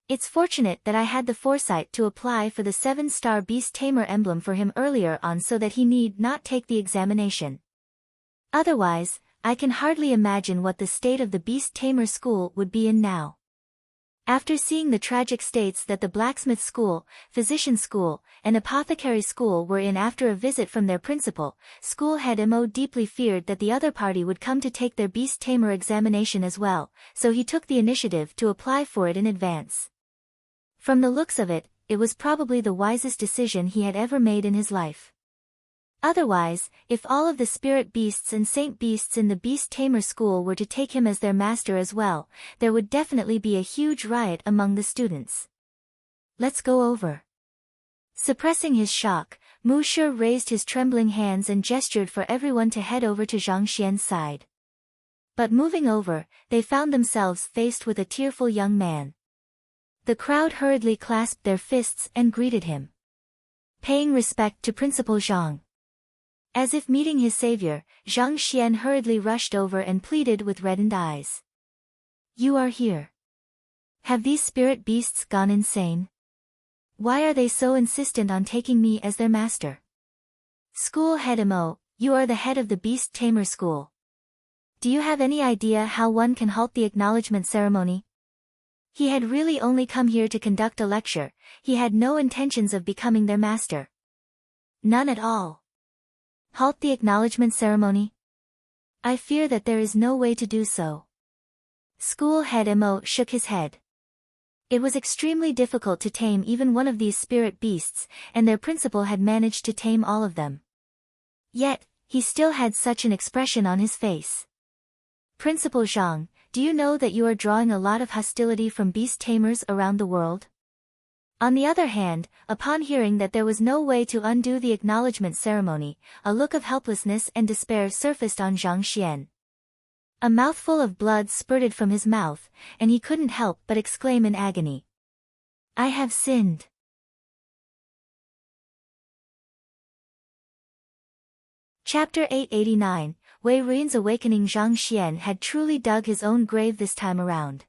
It's fortunate that I had the foresight to apply for the 7-star Beast Tamer emblem for him earlier on so that he need not take the examination. Otherwise, I can hardly imagine what the state of the Beast Tamer school would be in now. After seeing the tragic states that the blacksmith school, physician school, and apothecary school were in after a visit from their principal, school head Mo deeply feared that the other party would come to take their beast tamer examination as well, so he took the initiative to apply for it in advance. From the looks of it, it was probably the wisest decision he had ever made in his life. Otherwise, if all of the spirit beasts and saint beasts in the beast tamer school were to take him as their master as well, there would definitely be a huge riot among the students. Let's go over. Suppressing his shock, Mu Shi raised his trembling hands and gestured for everyone to head over to Zhang Xian's side. But moving over, they found themselves faced with a tearful young man. The crowd hurriedly clasped their fists and greeted him, paying respect to Principal Zhang. As if meeting his savior, Zhang Xian hurriedly rushed over and pleaded with reddened eyes. You are here. Have these spirit beasts gone insane? Why are they so insistent on taking me as their master? School head Mo, you are the head of the beast tamer school. Do you have any idea how one can halt the acknowledgement ceremony? He had really only come here to conduct a lecture, he had no intentions of becoming their master. None at all. Halt the acknowledgement ceremony? I fear that there is no way to do so. School head Mo shook his head. It was extremely difficult to tame even one of these spirit beasts, and their principal had managed to tame all of them. Yet, he still had such an expression on his face. Principal Zhang, do you know that you are drawing a lot of hostility from beast tamers around the world? On the other hand, upon hearing that there was no way to undo the acknowledgement ceremony, a look of helplessness and despair surfaced on Zhang Xian. A mouthful of blood spurted from his mouth, and he couldn't help but exclaim in agony. I have sinned. Chapter 889, Wei Ruin's awakening. Zhang Xian had truly dug his own grave this time around.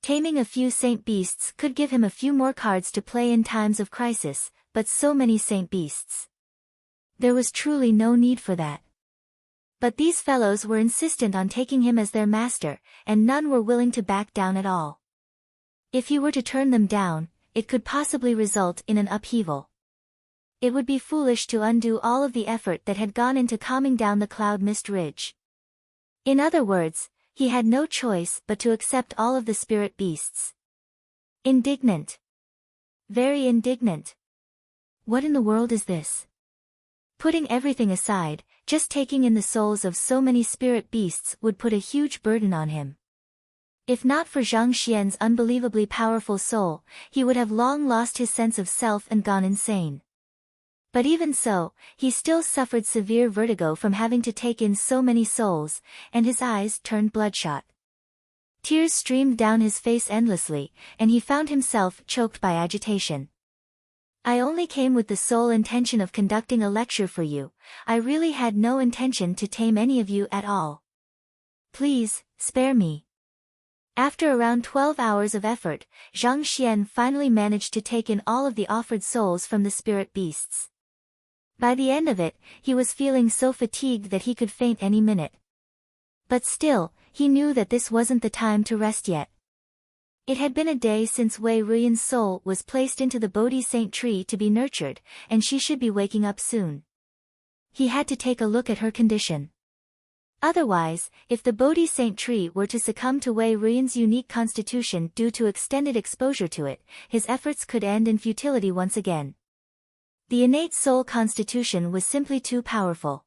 Taming a few saint beasts could give him a few more cards to play in times of crisis, but so many saint beasts. There was truly no need for that. But these fellows were insistent on taking him as their master, and none were willing to back down at all. If he were to turn them down, it could possibly result in an upheaval. It would be foolish to undo all of the effort that had gone into calming down the cloud mist ridge. In other words, he had no choice but to accept all of the spirit beasts. Indignant. Very indignant. What in the world is this? Putting everything aside, just taking in the souls of so many spirit beasts would put a huge burden on him. If not for Zhang Xian's unbelievably powerful soul, he would have long lost his sense of self and gone insane. But even so, he still suffered severe vertigo from having to take in so many souls, and his eyes turned bloodshot. Tears streamed down his face endlessly, and he found himself choked by agitation. I only came with the sole intention of conducting a lecture for you. I really had no intention to tame any of you at all. Please, spare me. After around 12 hours of effort, Zhang Xian finally managed to take in all of the offered souls from the spirit beasts. By the end of it, he was feeling so fatigued that he could faint any minute. But still, he knew that this wasn't the time to rest yet. It had been a day since Wei Ruin's soul was placed into the Bodhi Saint tree to be nurtured, and she should be waking up soon. He had to take a look at her condition. Otherwise, if the Bodhi Saint tree were to succumb to Wei Ruin's unique constitution due to extended exposure to it, his efforts could end in futility once again. The innate soul constitution was simply too powerful.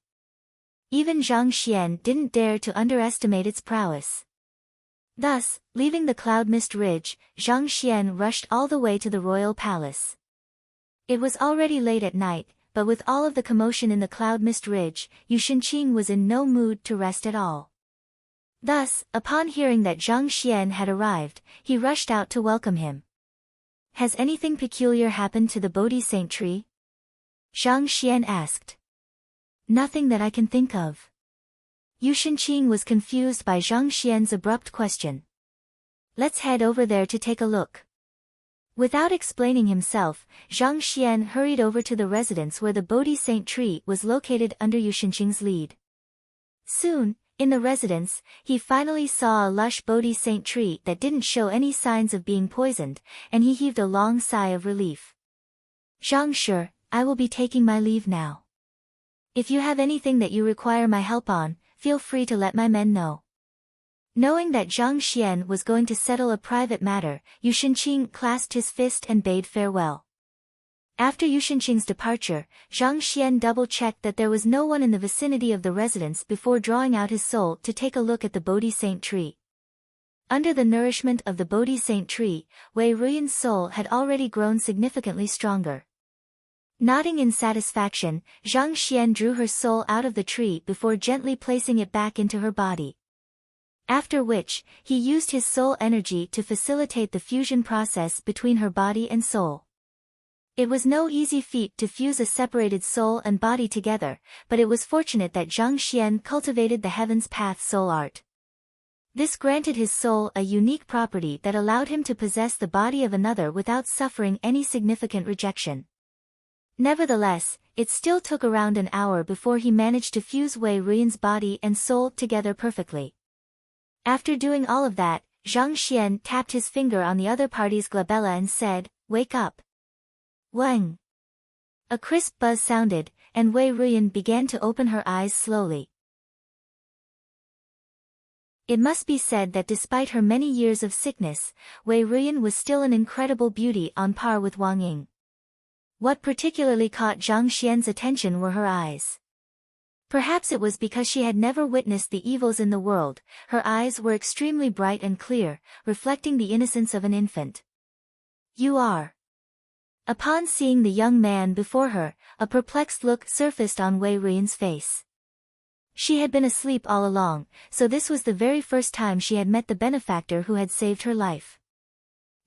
Even Zhang Xian didn't dare to underestimate its prowess. Thus, leaving the cloud mist ridge, Zhang Xian rushed all the way to the royal palace. It was already late at night, but with all of the commotion in the cloud mist ridge, Yu Shenqing was in no mood to rest at all. Thus, upon hearing that Zhang Xian had arrived, he rushed out to welcome him. Has anything peculiar happened to the Bodhi Saint tree? Zhang Xian asked. Nothing that I can think of. Yu Shenqing was confused by Zhang Xian's abrupt question. Let's head over there to take a look. Without explaining himself, Zhang Xian hurried over to the residence where the Bodhi Saint tree was located under Yu Shenqing's lead. Soon, In the residence, he finally saw a lush Bodhi saint tree that didn't show any signs of being poisoned, and he heaved a long sigh of relief. Zhang Shi, I will be taking my leave now. If you have anything that you require my help on, feel free to let my men know. Knowing that Zhang Xian was going to settle a private matter, Yu Shenqing clasped his fist and bade farewell. After Yu Shenqing's departure, Zhang Xian double-checked that there was no one in the vicinity of the residence before drawing out his soul to take a look at the Bodhi saint tree. Under the nourishment of the Bodhi saint tree, Wei Ruyan's soul had already grown significantly stronger. Nodding in satisfaction, Zhang Xian drew her soul out of the tree before gently placing it back into her body. After which, he used his soul energy to facilitate the fusion process between her body and soul. It was no easy feat to fuse a separated soul and body together, but it was fortunate that Zhang Xian cultivated the Heaven's Path soul art. This granted his soul a unique property that allowed him to possess the body of another without suffering any significant rejection. Nevertheless, it still took around an hour before he managed to fuse Wei Ruyan's body and soul together perfectly. After doing all of that, Zhang Xian tapped his finger on the other party's glabella and said, "Wake up." Wang. A crisp buzz sounded, and Wei Ruyan began to open her eyes slowly. It must be said that despite her many years of sickness, Wei Ruyan was still an incredible beauty on par with Wang Ying. What particularly caught Zhang Xian's attention were her eyes. Perhaps it was because she had never witnessed the evils in the world, her eyes were extremely bright and clear, reflecting the innocence of an infant. "You are." Upon seeing the young man before her, a perplexed look surfaced on Wei Ruyan's face. She had been asleep all along, so this was the very first time she had met the benefactor who had saved her life.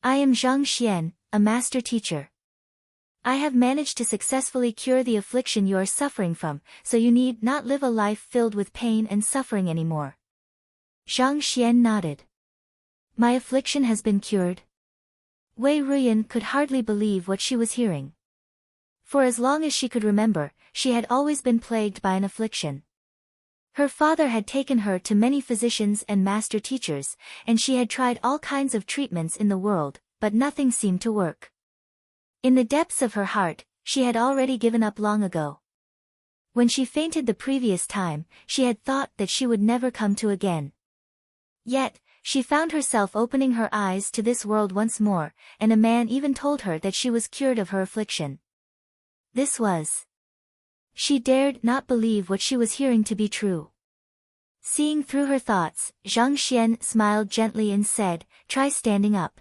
"I am Zhang Xian, a master teacher. I have managed to successfully cure the affliction you are suffering from, so you need not live a life filled with pain and suffering anymore." Zhang Xian nodded. "My affliction has been cured?" Wei Ruyan could hardly believe what she was hearing. For as long as she could remember, she had always been plagued by an affliction. Her father had taken her to many physicians and master teachers, and she had tried all kinds of treatments in the world, but nothing seemed to work. In the depths of her heart, she had already given up long ago. When she fainted the previous time, she had thought that she would never come to again. Yet, she found herself opening her eyes to this world once more, and a man even told her that she was cured of her affliction. This was. She dared not believe what she was hearing to be true. Seeing through her thoughts, Zhang Xian smiled gently and said, "Try standing up."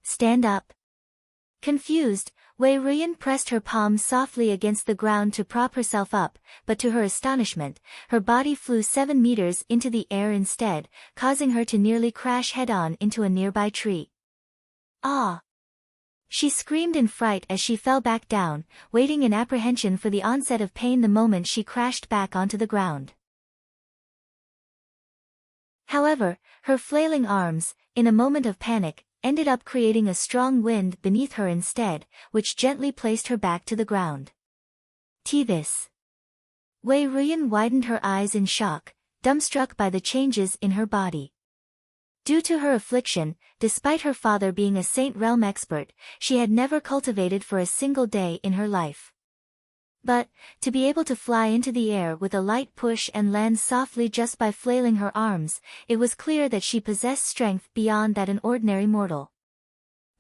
"Stand up?" Confused, Wei Ruyan pressed her palm softly against the ground to prop herself up, but to her astonishment, her body flew 7 meters into the air instead, causing her to nearly crash head-on into a nearby tree. "Ah!" She screamed in fright as she fell back down, waiting in apprehension for the onset of pain the moment she crashed back onto the ground. However, her flailing arms, in a moment of panic, ended up creating a strong wind beneath her instead, which gently placed her back to the ground. This. Wei Ruyan widened her eyes in shock, dumbstruck by the changes in her body. Due to her affliction, despite her father being a Saint Realm expert, she had never cultivated for a single day in her life. But, to be able to fly into the air with a light push and land softly just by flailing her arms, it was clear that she possessed strength beyond that an ordinary mortal.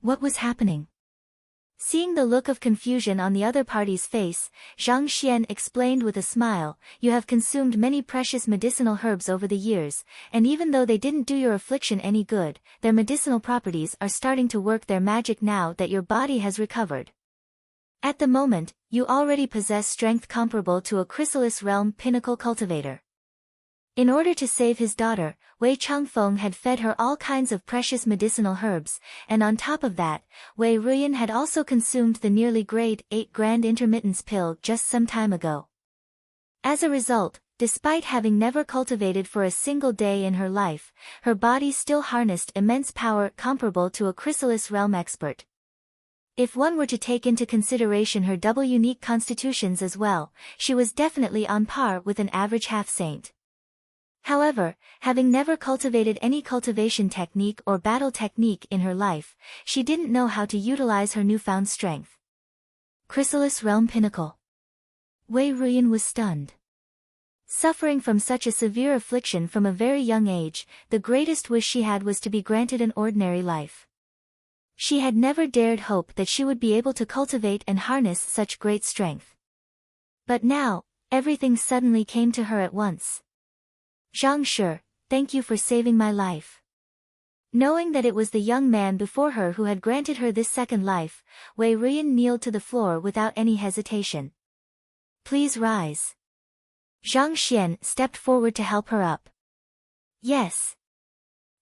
What was happening? Seeing the look of confusion on the other party's face, Zhang Xian explained with a smile, "You have consumed many precious medicinal herbs over the years, and even though they didn't do your affliction any good, their medicinal properties are starting to work their magic now that your body has recovered. At the moment, you already possess strength comparable to a chrysalis realm pinnacle cultivator." In order to save his daughter, Wei Changfeng had fed her all kinds of precious medicinal herbs, and on top of that, Wei Ruyan had also consumed the nearly grade 8 grand intermittence pill just some time ago. As a result, despite having never cultivated for a single day in her life, her body still harnessed immense power comparable to a chrysalis realm expert. If one were to take into consideration her double unique constitutions as well, she was definitely on par with an average half-saint. However, having never cultivated any cultivation technique or battle technique in her life, she didn't know how to utilize her newfound strength. Chrysalis Realm Pinnacle. Wei Ruyan was stunned. Suffering from such a severe affliction from a very young age, the greatest wish she had was to be granted an ordinary life. She had never dared hope that she would be able to cultivate and harness such great strength. But now, everything suddenly came to her at once. Zhang Shi, thank you for saving my life. Knowing that it was the young man before her who had granted her this second life, Wei Ruyan kneeled to the floor without any hesitation. Please rise. Zhang Xian stepped forward to help her up. Yes.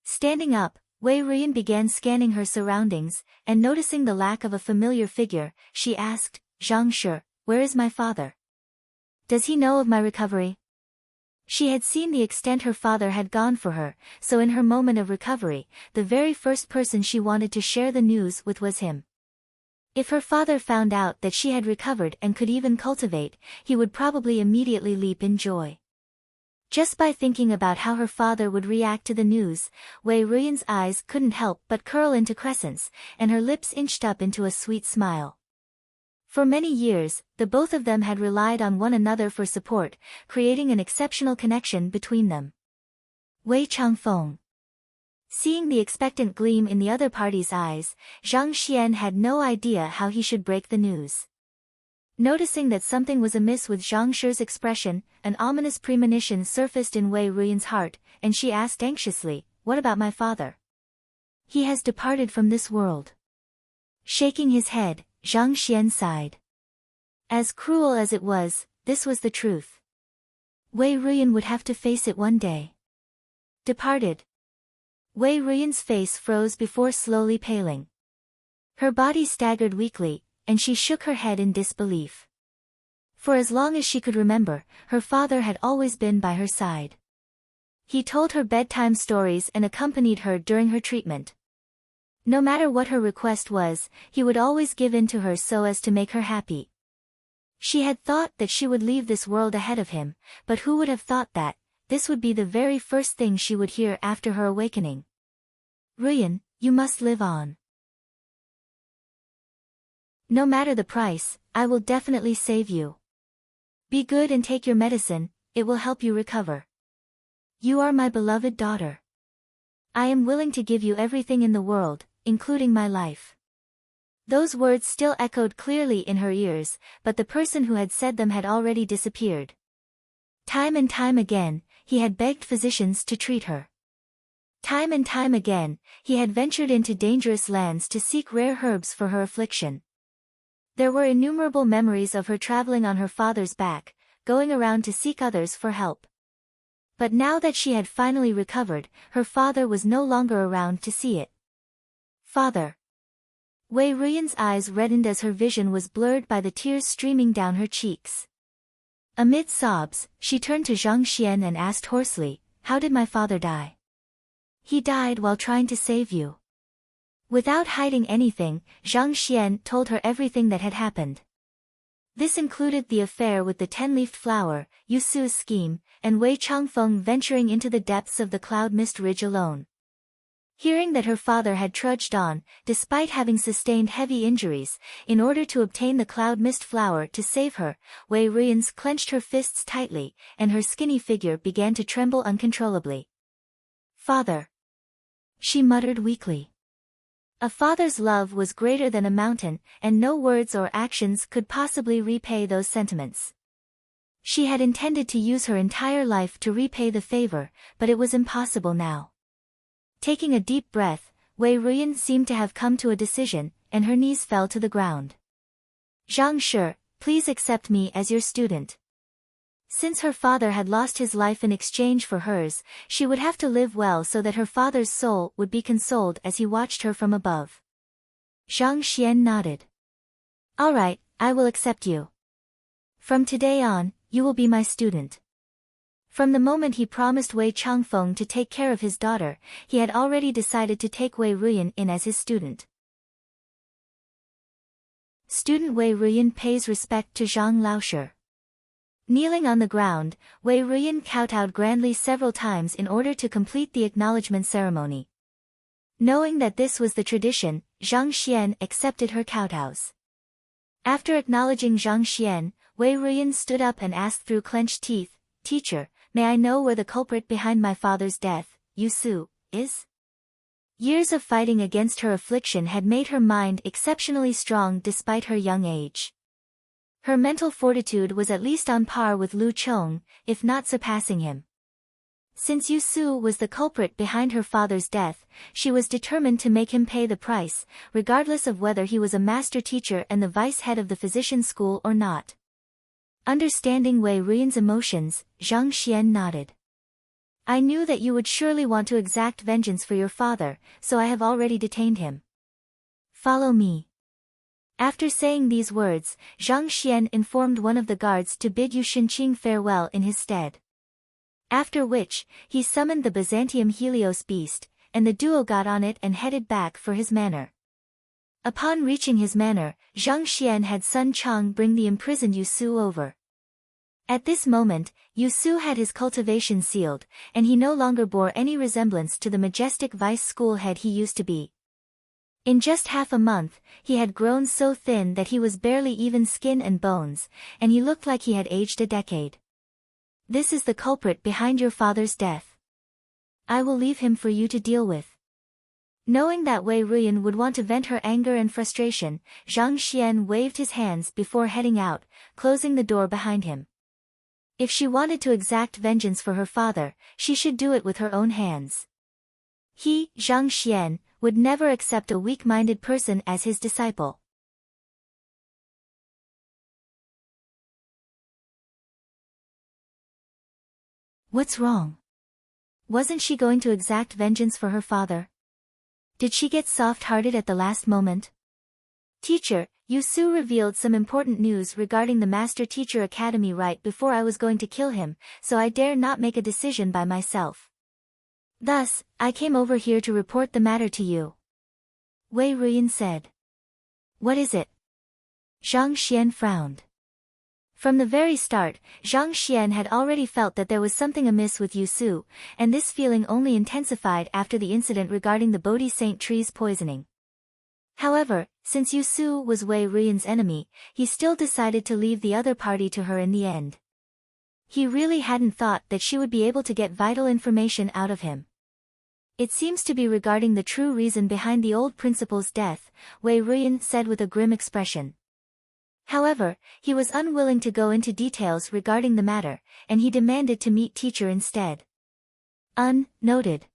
Standing up, Wei Ruyan began scanning her surroundings, and noticing the lack of a familiar figure, she asked, Zhang Shi, where is my father? Does he know of my recovery? She had seen the extent her father had gone for her, so in her moment of recovery, the very first person she wanted to share the news with was him. If her father found out that she had recovered and could even cultivate, he would probably immediately leap in joy. Just by thinking about how her father would react to the news, Wei Ruyan's eyes couldn't help but curl into crescents, and her lips inched up into a sweet smile. For many years, the both of them had relied on one another for support, creating an exceptional connection between them. Wei Changfeng. Seeing the expectant gleam in the other party's eyes, Zhang Xian had no idea how he should break the news. Noticing that something was amiss with Zhang Shi's expression, an ominous premonition surfaced in Wei Ruyan's heart, and she asked anxiously, what about my father? He has departed from this world. Shaking his head, Zhang Xian sighed. As cruel as it was, this was the truth. Wei Ruyan would have to face it one day. Departed. Wei Ruyan's face froze before slowly paling. Her body staggered weakly, and she shook her head in disbelief. For as long as she could remember, her father had always been by her side. He told her bedtime stories and accompanied her during her treatment. No matter what her request was, he would always give in to her so as to make her happy. She had thought that she would leave this world ahead of him, but who would have thought that this would be the very first thing she would hear after her awakening? Ruyan, you must live on. No matter the price, I will definitely save you. Be good and take your medicine, it will help you recover. You are my beloved daughter. I am willing to give you everything in the world, including my life. Those words still echoed clearly in her ears, but the person who had said them had already disappeared. Time and time again, he had begged physicians to treat her. Time and time again, he had ventured into dangerous lands to seek rare herbs for her affliction. There were innumerable memories of her traveling on her father's back, going around to seek others for help. But now that she had finally recovered, her father was no longer around to see it. Father. Wei Ruyan's eyes reddened as her vision was blurred by the tears streaming down her cheeks. Amid sobs, she turned to Zhang Xian and asked hoarsely, how did my father die? He died while trying to save you. Without hiding anything, Zhang Xian told her everything that had happened. This included the affair with the 10-leafed flower, Yu Su's scheme, and Wei Changfeng venturing into the depths of the cloud mist ridge alone. Hearing that her father had trudged on, despite having sustained heavy injuries, in order to obtain the cloud mist flower to save her, Wei Ruyan clenched her fists tightly, and her skinny figure began to tremble uncontrollably. Father. She muttered weakly. A father's love was greater than a mountain, and no words or actions could possibly repay those sentiments. She had intended to use her entire life to repay the favor, but it was impossible now. Taking a deep breath, Wei Ruyan seemed to have come to a decision, and her knees fell to the ground. Zhang Shi, please accept me as your student. Since her father had lost his life in exchange for hers, she would have to live well so that her father's soul would be consoled as he watched her from above. Zhang Xian nodded. All right, I will accept you. From today on, you will be my student. From the moment he promised Wei Changfeng to take care of his daughter, he had already decided to take Wei Ruyan in as his student. Student Wei Ruyan pays respect to Zhang Laoshi. Kneeling on the ground, Wei Ruyan kowtowed grandly several times in order to complete the acknowledgement ceremony. Knowing that this was the tradition, Zhang Xian accepted her kowtows. After acknowledging Zhang Xian, Wei Ruyan stood up and asked through clenched teeth, "Teacher, may I know where the culprit behind my father's death, Yu Su, is?" Years of fighting against her affliction had made her mind exceptionally strong despite her young age. Her mental fortitude was at least on par with Lu Chong, if not surpassing him. Since Yu Su was the culprit behind her father's death, she was determined to make him pay the price, regardless of whether he was a master teacher and the vice head of the physician school or not. Understanding Wei Ruyan's emotions, Zhang Xian nodded. "I knew that you would surely want to exact vengeance for your father, so I have already detained him. Follow me." After saying these words, Zhang Xian informed one of the guards to bid Yu Shenqing farewell in his stead. After which, he summoned the Byzantium Helios beast, and the duo got on it and headed back for his manor. Upon reaching his manor, Zhang Xian had Sun Chang bring the imprisoned Yu Su over. At this moment, Yu Su had his cultivation sealed, and he no longer bore any resemblance to the majestic vice school head he used to be. In just half a month, he had grown so thin that he was barely even skin and bones, and he looked like he had aged a decade. "This is the culprit behind your father's death. I will leave him for you to deal with." Knowing that Wei Ruyan would want to vent her anger and frustration, Zhang Xian waved his hands before heading out, closing the door behind him. If she wanted to exact vengeance for her father, she should do it with her own hands. He, Zhang Xian, would never accept a weak-minded person as his disciple. What's wrong? Wasn't she going to exact vengeance for her father? Did she get soft-hearted at the last moment? "Teacher, Yu Su revealed some important news regarding the Master Teacher Academy right before I was going to kill him, so I dare not make a decision by myself. Thus, I came over here to report the matter to you," Wei Ruyan said. "What is it?" Zhang Xian frowned. From the very start, Zhang Xian had already felt that there was something amiss with Yu Su, and this feeling only intensified after the incident regarding the Bodhi Saint tree's poisoning. However, since Yu Su was Wei Ruyan's enemy, he still decided to leave the other party to her in the end. He really hadn't thought that she would be able to get vital information out of him. "It seems to be regarding the true reason behind the old principal's death," Wei Ruyan said with a grim expression. However, he was unwilling to go into details regarding the matter, and he demanded to meet teacher instead. Noted.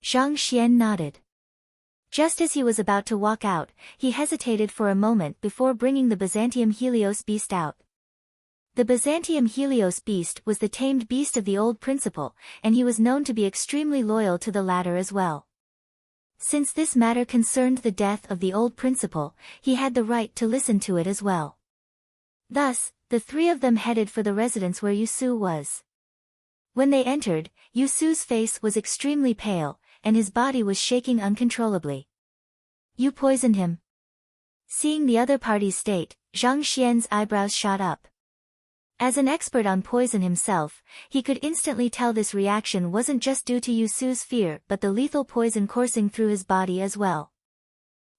Zhang Xian nodded. Just as he was about to walk out, he hesitated for a moment before bringing the Byzantium Helios beast out. The Byzantium Helios beast was the tamed beast of the old principal, and he was known to be extremely loyal to the latter as well. Since this matter concerned the death of the old principal, he had the right to listen to it as well. Thus, the three of them headed for the residence where Yu Su was. When they entered, Yu Su's face was extremely pale, and his body was shaking uncontrollably. "You poisoned him?" Seeing the other party's state, Zhang Xian's eyebrows shot up. As an expert on poison himself, he could instantly tell this reaction wasn't just due to Yu Su's fear but the lethal poison coursing through his body as well.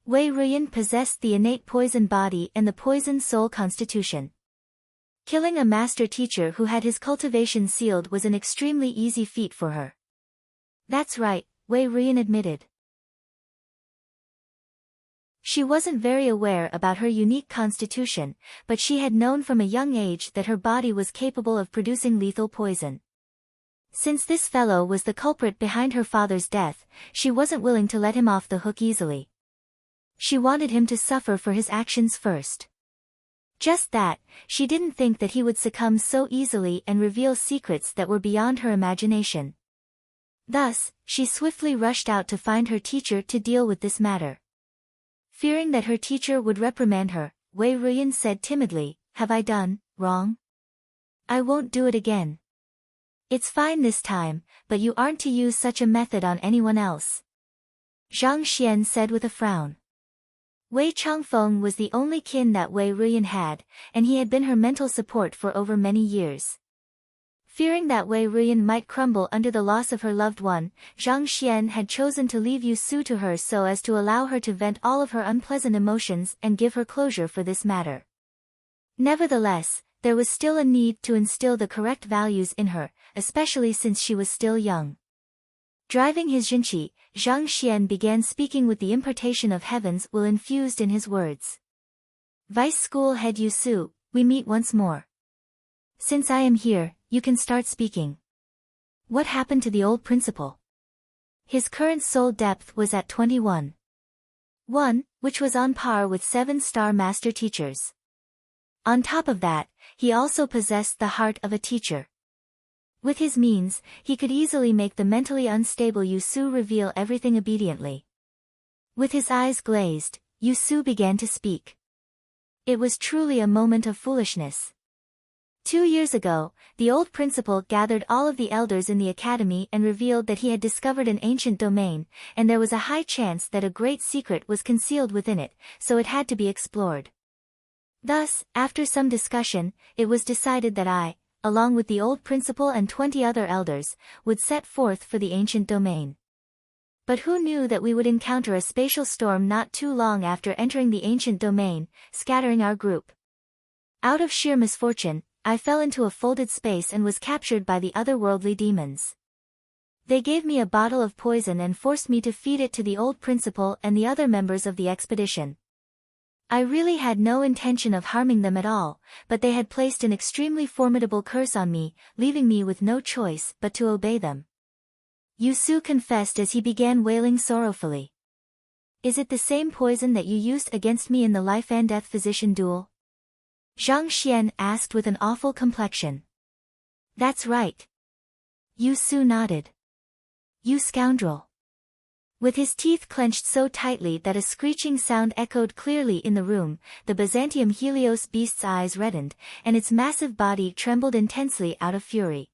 Wei Ruyan possessed the innate poison body and the poison soul constitution. Killing a master teacher who had his cultivation sealed was an extremely easy feat for her. "That's right," Wei Ruyan admitted. She wasn't very aware about her unique constitution, but she had known from a young age that her body was capable of producing lethal poison. Since this fellow was the culprit behind her father's death, she wasn't willing to let him off the hook easily. She wanted him to suffer for his actions first. Just that, she didn't think that he would succumb so easily and reveal secrets that were beyond her imagination. Thus, she swiftly rushed out to find her teacher to deal with this matter. Fearing that her teacher would reprimand her, Wei Ruyan said timidly, "Have I done wrong? I won't do it again." "It's fine this time, but you aren't to use such a method on anyone else," Zhang Xian said with a frown. Wei Changfeng was the only kin that Wei Ruyan had, and he had been her mental support for over many years. Fearing that Wei Ruyan might crumble under the loss of her loved one, Zhang Xian had chosen to leave Yu Su to her so as to allow her to vent all of her unpleasant emotions and give her closure for this matter. Nevertheless, there was still a need to instill the correct values in her, especially since she was still young. Driving his Jinqi, Zhang Xian began speaking with the impartation of heaven's will infused in his words. Vice School Head Yu Su, we meet once more. Since I am here, you can start speaking. What happened to the old principal? His current soul depth was at 21. 1, which was on par with 7-star master teachers. On top of that, he also possessed the heart of a teacher. With his means, he could easily make the mentally unstable Yu Su reveal everything obediently. With his eyes glazed, Yu Su began to speak. It was truly a moment of foolishness. 2 years ago, the old principal gathered all of the elders in the academy and revealed that he had discovered an ancient domain, and there was a high chance that a great secret was concealed within it, so it had to be explored. Thus, after some discussion, it was decided that I, along with the old principal and 20 other elders, would set forth for the ancient domain. But who knew that we would encounter a spatial storm not too long after entering the ancient domain, scattering our group. Out of sheer misfortune, I fell into a folded space and was captured by the otherworldly demons. They gave me a bottle of poison and forced me to feed it to the old principal and the other members of the expedition. I really had no intention of harming them at all, but they had placed an extremely formidable curse on me, leaving me with no choice but to obey them. Yu Su confessed as he began wailing sorrowfully. Is it the same poison that you used against me in the life and death physician duel? Zhang Xian asked with an awful complexion. That's right. Yu Su nodded. You scoundrel. With his teeth clenched so tightly that a screeching sound echoed clearly in the room, the Byzantium Helios beast's eyes reddened, and its massive body trembled intensely out of fury.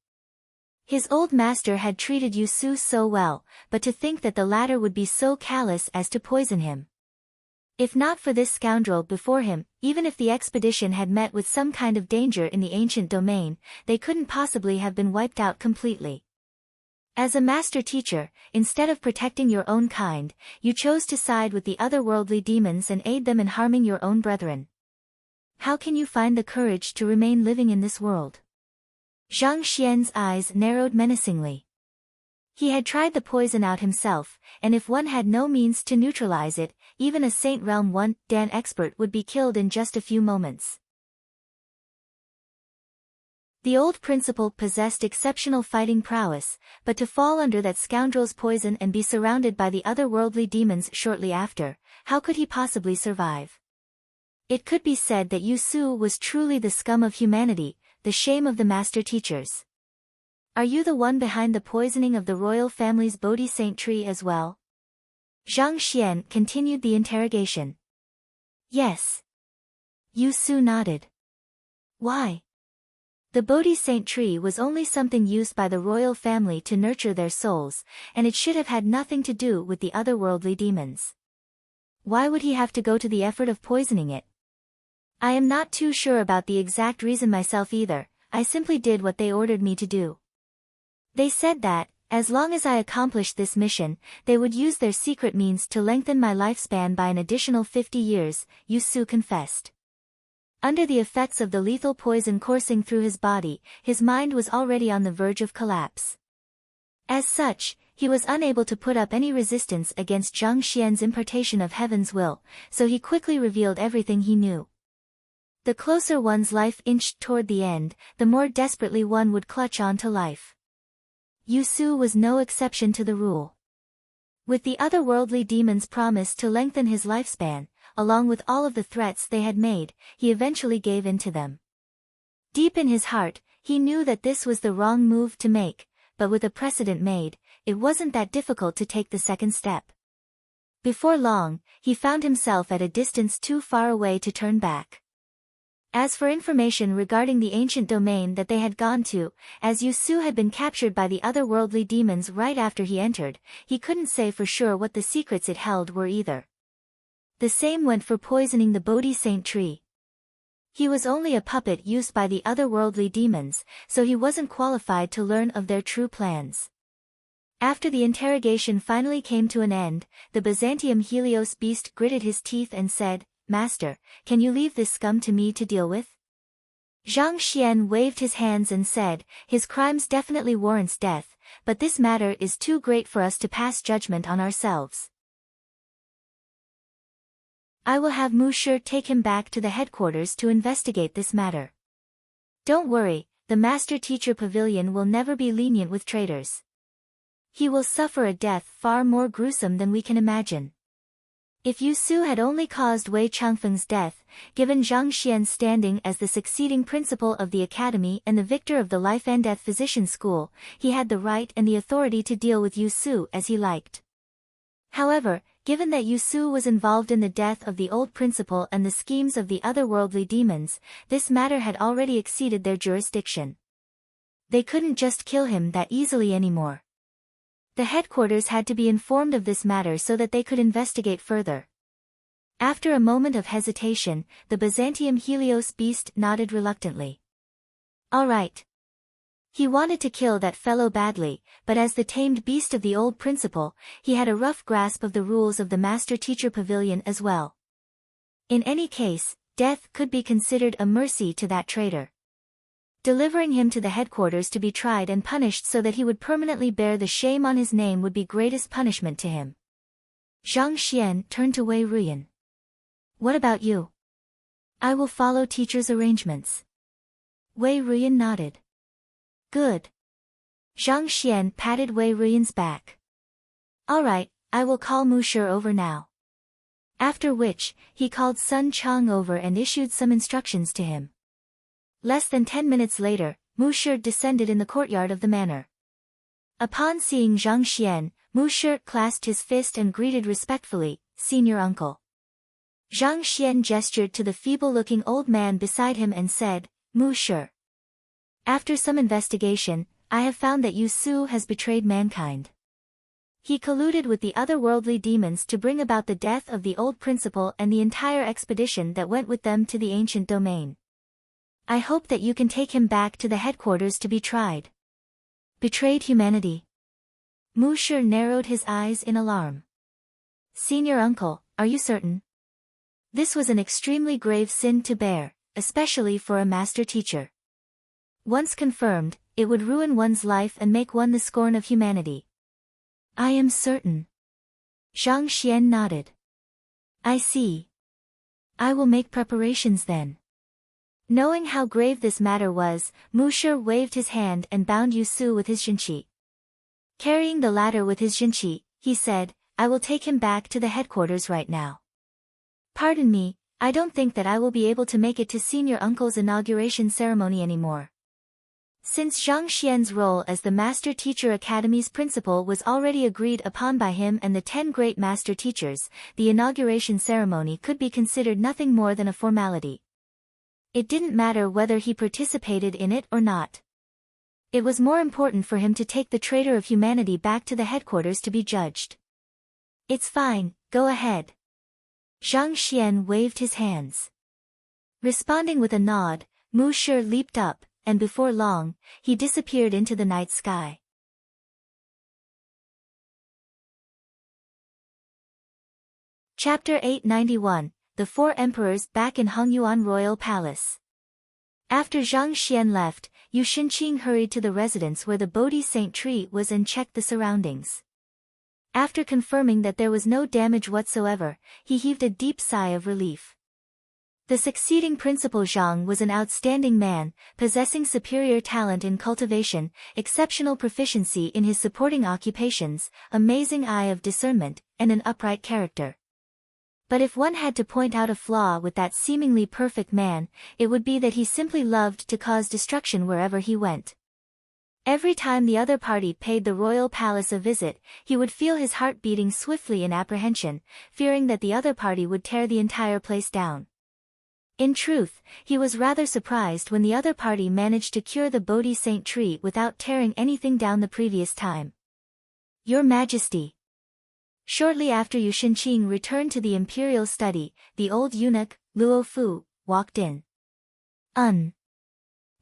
His old master had treated Yu Su so well, but to think that the latter would be so callous as to poison him. If not for this scoundrel before him, even if the expedition had met with some kind of danger in the ancient domain, they couldn't possibly have been wiped out completely. As a master teacher, instead of protecting your own kind, you chose to side with the otherworldly demons and aid them in harming your own brethren. How can you find the courage to remain living in this world? Zhang Xian's eyes narrowed menacingly. He had tried the poison out himself, and if one had no means to neutralize it, even a Saint Realm 1 Dan expert would be killed in just a few moments. The old principal possessed exceptional fighting prowess, but to fall under that scoundrel's poison and be surrounded by the otherworldly demons shortly after, how could he possibly survive? It could be said that Yu Su was truly the scum of humanity, the shame of the master teachers. Are you the one behind the poisoning of the royal family's Bodhi Saint tree as well? Zhang Xian continued the interrogation. Yes. Yu Su nodded. Why? The Bodhi Saint tree was only something used by the royal family to nurture their souls, and it should have had nothing to do with the otherworldly demons. Why would he have to go to the effort of poisoning it? I am not too sure about the exact reason myself either, I simply did what they ordered me to do. They said that, as long as I accomplished this mission, they would use their secret means to lengthen my lifespan by an additional 50 years, Yu Su confessed. Under the effects of the lethal poison coursing through his body, his mind was already on the verge of collapse. As such, he was unable to put up any resistance against Zhang Xian's impartation of heaven's will, so he quickly revealed everything he knew. The closer one's life inched toward the end, the more desperately one would clutch on to life. Yu Su was no exception to the rule. With the otherworldly demons' promise to lengthen his lifespan, along with all of the threats they had made, he eventually gave in to them. Deep in his heart, he knew that this was the wrong move to make, but with a precedent made, it wasn't that difficult to take the second step. Before long, he found himself at a distance too far away to turn back. As for information regarding the ancient domain that they had gone to, as Yu Su had been captured by the otherworldly demons right after he entered, he couldn't say for sure what the secrets it held were either. The same went for poisoning the Bodhi Saint tree. He was only a puppet used by the otherworldly demons, so he wasn't qualified to learn of their true plans. After the interrogation finally came to an end, the Byzantium Helios beast gritted his teeth and said, "Master, can you leave this scum to me to deal with?" Zhang Xian waved his hands and said, "His crimes definitely warrants death, but this matter is too great for us to pass judgment on ourselves. I will have Mu Shi take him back to the headquarters to investigate this matter. Don't worry, the Master Teacher Pavilion will never be lenient with traitors. He will suffer a death far more gruesome than we can imagine." If Yu Su had only caused Wei Changfeng's death, given Zhang Xian's standing as the succeeding principal of the academy and the victor of the Life and Death Physician School, he had the right and the authority to deal with Yu Su as he liked. However, given that Yu Su was involved in the death of the old principal and the schemes of the otherworldly demons, this matter had already exceeded their jurisdiction. They couldn't just kill him that easily anymore. The headquarters had to be informed of this matter so that they could investigate further. After a moment of hesitation, the Byzantium Helios beast nodded reluctantly. All right. He wanted to kill that fellow badly, but as the tamed beast of the old principal, he had a rough grasp of the rules of the Master Teacher Pavilion as well. In any case, death could be considered a mercy to that traitor. Delivering him to the headquarters to be tried and punished so that he would permanently bear the shame on his name would be greatest punishment to him. Zhang Xian turned to Wei Ruyan. What about you? I will follow teacher's arrangements. Wei Ruyan nodded. Good. Zhang Xian patted Wei Ruyan's back. All right, I will call Mu Shi over now. After which, he called Sun Chang over and issued some instructions to him. Less than 10 minutes later, Mu Shi descended in the courtyard of the manor. Upon seeing Zhang Xian, Mu Shi clasped his fist and greeted respectfully, "Senior uncle." Zhang Xian gestured to the feeble-looking old man beside him and said, "Mu Shi. After some investigation, I have found that Yu Su has betrayed mankind. He colluded with the otherworldly demons to bring about the death of the old principal and the entire expedition that went with them to the ancient domain. I hope that you can take him back to the headquarters to be tried." Betrayed humanity. Mu Shi narrowed his eyes in alarm. "Senior uncle, are you certain? This was an extremely grave sin to bear, especially for a master teacher. Once confirmed, it would ruin one's life and make one the scorn of humanity." "I am certain." Zhang Xian nodded. "I see. I will make preparations then." Knowing how grave this matter was, Mu Shi waved his hand and bound Yu Su with his jinqi. Carrying the latter with his jinqi, he said, "I will take him back to the headquarters right now. Pardon me, I don't think that I will be able to make it to Senior Uncle's inauguration ceremony anymore." Since Zhang Xian's role as the Master Teacher Academy's principal was already agreed upon by him and the 10 great master teachers, the inauguration ceremony could be considered nothing more than a formality. It didn't matter whether he participated in it or not. It was more important for him to take the traitor of humanity back to the headquarters to be judged. "It's fine, go ahead." Zhang Xian waved his hands. Responding with a nod, Mu Shi leaped up, and before long, he disappeared into the night sky. Chapter 891, The Four Emperors back in Hongyuan Royal Palace. After Zhang Xian left, Yu Xinqing hurried to the residence where the Bodhi Saint tree was and checked the surroundings. After confirming that there was no damage whatsoever, he heaved a deep sigh of relief. The succeeding principal Zhang was an outstanding man, possessing superior talent in cultivation, exceptional proficiency in his supporting occupations, amazing eye of discernment, and an upright character. But if one had to point out a flaw with that seemingly perfect man, it would be that he simply loved to cause destruction wherever he went. Every time the other party paid the royal palace a visit, he would feel his heart beating swiftly in apprehension, fearing that the other party would tear the entire place down. In truth, he was rather surprised when the other party managed to cure the Bodhi Saint tree without tearing anything down the previous time. "Your Majesty." Shortly after Yu Shenqing returned to the imperial study, the old eunuch, Luo Fu, walked in.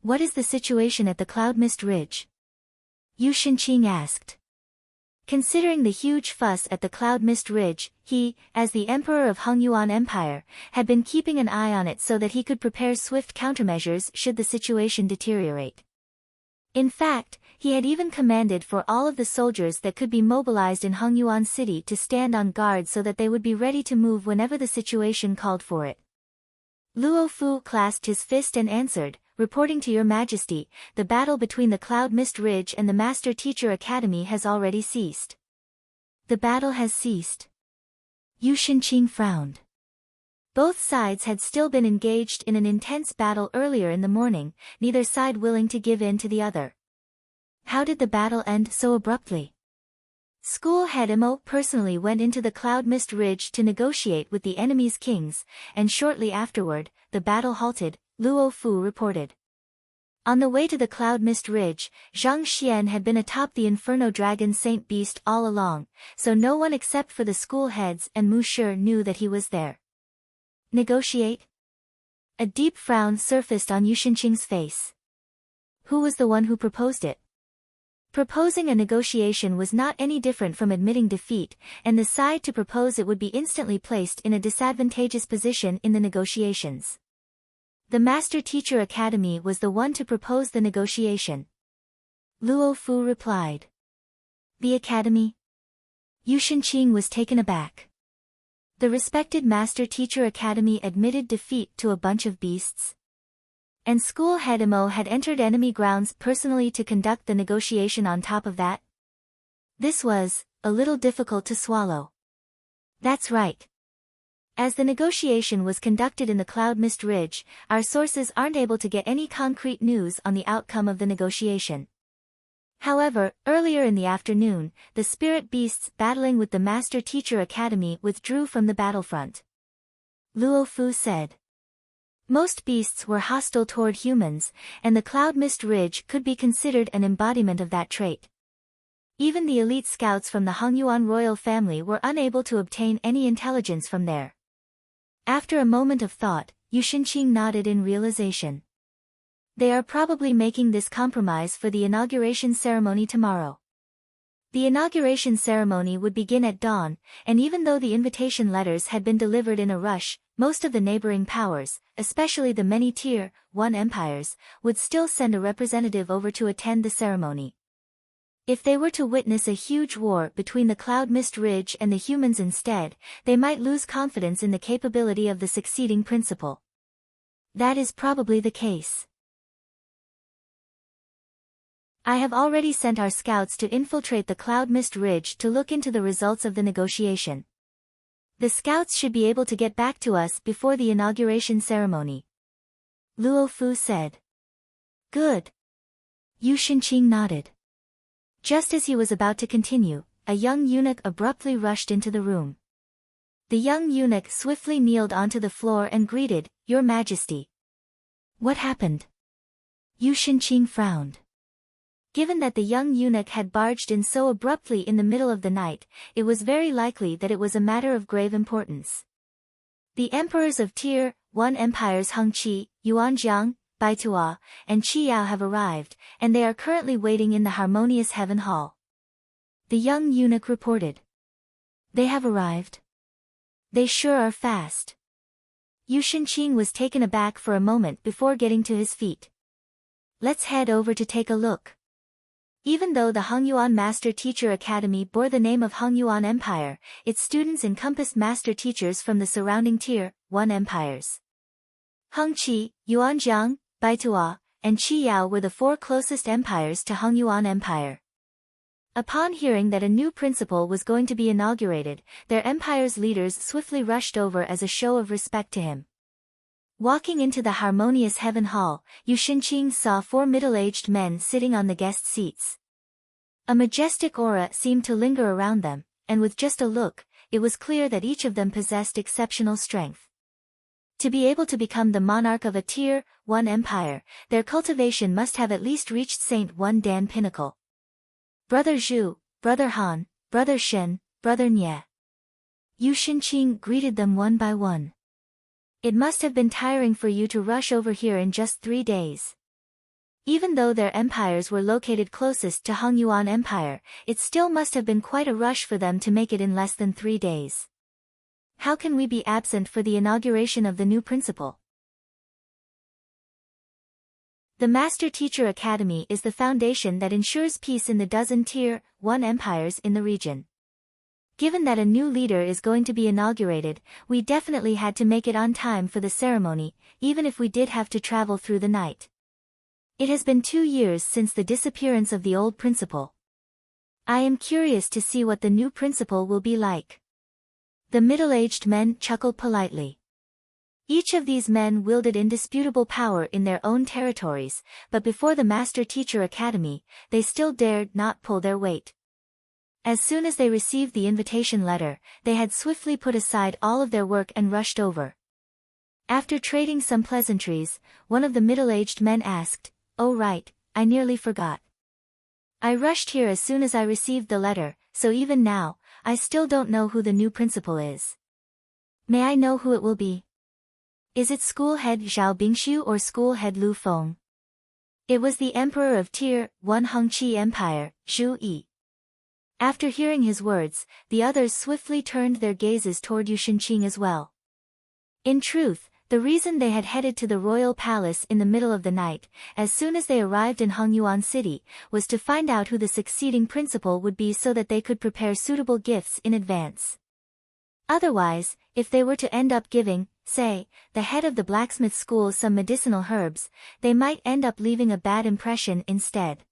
What is the situation at the Cloud Mist Ridge? Yu Shenqing asked. Considering the huge fuss at the Cloud Mist Ridge, he, as the Emperor of Hongyuan Empire, had been keeping an eye on it so that he could prepare swift countermeasures should the situation deteriorate. In fact, he had even commanded for all of the soldiers that could be mobilized in Hongyuan City to stand on guard so that they would be ready to move whenever the situation called for it. Luo Fu clasped his fist and answered, "Reporting to your majesty, the battle between the Cloud Mist Ridge and the Master Teacher Academy has already ceased." The battle has ceased. Yu Shenqing frowned. Both sides had still been engaged in an intense battle earlier in the morning, neither side willing to give in to the other. How did the battle end so abruptly? School head Imo personally went into the Cloud Mist Ridge to negotiate with the enemy's kings, and shortly afterward, the battle halted, Luo Fu reported. On the way to the Cloud Mist Ridge, Zhang Xian had been atop the Inferno Dragon Saint Beast all along, so no one except for the school heads and Mu Shi knew that he was there. Negotiate? A deep frown surfaced on Yu Shenqing's face. Who was the one who proposed it? Proposing a negotiation was not any different from admitting defeat, and the side to propose it would be instantly placed in a disadvantageous position in the negotiations. The Master Teacher Academy was the one to propose the negotiation. Luo Fu replied. The Academy? Yu Shenqing was taken aback. The respected Master Teacher Academy admitted defeat to a bunch of beasts? And school head Imo had entered enemy grounds personally to conduct the negotiation on top of that? This was a little difficult to swallow. That's right. As the negotiation was conducted in the Cloud Mist Ridge, our sources aren't able to get any concrete news on the outcome of the negotiation. However, earlier in the afternoon, the spirit beasts battling with the Master Teacher Academy withdrew from the battlefront. Luo Fu said. Most beasts were hostile toward humans, and the Cloud Mist Ridge could be considered an embodiment of that trait. Even the elite scouts from the Hongyuan royal family were unable to obtain any intelligence from there. After a moment of thought, Yu Shenqing nodded in realization. They are probably making this compromise for the inauguration ceremony tomorrow. The inauguration ceremony would begin at dawn, and even though the invitation letters had been delivered in a rush, most of the neighboring powers, especially the many Tier 1 empires, would still send a representative over to attend the ceremony. If they were to witness a huge war between the Cloud Mist Ridge and the humans instead, they might lose confidence in the capability of the succeeding principal. That is probably the case. I have already sent our scouts to infiltrate the Cloud Mist Ridge to look into the results of the negotiation. The scouts should be able to get back to us before the inauguration ceremony. Luo Fu said. Good. Yu Shenqing nodded. Just as he was about to continue, a young eunuch abruptly rushed into the room. The young eunuch swiftly kneeled onto the floor and greeted, "Your Majesty." What happened? Yu Shenqing frowned. Given that the young eunuch had barged in so abruptly in the middle of the night, it was very likely that it was a matter of grave importance. The emperors of Tier 1 empires Hongqi, Yuanjiang, Baitua, and Qiyao have arrived, and they are currently waiting in the Harmonious Heaven Hall. The young eunuch reported. They have arrived? They sure are fast. Yu Shenqing was taken aback for a moment before getting to his feet. Let's head over to take a look. Even though the Hongyuan Master Teacher Academy bore the name of Hongyuan Empire, its students encompassed master teachers from the surrounding Tier 1 empires. Hongqi, Yuanjiang, Baitua, and Qiyao were the four closest empires to Hongyuan Empire. Upon hearing that a new principal was going to be inaugurated, their empire's leaders swiftly rushed over as a show of respect to him. Walking into the Harmonious Heaven Hall, Yu Shenqing saw four middle-aged men sitting on the guest seats. A majestic aura seemed to linger around them, and with just a look, it was clear that each of them possessed exceptional strength. To be able to become the monarch of a Tier 1 empire, their cultivation must have at least reached Saint 1 Dan pinnacle. Brother Zhu, Brother Han, Brother Shen, Brother Nye. Yu Shenqing greeted them one by one. It must have been tiring for you to rush over here in just 3 days. Even though their empires were located closest to Hongyuan Empire, it still must have been quite a rush for them to make it in less than 3 days. How can we be absent for the inauguration of the new principal? The Master Teacher Academy is the foundation that ensures peace in the dozen Tier 1 empires in the region. Given that a new leader is going to be inaugurated, we definitely had to make it on time for the ceremony, even if we did have to travel through the night. It has been 2 years since the disappearance of the old principal. I am curious to see what the new principal will be like. The middle-aged men chuckled politely. Each of these men wielded indisputable power in their own territories, but before the Master Teacher Academy, they still dared not pull their weight. As soon as they received the invitation letter, they had swiftly put aside all of their work and rushed over. After trading some pleasantries, one of the middle-aged men asked, "Oh right, I nearly forgot. I rushed here as soon as I received the letter, so even now, I still don't know who the new principal is. May I know who it will be? Is it school head Zhao Bingshu or school head Lu Feng?" It was the emperor of Tier 1 Hongqi Empire, Zhu Yi. After hearing his words, the others swiftly turned their gazes toward Yu Shenqing as well. In truth, the reason they had headed to the royal palace in the middle of the night, as soon as they arrived in Hongyuan City, was to find out who the succeeding principal would be so that they could prepare suitable gifts in advance. Otherwise, if they were to end up giving, say, the head of the blacksmith school some medicinal herbs, they might end up leaving a bad impression instead.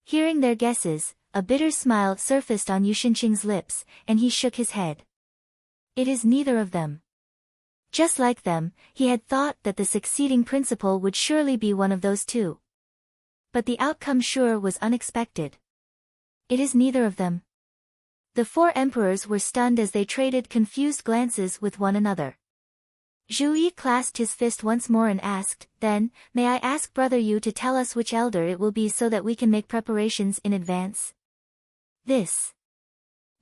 Hearing their guesses, a bitter smile surfaced on Yu Shenqing's lips, and he shook his head. It is neither of them. Just like them, he had thought that the succeeding principal would surely be one of those two. But the outcome sure was unexpected. It is neither of them. The 4 emperors were stunned as they traded confused glances with one another. Zhu Yi clasped his fist once more and asked, "Then, may I ask Brother Yu to tell us which elder it will be so that we can make preparations in advance?" This.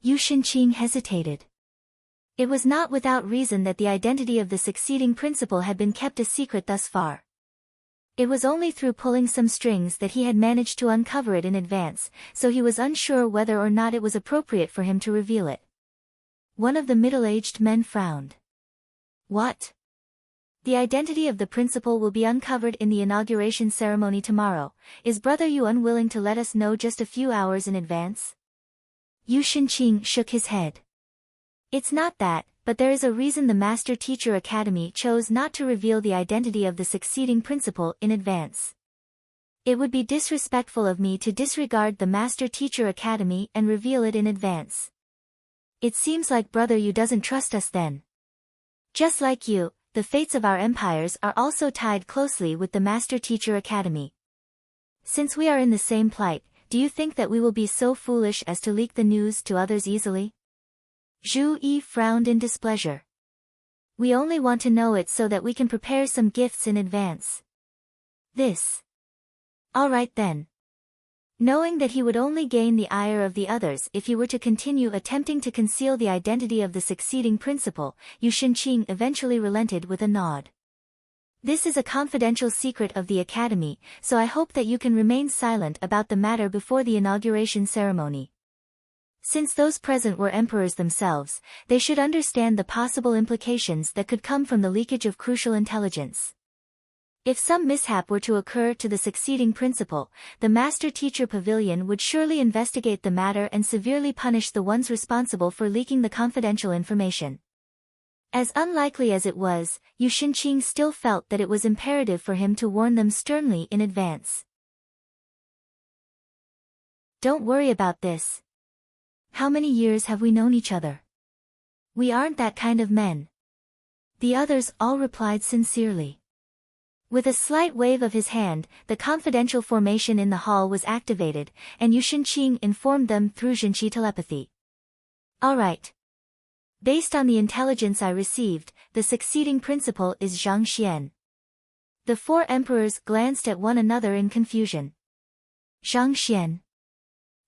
Yu Shenqing hesitated. It was not without reason that the identity of the succeeding principal had been kept a secret thus far. It was only through pulling some strings that he had managed to uncover it in advance, so he was unsure whether or not it was appropriate for him to reveal it. One of the middle-aged men frowned. What? The identity of the principal will be uncovered in the inauguration ceremony tomorrow. Is Brother Yu unwilling to let us know just a few hours in advance? Yu Shenqing shook his head. It's not that, but there is a reason the Master Teacher Academy chose not to reveal the identity of the succeeding principal in advance. It would be disrespectful of me to disregard the Master Teacher Academy and reveal it in advance. It seems like Brother Yu doesn't trust us then. Just like you, the fates of our empires are also tied closely with the Master Teacher Academy. Since we are in the same plight, do you think that we will be so foolish as to leak the news to others easily? Zhu Yi frowned in displeasure. We only want to know it so that we can prepare some gifts in advance. This. All right then. Knowing that he would only gain the ire of the others if he were to continue attempting to conceal the identity of the succeeding principal, Yu Shenqing eventually relented with a nod. This is a confidential secret of the academy, so I hope that you can remain silent about the matter before the inauguration ceremony. Since those present were emperors themselves, they should understand the possible implications that could come from the leakage of crucial intelligence. If some mishap were to occur to the succeeding principal, the Master Teacher Pavilion would surely investigate the matter and severely punish the ones responsible for leaking the confidential information. As unlikely as it was, Yu Shenqing still felt that it was imperative for him to warn them sternly in advance. Don't worry about this. How many years have we known each other? We aren't that kind of men. The others all replied sincerely. With a slight wave of his hand, the confidential formation in the hall was activated, and Yu Shenqing informed them through Zhenqi telepathy. All right. Based on the intelligence I received, the succeeding principal is Zhang Xian. The 4 emperors glanced at one another in confusion. Zhang Xian.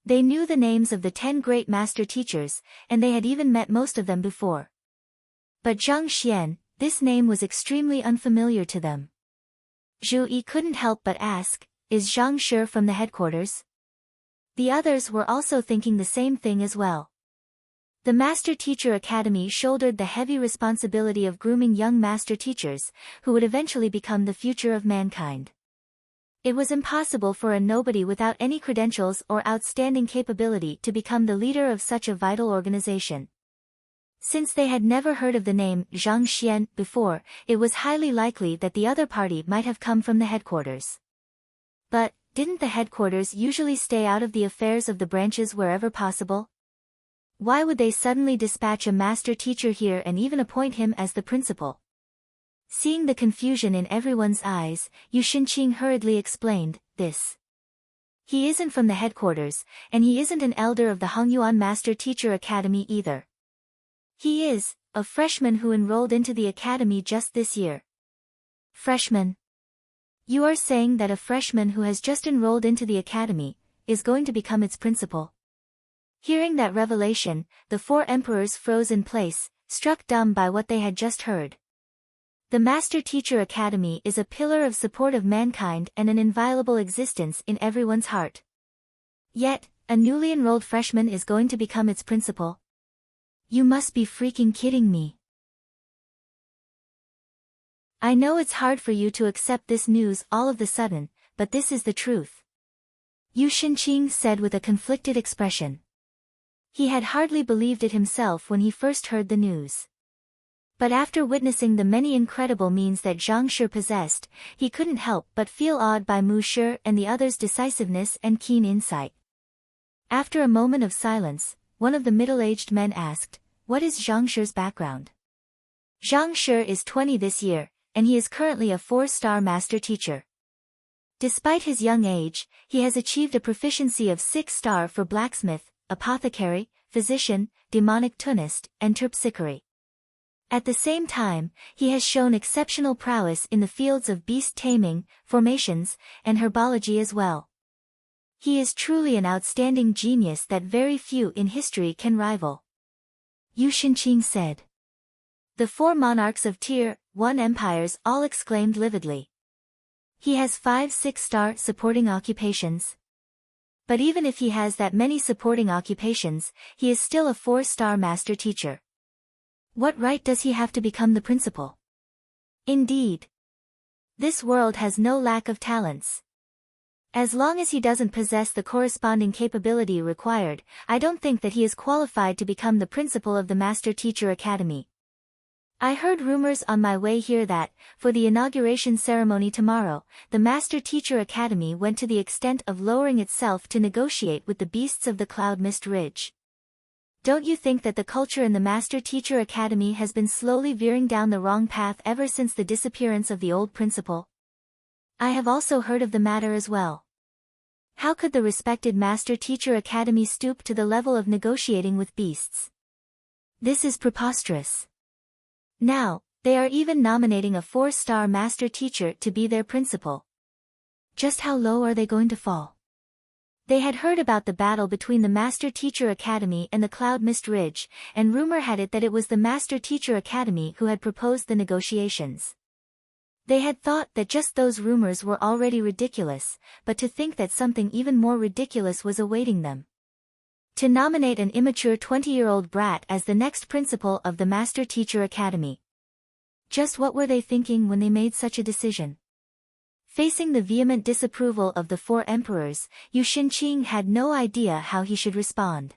They knew the names of the 10 great master teachers, and they had even met most of them before. But Zhang Xian, this name was extremely unfamiliar to them. Zhu Yi couldn't help but ask, is Zhang Shi from the headquarters? The others were also thinking the same thing as well. The Master Teacher Academy shouldered the heavy responsibility of grooming young master teachers, who would eventually become the future of mankind. It was impossible for a nobody without any credentials or outstanding capability to become the leader of such a vital organization. Since they had never heard of the name Zhang Xian before, it was highly likely that the other party might have come from the headquarters. But, didn't the headquarters usually stay out of the affairs of the branches wherever possible? Why would they suddenly dispatch a master teacher here and even appoint him as the principal? Seeing the confusion in everyone's eyes, Yu Shinqing hurriedly explained, this. He isn't from the headquarters, and he isn't an elder of the Hongyuan Master Teacher Academy either. He is a freshman who enrolled into the academy just this year. Freshman? You are saying that a freshman who has just enrolled into the academy is going to become its principal? Hearing that revelation, the 4 emperors froze in place, struck dumb by what they had just heard. The Master Teacher Academy is a pillar of support of mankind and an inviolable existence in everyone's heart. Yet, a newly enrolled freshman is going to become its principal? You must be freaking kidding me. I know it's hard for you to accept this news all of the sudden, but this is the truth. Yu Shinqing said with a conflicted expression. He had hardly believed it himself when he first heard the news. But after witnessing the many incredible means that Zhang Shi possessed, he couldn't help but feel awed by Mu Shi and the others' decisiveness and keen insight. After a moment of silence, one of the middle-aged men asked, what is Zhang Shi's background? Zhang Shi is 20 this year, and he is currently a 4-star master teacher. Despite his young age, he has achieved a proficiency of 6-star for blacksmith, apothecary, physician, demonic tunist, and terpsichore. At the same time, he has shown exceptional prowess in the fields of beast taming, formations, and herbology as well. He is truly an outstanding genius that very few in history can rival. Yu Shinqing said. The 4 monarchs of Tier 1 empires all exclaimed lividly. He has 5 6-star supporting occupations. But even if he has that many supporting occupations, he is still a 4-star master teacher. What right does he have to become the principal? Indeed. This world has no lack of talents. As long as he doesn't possess the corresponding capability required, I don't think that he is qualified to become the principal of the Master Teacher Academy. I heard rumors on my way here that, for the inauguration ceremony tomorrow, the Master Teacher Academy went to the extent of lowering itself to negotiate with the beasts of the Cloud Mist Ridge. Don't you think that the culture in the Master Teacher Academy has been slowly veering down the wrong path ever since the disappearance of the old principal? I have also heard of the matter as well. How could the respected Master Teacher Academy stoop to the level of negotiating with beasts? This is preposterous. Now, they are even nominating a 4-star master teacher to be their principal. Just how low are they going to fall? They had heard about the battle between the Master Teacher Academy and the Cloud Mist Ridge, and rumor had it that it was the Master Teacher Academy who had proposed the negotiations. They had thought that just those rumors were already ridiculous, but to think that something even more ridiculous was awaiting them. To nominate an immature 20-year-old brat as the next principal of the Master Teacher Academy. Just what were they thinking when they made such a decision? Facing the vehement disapproval of the 4 emperors, Yu Shinqing had no idea how he should respond.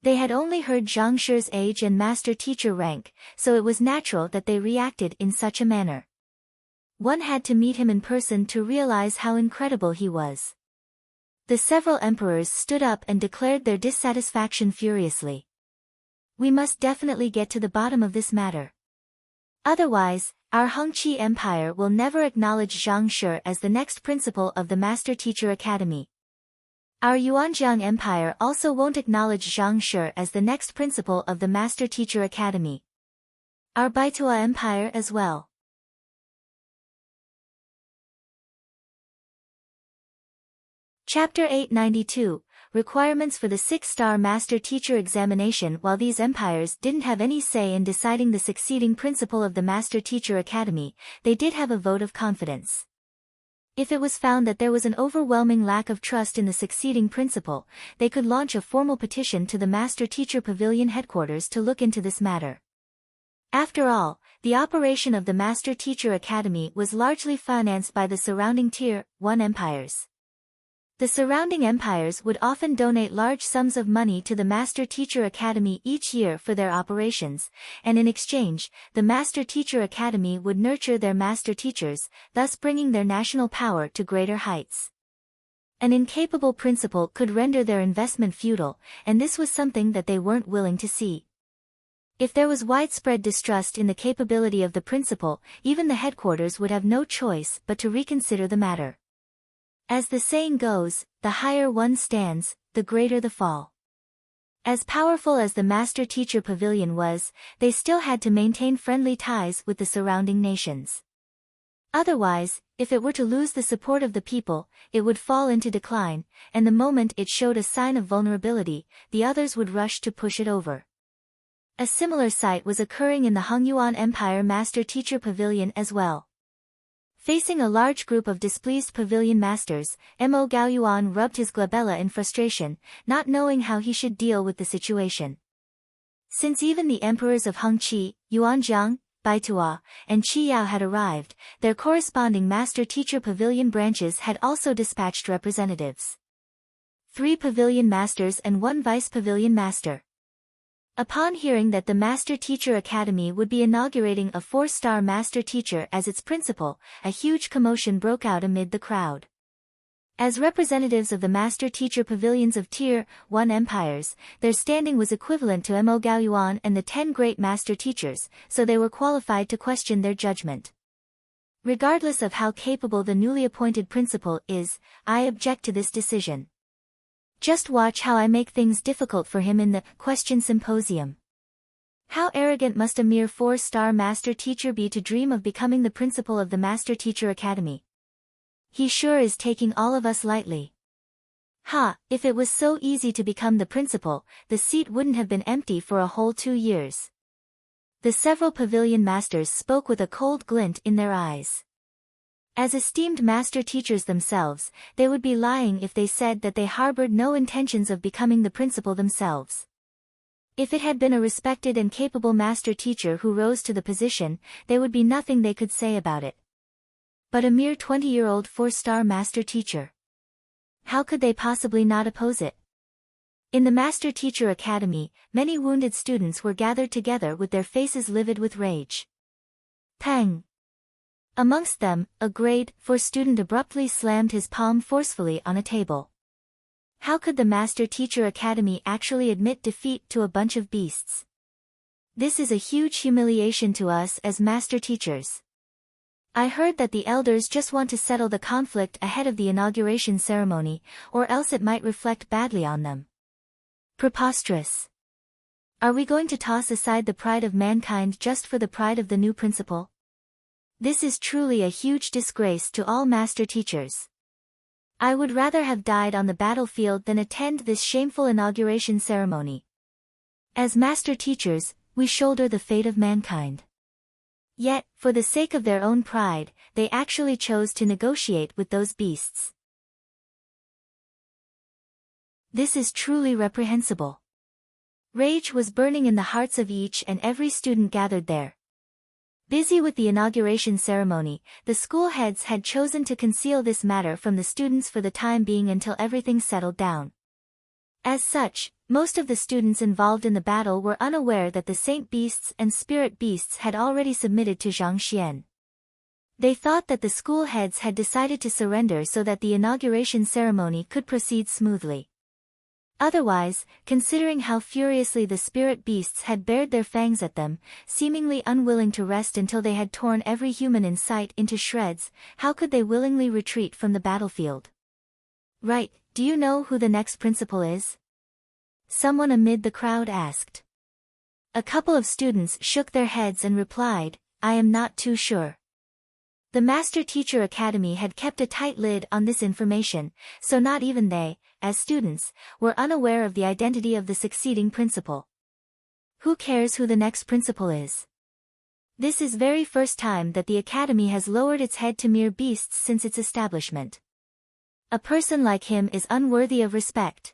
They had only heard Zhang Shi's age and master teacher rank, so it was natural that they reacted in such a manner. One had to meet him in person to realize how incredible he was. The several emperors stood up and declared their dissatisfaction furiously. We must definitely get to the bottom of this matter. Otherwise, our Hongqi Empire will never acknowledge Zhang Shi as the next principal of the Master Teacher Academy. Our Yuanjiang Empire also won't acknowledge Zhang Shi as the next principal of the Master Teacher Academy. Our Baitua Empire as well. Chapter 892, requirements for the 6-star master-teacher examination. While these empires didn't have any say in deciding the succeeding principal of the master-teacher academy, they did have a vote of confidence. If it was found that there was an overwhelming lack of trust in the succeeding principal, they could launch a formal petition to the master-teacher pavilion headquarters to look into this matter. After all, the operation of the master-teacher academy was largely financed by the surrounding Tier 1 empires. The surrounding empires would often donate large sums of money to the master-teacher academy each year for their operations, and in exchange, the master-teacher academy would nurture their master-teachers, thus bringing their national power to greater heights. An incapable principal could render their investment futile, and this was something that they weren't willing to see. If there was widespread distrust in the capability of the principal, even the headquarters would have no choice but to reconsider the matter. As the saying goes, the higher one stands, the greater the fall. As powerful as the master-teacher pavilion was, they still had to maintain friendly ties with the surrounding nations. Otherwise, if it were to lose the support of the people, it would fall into decline, and the moment it showed a sign of vulnerability, the others would rush to push it over. A similar sight was occurring in the Hongyuan Empire master-teacher pavilion as well. Facing a large group of displeased pavilion masters, Mo Gaoyuan rubbed his glabella in frustration, not knowing how he should deal with the situation. Since even the emperors of Hongqi, Yuanjiang, Baitua, and Qiyao had arrived, their corresponding master-teacher pavilion branches had also dispatched representatives. 3 pavilion masters and 1 vice-pavilion master. Upon hearing that the Master-Teacher Academy would be inaugurating a 4-star Master Teacher as its principal, a huge commotion broke out amid the crowd. As representatives of the Master-Teacher pavilions of Tier 1 empires, their standing was equivalent to Mo Gaoyuan and the 10 great Master Teachers, so they were qualified to question their judgment. Regardless of how capable the newly appointed principal is, I object to this decision. Just watch how I make things difficult for him in the question symposium. How arrogant must a mere 4-star master teacher be to dream of becoming the principal of the Master Teacher Academy? He sure is taking all of us lightly. Ha, if it was so easy to become the principal, the seat wouldn't have been empty for a whole 2 years. The several pavilion masters spoke with a cold glint in their eyes. As esteemed master teachers themselves, they would be lying if they said that they harbored no intentions of becoming the principal themselves. If it had been a respected and capable master teacher who rose to the position, there would be nothing they could say about it. But a mere 20-year-old 4-star master teacher. How could they possibly not oppose it? In the Master Teacher Academy, many wounded students were gathered together with their faces livid with rage. Pang! Amongst them, a grade 4 student abruptly slammed his palm forcefully on a table. How could the Master Teacher Academy actually admit defeat to a bunch of beasts? This is a huge humiliation to us as master teachers. I heard that the elders just want to settle the conflict ahead of the inauguration ceremony, or else it might reflect badly on them. Preposterous. Are we going to toss aside the pride of mankind just for the pride of the new principal? This is truly a huge disgrace to all master teachers. I would rather have died on the battlefield than attend this shameful inauguration ceremony. As master teachers, we shoulder the fate of mankind. Yet, for the sake of their own pride, they actually chose to negotiate with those beasts. This is truly reprehensible. Rage was burning in the hearts of each and every student gathered there. Busy with the inauguration ceremony, the school heads had chosen to conceal this matter from the students for the time being until everything settled down. As such, most of the students involved in the battle were unaware that the Saint Beasts and Spirit Beasts had already submitted to Zhang Xian. They thought that the school heads had decided to surrender so that the inauguration ceremony could proceed smoothly. Otherwise, considering how furiously the spirit beasts had bared their fangs at them, seemingly unwilling to rest until they had torn every human in sight into shreds, how could they willingly retreat from the battlefield? Right, do you know who the next principal is? Someone amid the crowd asked. A couple of students shook their heads and replied, I am not too sure. The Master Teacher Academy had kept a tight lid on this information, so not even they, as students, were unaware of the identity of the succeeding principal. Who cares who the next principal is? This is very first time that the Academy has lowered its head to mere beasts since its establishment. A person like him is unworthy of respect.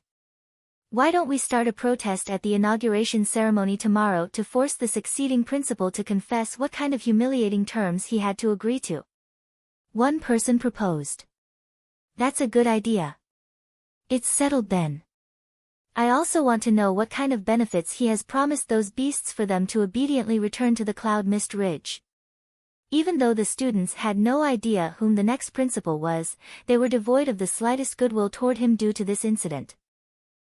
Why don't we start a protest at the inauguration ceremony tomorrow to force the succeeding principal to confess what kind of humiliating terms he had to agree to? One person proposed. That's a good idea. It's settled then. I also want to know what kind of benefits he has promised those beasts for them to obediently return to the Cloud Mist Ridge. Even though the students had no idea whom the next principal was, they were devoid of the slightest goodwill toward him due to this incident.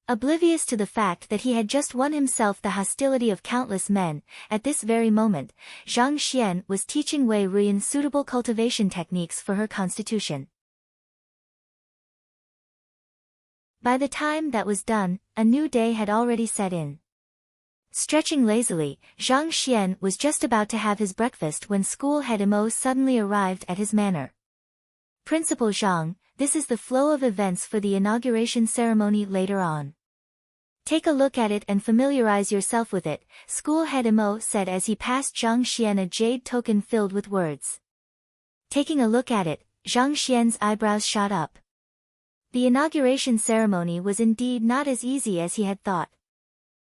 Oblivious to the fact that he had just won himself the hostility of countless men, at this very moment, Zhang Xian was teaching Wei Ruyan suitable cultivation techniques for her constitution. By the time that was done, a new day had already set in. Stretching lazily, Zhang Xian was just about to have his breakfast when school head Mo suddenly arrived at his manor. Principal Zhang, this is the flow of events for the inauguration ceremony later on. Take a look at it and familiarize yourself with it, school head Mo said as he passed Zhang Xian a jade token filled with words. Taking a look at it, Zhang Xian's eyebrows shot up. The inauguration ceremony was indeed not as easy as he had thought.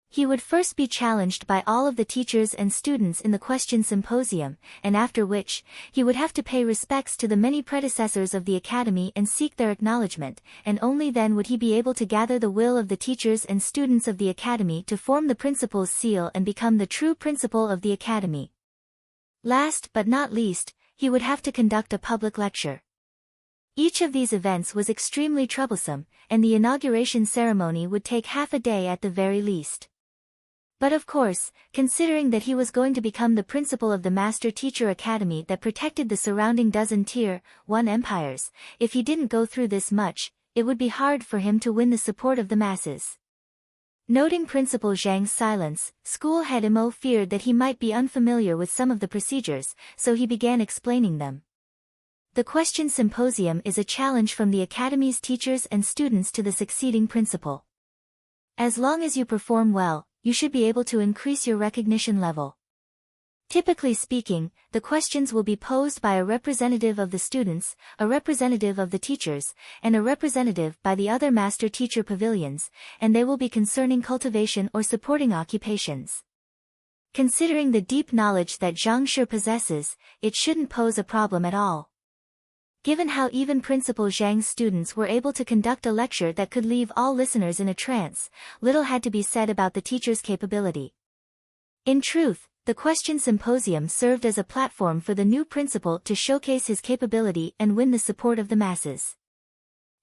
He would first be challenged by all of the teachers and students in the question symposium, and after which, he would have to pay respects to the many predecessors of the academy and seek their acknowledgement, and only then would he be able to gather the will of the teachers and students of the academy to form the principal's seal and become the true principal of the academy. Last but not least, he would have to conduct a public lecture. Each of these events was extremely troublesome, and the inauguration ceremony would take half a day at the very least. But of course, considering that he was going to become the principal of the Master Teacher Academy that protected the surrounding dozen Tier 1 empires, if he didn't go through this much, it would be hard for him to win the support of the masses. Noting Principal Zhang's silence, school head Mo feared that he might be unfamiliar with some of the procedures, so he began explaining them. The question symposium is a challenge from the academy's teachers and students to the succeeding principal. As long as you perform well, you should be able to increase your recognition level. Typically speaking, the questions will be posed by a representative of the students, a representative of the teachers, and a representative by the other master teacher pavilions, and they will be concerning cultivation or supporting occupations. Considering the deep knowledge that Zhang Shi possesses, it shouldn't pose a problem at all. Given how even Principal Zhang's students were able to conduct a lecture that could leave all listeners in a trance, little had to be said about the teacher's capability. In truth, the question symposium served as a platform for the new principal to showcase his capability and win the support of the masses.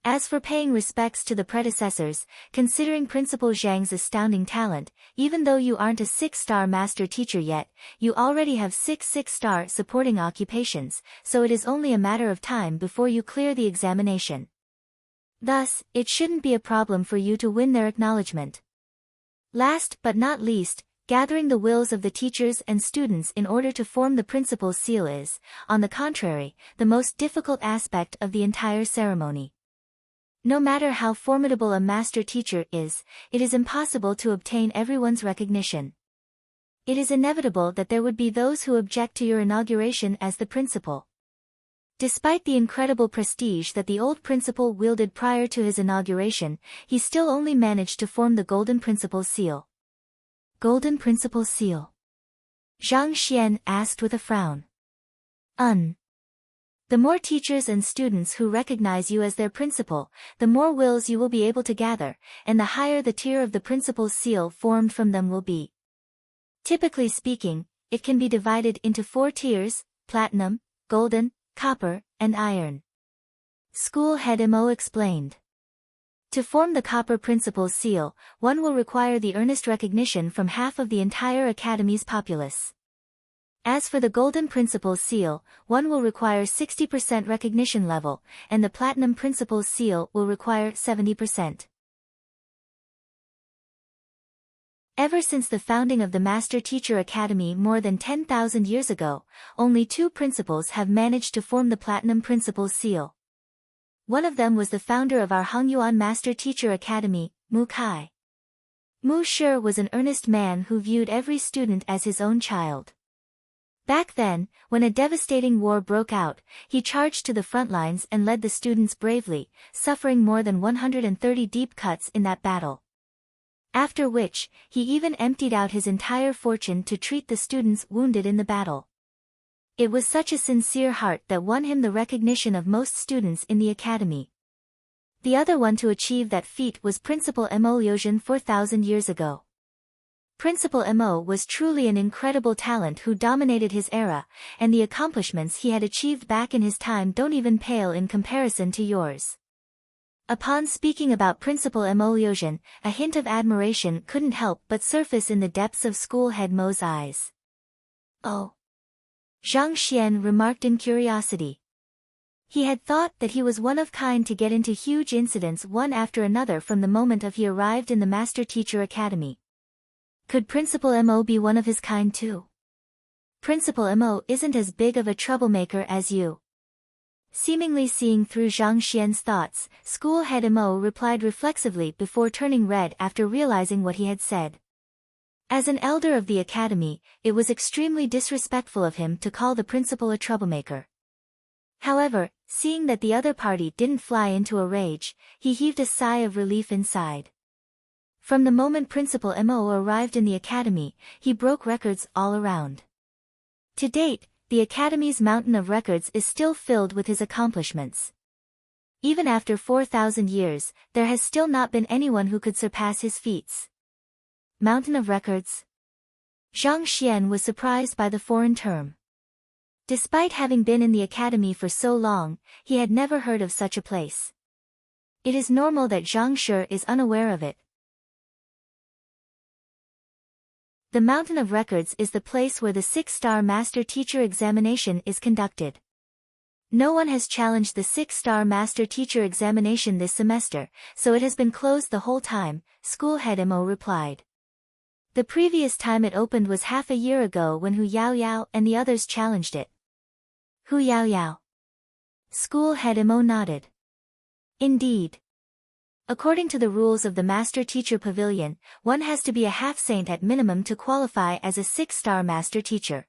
As for paying respects to the predecessors, considering Principal Zhang's astounding talent, even though you aren't a 6-star master teacher yet, you already have 6 6-star supporting occupations, so it is only a matter of time before you clear the examination. Thus, it shouldn't be a problem for you to win their acknowledgement. Last but not least, gathering the wills of the teachers and students in order to form the principal's seal is, on the contrary, the most difficult aspect of the entire ceremony. No matter how formidable a master teacher is, it is impossible to obtain everyone's recognition. It is inevitable that there would be those who object to your inauguration as the principal. Despite the incredible prestige that the old principal wielded prior to his inauguration, he still only managed to form the Golden Principal's seal. Golden Principal's seal? Zhang Xian asked with a frown. The more teachers and students who recognize you as their principal, the more wills you will be able to gather, and the higher the tier of the principal's seal formed from them will be. Typically speaking, it can be divided into 4 tiers: platinum, golden, copper, and iron. School head Mo explained. To form the copper principal's seal, one will require the earnest recognition from half of the entire academy's populace. As for the Golden Principal's seal, one will require 60% recognition level, and the Platinum Principal's seal will require 70%. Ever since the founding of the Master Teacher Academy more than 10,000 years ago, only 2 principals have managed to form the Platinum Principal's seal. One of them was the founder of our Hongyuan Master Teacher Academy, Mu Kai. Mu Shi was an earnest man who viewed every student as his own child. Back then, when a devastating war broke out, he charged to the front lines and led the students bravely, suffering more than 130 deep cuts in that battle. After which, he even emptied out his entire fortune to treat the students wounded in the battle. It was such a sincere heart that won him the recognition of most students in the academy. The other one to achieve that feat was Principal Mo Liuzhen 4,000 years ago. Principal Mo was truly an incredible talent who dominated his era, and the accomplishments he had achieved back in his time don't even pale in comparison to yours. Upon speaking about Principal Mo Liuzhen, a hint of admiration couldn't help but surface in the depths of school head Mo's eyes. "Oh," Zhang Xian remarked in curiosity. He had thought that he was one of kind to get into huge incidents one after another from the moment of he arrived in the Master Teacher Academy. Could Principal Mo be one of his kind too? Principal Mo isn't as big of a troublemaker as you. Seemingly seeing through Zhang Xian's thoughts, school head Mo replied reflexively before turning red after realizing what he had said. As an elder of the academy, it was extremely disrespectful of him to call the principal a troublemaker. However, seeing that the other party didn't fly into a rage, he heaved a sigh of relief inside. From the moment Principal Mo arrived in the academy, he broke records all around. To date, the Academy's mountain of records is still filled with his accomplishments. Even after 4,000 years, there has still not been anyone who could surpass his feats. Mountain of records? Zhang Xian was surprised by the foreign term. Despite having been in the academy for so long, he had never heard of such a place. It is normal that Zhang Shi is unaware of it. The Mountain of Records is the place where the 6-star Master Teacher examination is conducted. No one has challenged the 6-star Master Teacher examination this semester, so it has been closed the whole time, school head Mo replied. The previous time it opened was half a year ago when Hu Yaoyao and the others challenged it. Hu Yaoyao. School head Mo nodded. Indeed. According to the rules of the Master Teacher Pavilion, one has to be a half-saint at minimum to qualify as a 6-star Master Teacher.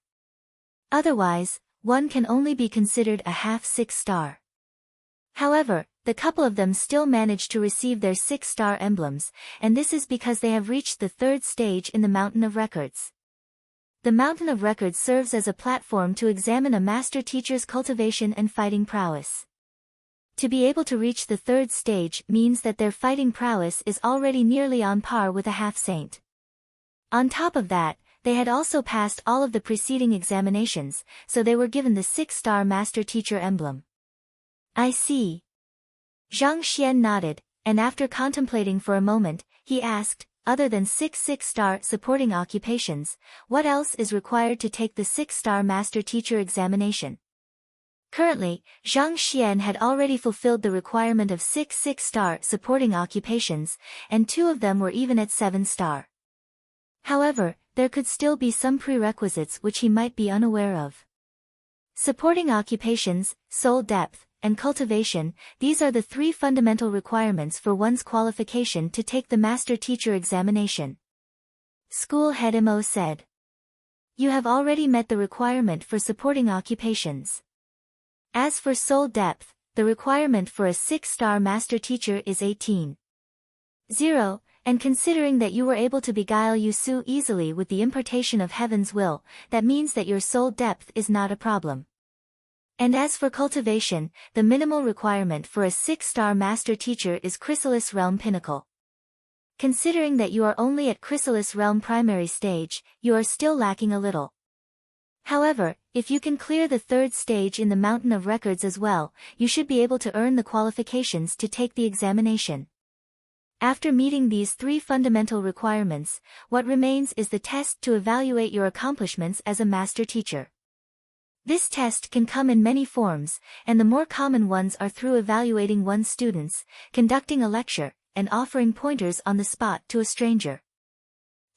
Otherwise, one can only be considered a half 6-star. However, the couple of them still managed to receive their 6-star emblems, and this is because they have reached the 3rd stage in the Mountain of Records. The Mountain of Records serves as a platform to examine a Master Teacher's cultivation and fighting prowess. To be able to reach the 3rd stage means that their fighting prowess is already nearly on par with a half-saint. On top of that, they had also passed all of the preceding examinations, so they were given the 6-star Master Teacher emblem. I see. Zhang Xian nodded, and after contemplating for a moment, he asked, other than 6-star supporting occupations, what else is required to take the 6-star Master Teacher examination? Currently, Zhang Xian had already fulfilled the requirement of 6-star supporting occupations, and 2 of them were even at 7-star. However, there could still be some prerequisites which he might be unaware of. Supporting occupations, soul depth, and cultivation, these are the 3 fundamental requirements for one's qualification to take the Master Teacher examination. School head Mo said. You have already met the requirement for supporting occupations. As for soul depth, the requirement for a 6-star Master Teacher is 18. 0, and considering that you were able to beguile Yusu easily with the impartation of Heaven's will, that means that your soul depth is not a problem. And as for cultivation, the minimal requirement for a 6-star Master Teacher is Chrysalis Realm Pinnacle. Considering that you are only at Chrysalis Realm Primary Stage, you are still lacking a little. However, if you can clear the 3rd stage in the Mountain of Records as well, you should be able to earn the qualifications to take the examination. After meeting these 3 fundamental requirements, what remains is the test to evaluate your accomplishments as a Master Teacher. This test can come in many forms, and the more common ones are through evaluating one's students, conducting a lecture, and offering pointers on the spot to a stranger.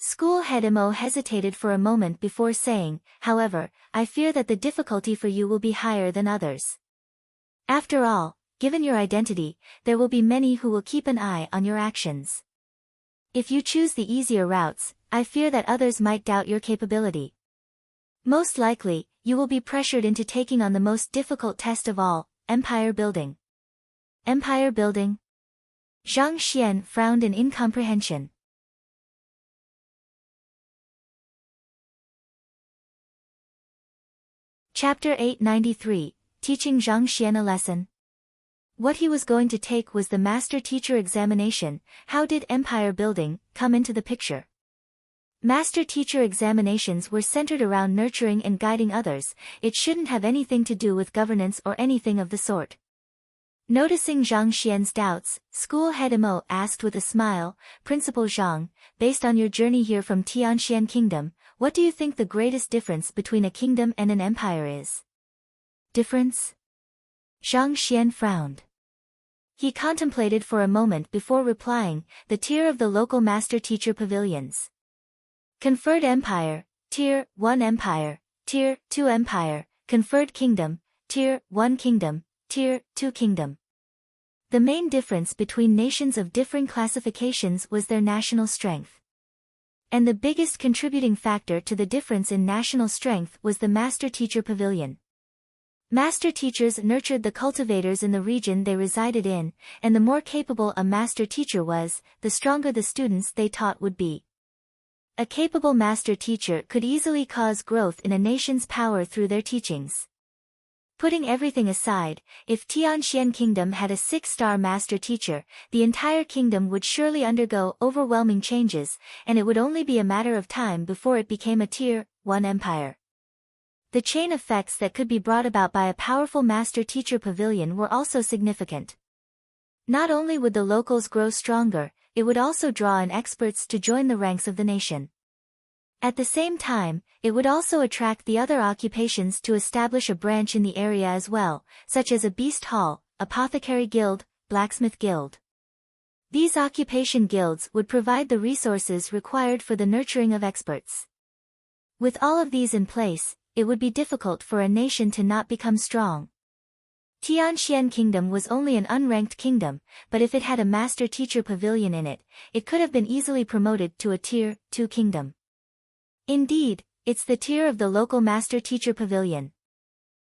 School head Mo hesitated for a moment before saying, however, I fear that the difficulty for you will be higher than others. After all, given your identity, there will be many who will keep an eye on your actions. If you choose the easier routes, I fear that others might doubt your capability. Most likely, you will be pressured into taking on the most difficult test of all, empire building. Empire building? Zhang Xian frowned in incomprehension. Chapter 893, Teaching Zhang Xian a Lesson. What he was going to take was the Master Teacher examination. How did empire building come into the picture? Master Teacher examinations were centered around nurturing and guiding others. It shouldn't have anything to do with governance or anything of the sort. Noticing Zhang Xian's doubts, school head Mo asked with a smile, Principal Zhang, based on your journey here from Tianxian Kingdom, what do you think the greatest difference between a kingdom and an empire is? Difference? Zhang Xian frowned. He contemplated for a moment before replying, the tier of the local master teacher pavilions. Conferred empire, tier 1 empire, tier 2 empire, conferred kingdom, tier 1 kingdom, tier 2 kingdom. The main difference between nations of differing classifications was their national strength. And the biggest contributing factor to the difference in national strength was the Master Teacher Pavilion. Master teachers nurtured the cultivators in the region they resided in, and the more capable a master teacher was, the stronger the students they taught would be. A capable master teacher could easily cause growth in a nation's power through their teachings. Putting everything aside, if Tianxian Kingdom had a 6-star master teacher, the entire kingdom would surely undergo overwhelming changes, and it would only be a matter of time before it became a tier 1 empire. The chain effects that could be brought about by a powerful master teacher pavilion were also significant. Not only would the locals grow stronger, it would also draw in experts to join the ranks of the nation. At the same time, it would also attract the other occupations to establish a branch in the area as well, such as a beast hall, apothecary guild, blacksmith guild. These occupation guilds would provide the resources required for the nurturing of experts. With all of these in place, it would be difficult for a nation to not become strong. Tianxian Kingdom was only an unranked kingdom, but if it had a master teacher pavilion in it, it could have been easily promoted to a tier 2 kingdom. Indeed, it's the tier of the local master teacher pavilion.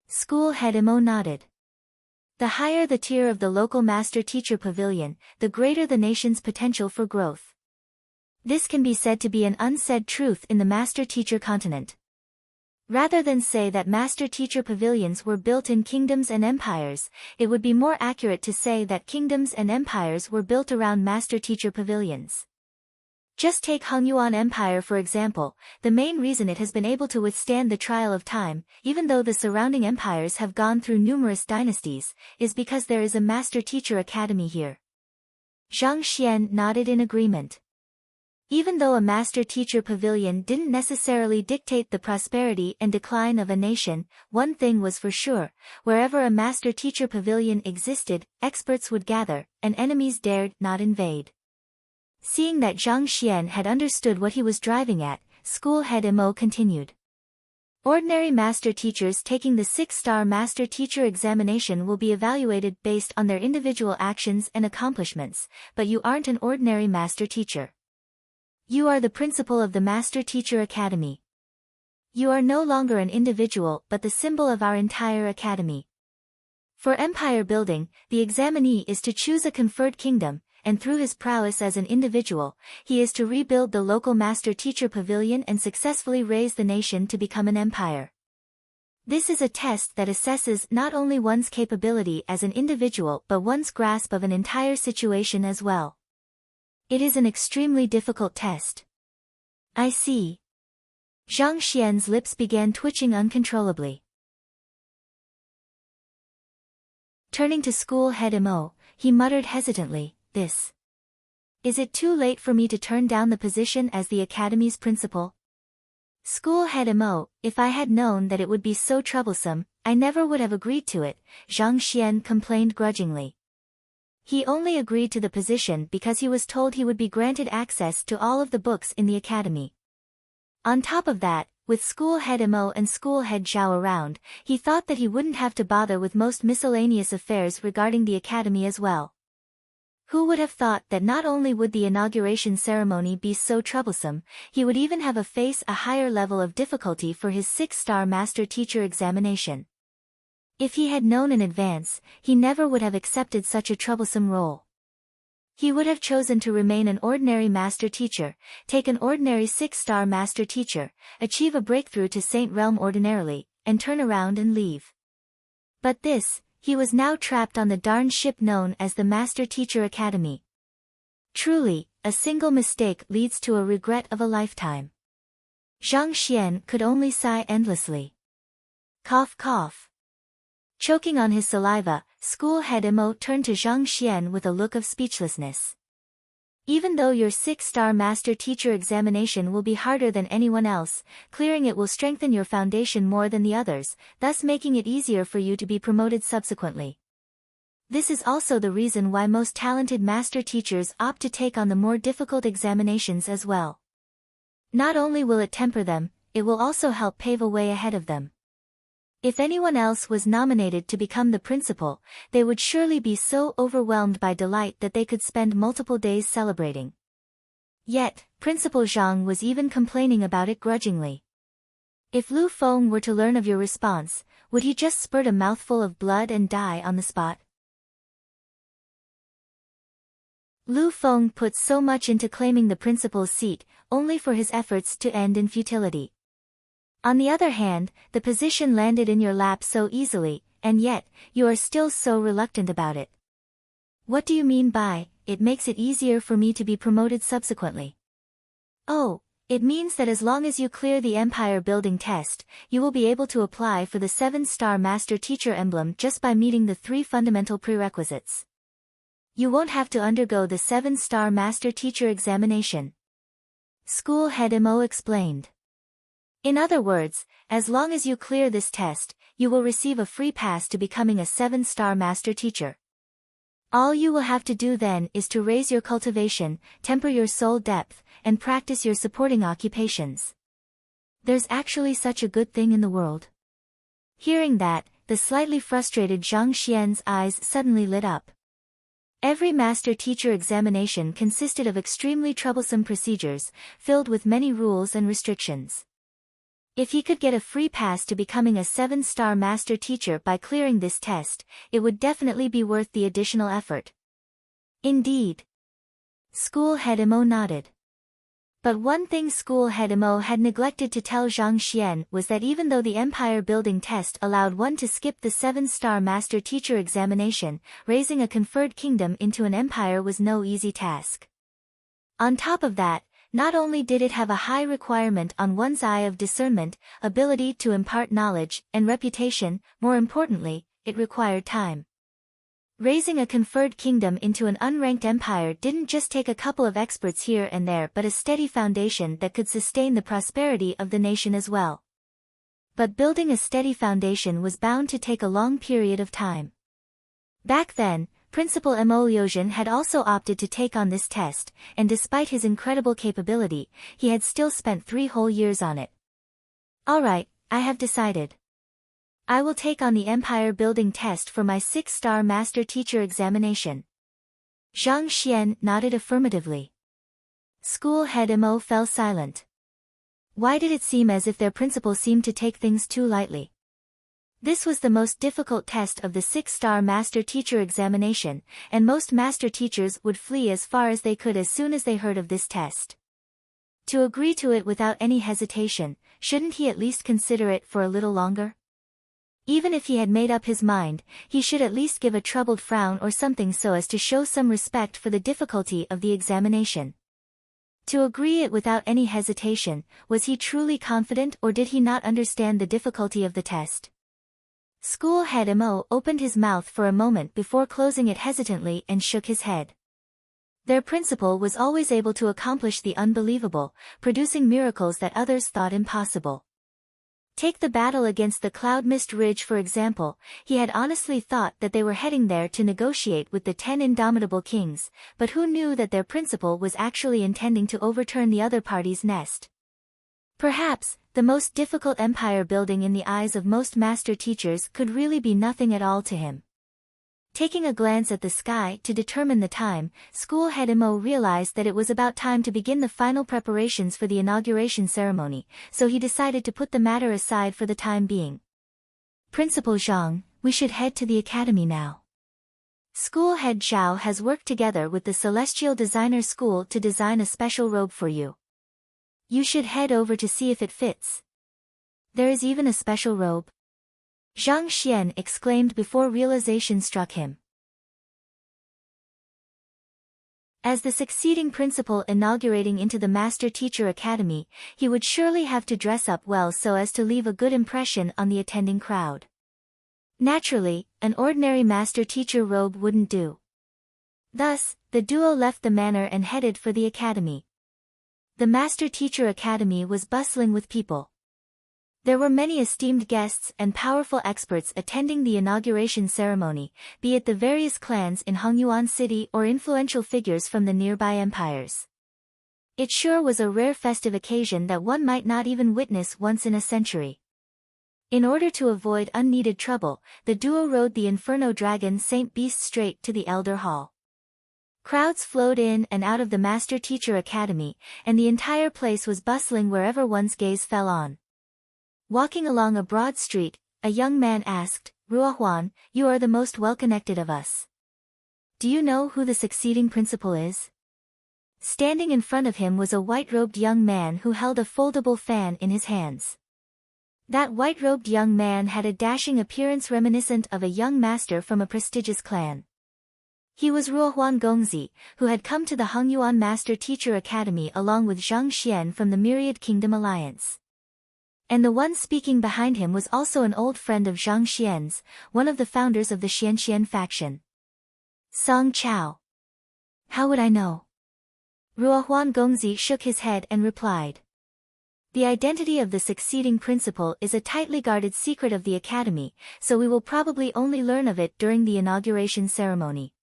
School head Mo nodded. The higher the tier of the local master teacher pavilion, the greater the nation's potential for growth. This can be said to be an unsaid truth in the master teacher continent. Rather than say that master teacher pavilions were built in kingdoms and empires, it would be more accurate to say that kingdoms and empires were built around master teacher pavilions. Just take Hongyuan Empire for example. The main reason it has been able to withstand the trial of time, even though the surrounding empires have gone through numerous dynasties, is because there is a master teacher academy here. Zhang Xian nodded in agreement. Even though a master teacher pavilion didn't necessarily dictate the prosperity and decline of a nation, one thing was for sure, wherever a master teacher pavilion existed, experts would gather, and enemies dared not invade. Seeing that Zhang Xian had understood what he was driving at, school head Mo continued. Ordinary master teachers taking the 6-star master teacher examination will be evaluated based on their individual actions and accomplishments, but you aren't an ordinary master teacher. You are the principal of the Master Teacher Academy. You are no longer an individual but the symbol of our entire academy. For empire building, the examinee is to choose a conferred kingdom, and through his prowess as an individual, he is to rebuild the local master teacher pavilion and successfully raise the nation to become an empire. This is a test that assesses not only one's capability as an individual but one's grasp of an entire situation as well. It is an extremely difficult test. I see. Zhang Xian's lips began twitching uncontrollably. Turning to school head Mo, he muttered hesitantly, Is it too late for me to turn down the position as the academy's principal? School head Mo, if I had known that it would be so troublesome, I never would have agreed to it, Zhang Xian complained grudgingly. He only agreed to the position because he was told he would be granted access to all of the books in the academy. On top of that, with school head Mo and school head Zhao around, he thought that he wouldn't have to bother with most miscellaneous affairs regarding the academy as well. Who would have thought that not only would the inauguration ceremony be so troublesome, he would even have to face a higher level of difficulty for his 6-star master teacher examination. If he had known in advance, he never would have accepted such a troublesome role. He would have chosen to remain an ordinary master teacher, take an ordinary 6-star master teacher, achieve a breakthrough to Saint Realm ordinarily, and turn around and leave. But this, he was now trapped on the darn ship known as the Master Teacher Academy. Truly, a single mistake leads to a regret of a lifetime. Zhang Xian could only sigh endlessly. Cough cough. Choking on his saliva, school head Mo turned to Zhang Xian with a look of speechlessness. Even though your 6-star master teacher examination will be harder than anyone else, clearing it will strengthen your foundation more than the others, thus making it easier for you to be promoted subsequently. This is also the reason why most talented master teachers opt to take on the more difficult examinations as well. Not only will it temper them, it will also help pave a way ahead of them. If anyone else was nominated to become the principal, they would surely be so overwhelmed by delight that they could spend multiple days celebrating. Yet, Principal Zhang was even complaining about it grudgingly. If Lu Feng were to learn of your response, would he just spurt a mouthful of blood and die on the spot? Lu Feng put so much into claiming the principal's seat, only for his efforts to end in futility. On the other hand, the position landed in your lap so easily, and yet, you are still so reluctant about it. What do you mean by, it makes it easier for me to be promoted subsequently? Oh, it means that as long as you clear the empire building test, you will be able to apply for the 7-star master teacher emblem just by meeting the 3 fundamental prerequisites. You won't have to undergo the 7-star master teacher examination. School head Mo explained. In other words, as long as you clear this test, you will receive a free pass to becoming a 7-star master teacher. All you will have to do then is to raise your cultivation, temper your soul depth, and practice your supporting occupations. There's actually such a good thing in the world. Hearing that, the slightly frustrated Zhang Xian's eyes suddenly lit up. Every master teacher examination consisted of extremely troublesome procedures, filled with many rules and restrictions. If he could get a free pass to becoming a 7-star master teacher by clearing this test, it would definitely be worth the additional effort. Indeed. School head Mo nodded. But one thing school head Mo had neglected to tell Zhang Xian was that even though the empire building test allowed one to skip the 7-star master teacher examination, raising a conferred kingdom into an empire was no easy task. On top of that, not only did it have a high requirement on one's eye of discernment, ability to impart knowledge, and reputation, more importantly, it required time. Raising a conferred kingdom into an unranked empire didn't just take a couple of experts here and there but a steady foundation that could sustain the prosperity of the nation as well. But building a steady foundation was bound to take a long period of time. Back then, Principal Mo Liuzhen had also opted to take on this test, and despite his incredible capability, he had still spent 3 whole years on it. Alright, I have decided. I will take on the empire building test for my 6-star master teacher examination. Zhang Xian nodded affirmatively. School head Mo fell silent. Why did it seem as if their principal seemed to take things too lightly? This was the most difficult test of the 6-star master teacher examination, and most master teachers would flee as far as they could as soon as they heard of this test. To agree to it without any hesitation, shouldn't he at least consider it for a little longer? Even if he had made up his mind, he should at least give a troubled frown or something so as to show some respect for the difficulty of the examination. To agree it without any hesitation, was he truly confident or did he not understand the difficulty of the test? School head Mo opened his mouth for a moment before closing it hesitantly and shook his head. Their principal was always able to accomplish the unbelievable, producing miracles that others thought impossible. Take the battle against the Cloud Mist Ridge for example. He had honestly thought that they were heading there to negotiate with the 10 indomitable kings, but who knew that their principal was actually intending to overturn the other party's nest? Perhaps, the most difficult empire building in the eyes of most master teachers could really be nothing at all to him. Taking a glance at the sky to determine the time, school head Imo realized that it was about time to begin the final preparations for the inauguration ceremony, so he decided to put the matter aside for the time being. Principal Zhang, we should head to the academy now. School head Zhao has worked together with the Celestial Designer School to design a special robe for you. You should head over to see if it fits. There is even a special robe. Zhang Xian exclaimed before realization struck him. As the succeeding principal inaugurating into the Master Teacher Academy, he would surely have to dress up well so as to leave a good impression on the attending crowd. Naturally, an ordinary Master Teacher robe wouldn't do. Thus, the duo left the manor and headed for the academy. The Master Teacher Academy was bustling with people. There were many esteemed guests and powerful experts attending the inauguration ceremony, be it the various clans in Hongyuan City or influential figures from the nearby empires. It sure was a rare festive occasion that one might not even witness once in a century. In order to avoid unneeded trouble, the duo rode the Inferno Dragon Saint Beast straight to the Elder Hall. Crowds flowed in and out of the Master Teacher Academy, and the entire place was bustling wherever one's gaze fell on. Walking along a broad street, a young man asked, Ruohuan, you are the most well-connected of us. Do you know who the succeeding principal is? Standing in front of him was a white-robed young man who held a foldable fan in his hands. That white-robed young man had a dashing appearance reminiscent of a young master from a prestigious clan. He was Ruohuan Gongzi, who had come to the Hongyuan Master Teacher Academy along with Zhang Xian from the Myriad Kingdom Alliance. And the one speaking behind him was also an old friend of Zhang Xian's, one of the founders of the Xianxian faction. Song Chao. How would I know? Ruohuan Gongzi shook his head and replied. The identity of the succeeding principal is a tightly guarded secret of the academy, so we will probably only learn of it during the inauguration ceremony.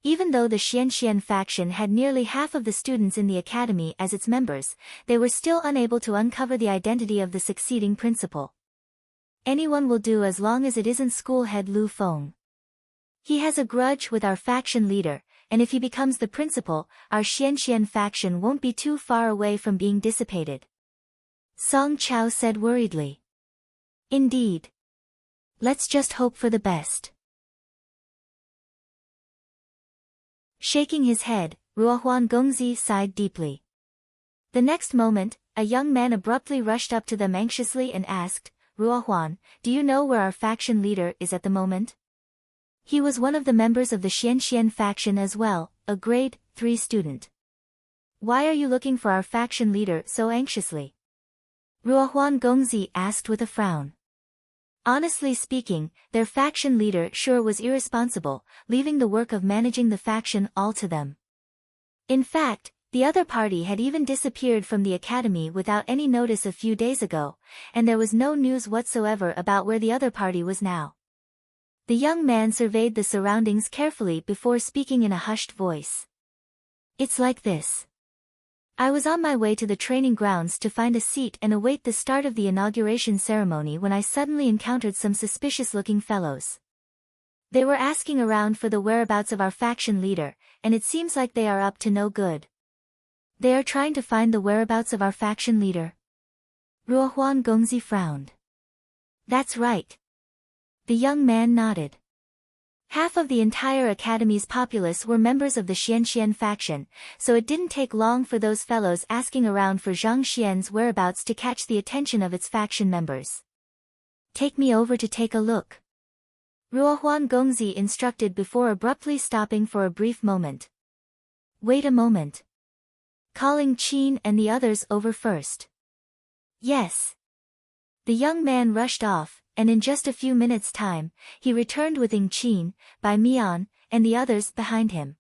Even though the Xianxian faction had nearly half of the students in the academy as its members, they were still unable to uncover the identity of the succeeding principal. Anyone will do as long as it isn't school head Lu Feng. He has a grudge with our faction leader, and if he becomes the principal, our Xianxian faction won't be too far away from being dissipated. Song Chao said worriedly. Indeed. Let's just hope for the best. Shaking his head, Ruohuan Gongzi sighed deeply. The next moment, a young man abruptly rushed up to them anxiously and asked, Ruohuan, do you know where our faction leader is at the moment? He was one of the members of the Xianxian faction as well, a grade 3 student. Why are you looking for our faction leader so anxiously? Ruohuan Gongzi asked with a frown. Honestly speaking, their faction leader sure was irresponsible, leaving the work of managing the faction all to them. In fact, the other party had even disappeared from the academy without any notice a few days ago, and there was no news whatsoever about where the other party was now. The young man surveyed the surroundings carefully before speaking in a hushed voice. It's like this. I was on my way to the training grounds to find a seat and await the start of the inauguration ceremony when I suddenly encountered some suspicious-looking fellows. They were asking around for the whereabouts of our faction leader, and it seems like they are up to no good. They are trying to find the whereabouts of our faction leader. Ruohuan Gongzi frowned. That's right. The young man nodded. Half of the entire academy's populace were members of the Xianxian faction, so it didn't take long for those fellows asking around for Zhang Xian's whereabouts to catch the attention of its faction members. Take me over to take a look. Ruohuan Gongzi instructed before abruptly stopping for a brief moment. Wait a moment. Calling Qin and the others over first. Yes. The young man rushed off, and in just a few minutes' time, he returned with Ying Qin, Bai Mian, and the others behind him.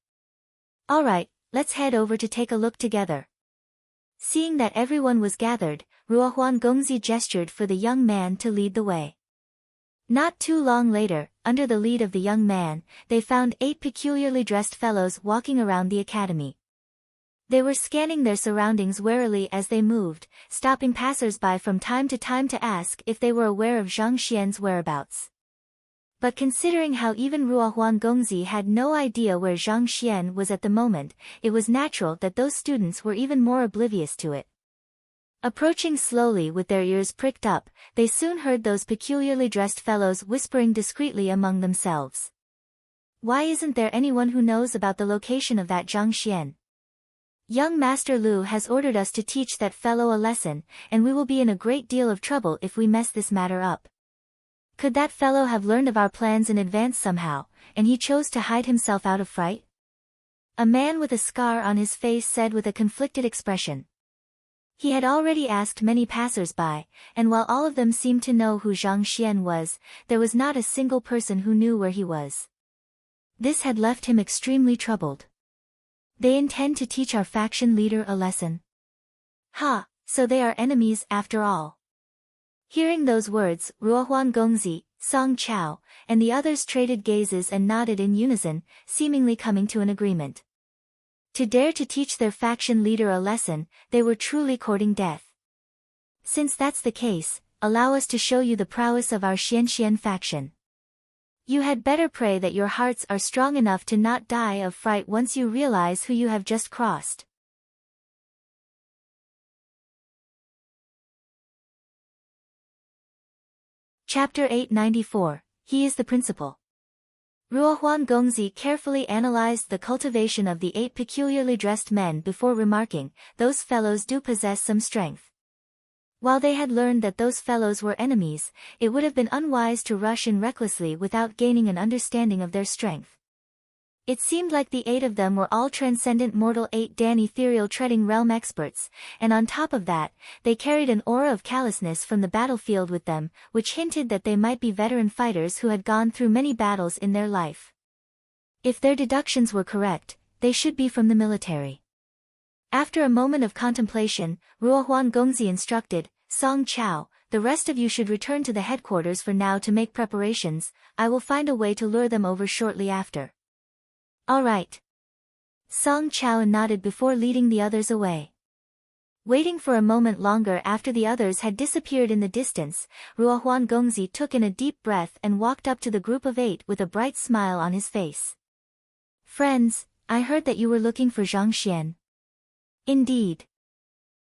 All right, let's head over to take a look together. Seeing that everyone was gathered, Ruohuan Gongzi gestured for the young man to lead the way. Not too long later, under the lead of the young man, they found 8 peculiarly dressed fellows walking around the academy. They were scanning their surroundings warily as they moved, stopping passers-by from time to ask if they were aware of Zhang Xian's whereabouts. But considering how even Ruohuan Gongzi had no idea where Zhang Xian was at the moment, it was natural that those students were even more oblivious to it. Approaching slowly with their ears pricked up, they soon heard those peculiarly dressed fellows whispering discreetly among themselves. "Why isn't there anyone who knows about the location of that Zhang Xian? Young Master Lu has ordered us to teach that fellow a lesson, and we will be in a great deal of trouble if we mess this matter up. Could that fellow have learned of our plans in advance somehow, and he chose to hide himself out of fright?" A man with a scar on his face said with a conflicted expression. He had already asked many passers-by, and while all of them seemed to know who Zhang Xian was, there was not a single person who knew where he was. This had left him extremely troubled. "They intend to teach our faction leader a lesson. Ha, so they are enemies after all." Hearing those words, Ruohuan Gongzi, Song Chao, and the others traded gazes and nodded in unison, seemingly coming to an agreement. To dare to teach their faction leader a lesson, they were truly courting death. "Since that's the case, allow us to show you the prowess of our Xianxian faction. You had better pray that your hearts are strong enough to not die of fright once you realize who you have just crossed." Chapter 894, He is the Principal. Ruohuan Gongzi carefully analyzed the cultivation of the 8 peculiarly dressed men before remarking, "Those fellows do possess some strength." While they had learned that those fellows were enemies, it would have been unwise to rush in recklessly without gaining an understanding of their strength. It seemed like the 8 of them were all transcendent mortal 8 Dan ethereal treading realm experts, and on top of that, they carried an aura of callousness from the battlefield with them, which hinted that they might be veteran fighters who had gone through many battles in their life. If their deductions were correct, they should be from the military. After a moment of contemplation, Ruohuan Gongzi instructed, "Song Chao, the rest of you should return to the headquarters for now to make preparations. I will find a way to lure them over shortly after." "All right." Song Chao nodded before leading the others away. Waiting for a moment longer after the others had disappeared in the distance, Ruohuan Gongzi took in a deep breath and walked up to the group of 8 with a bright smile on his face. "Friends, I heard that you were looking for Zhang Xian." "Indeed.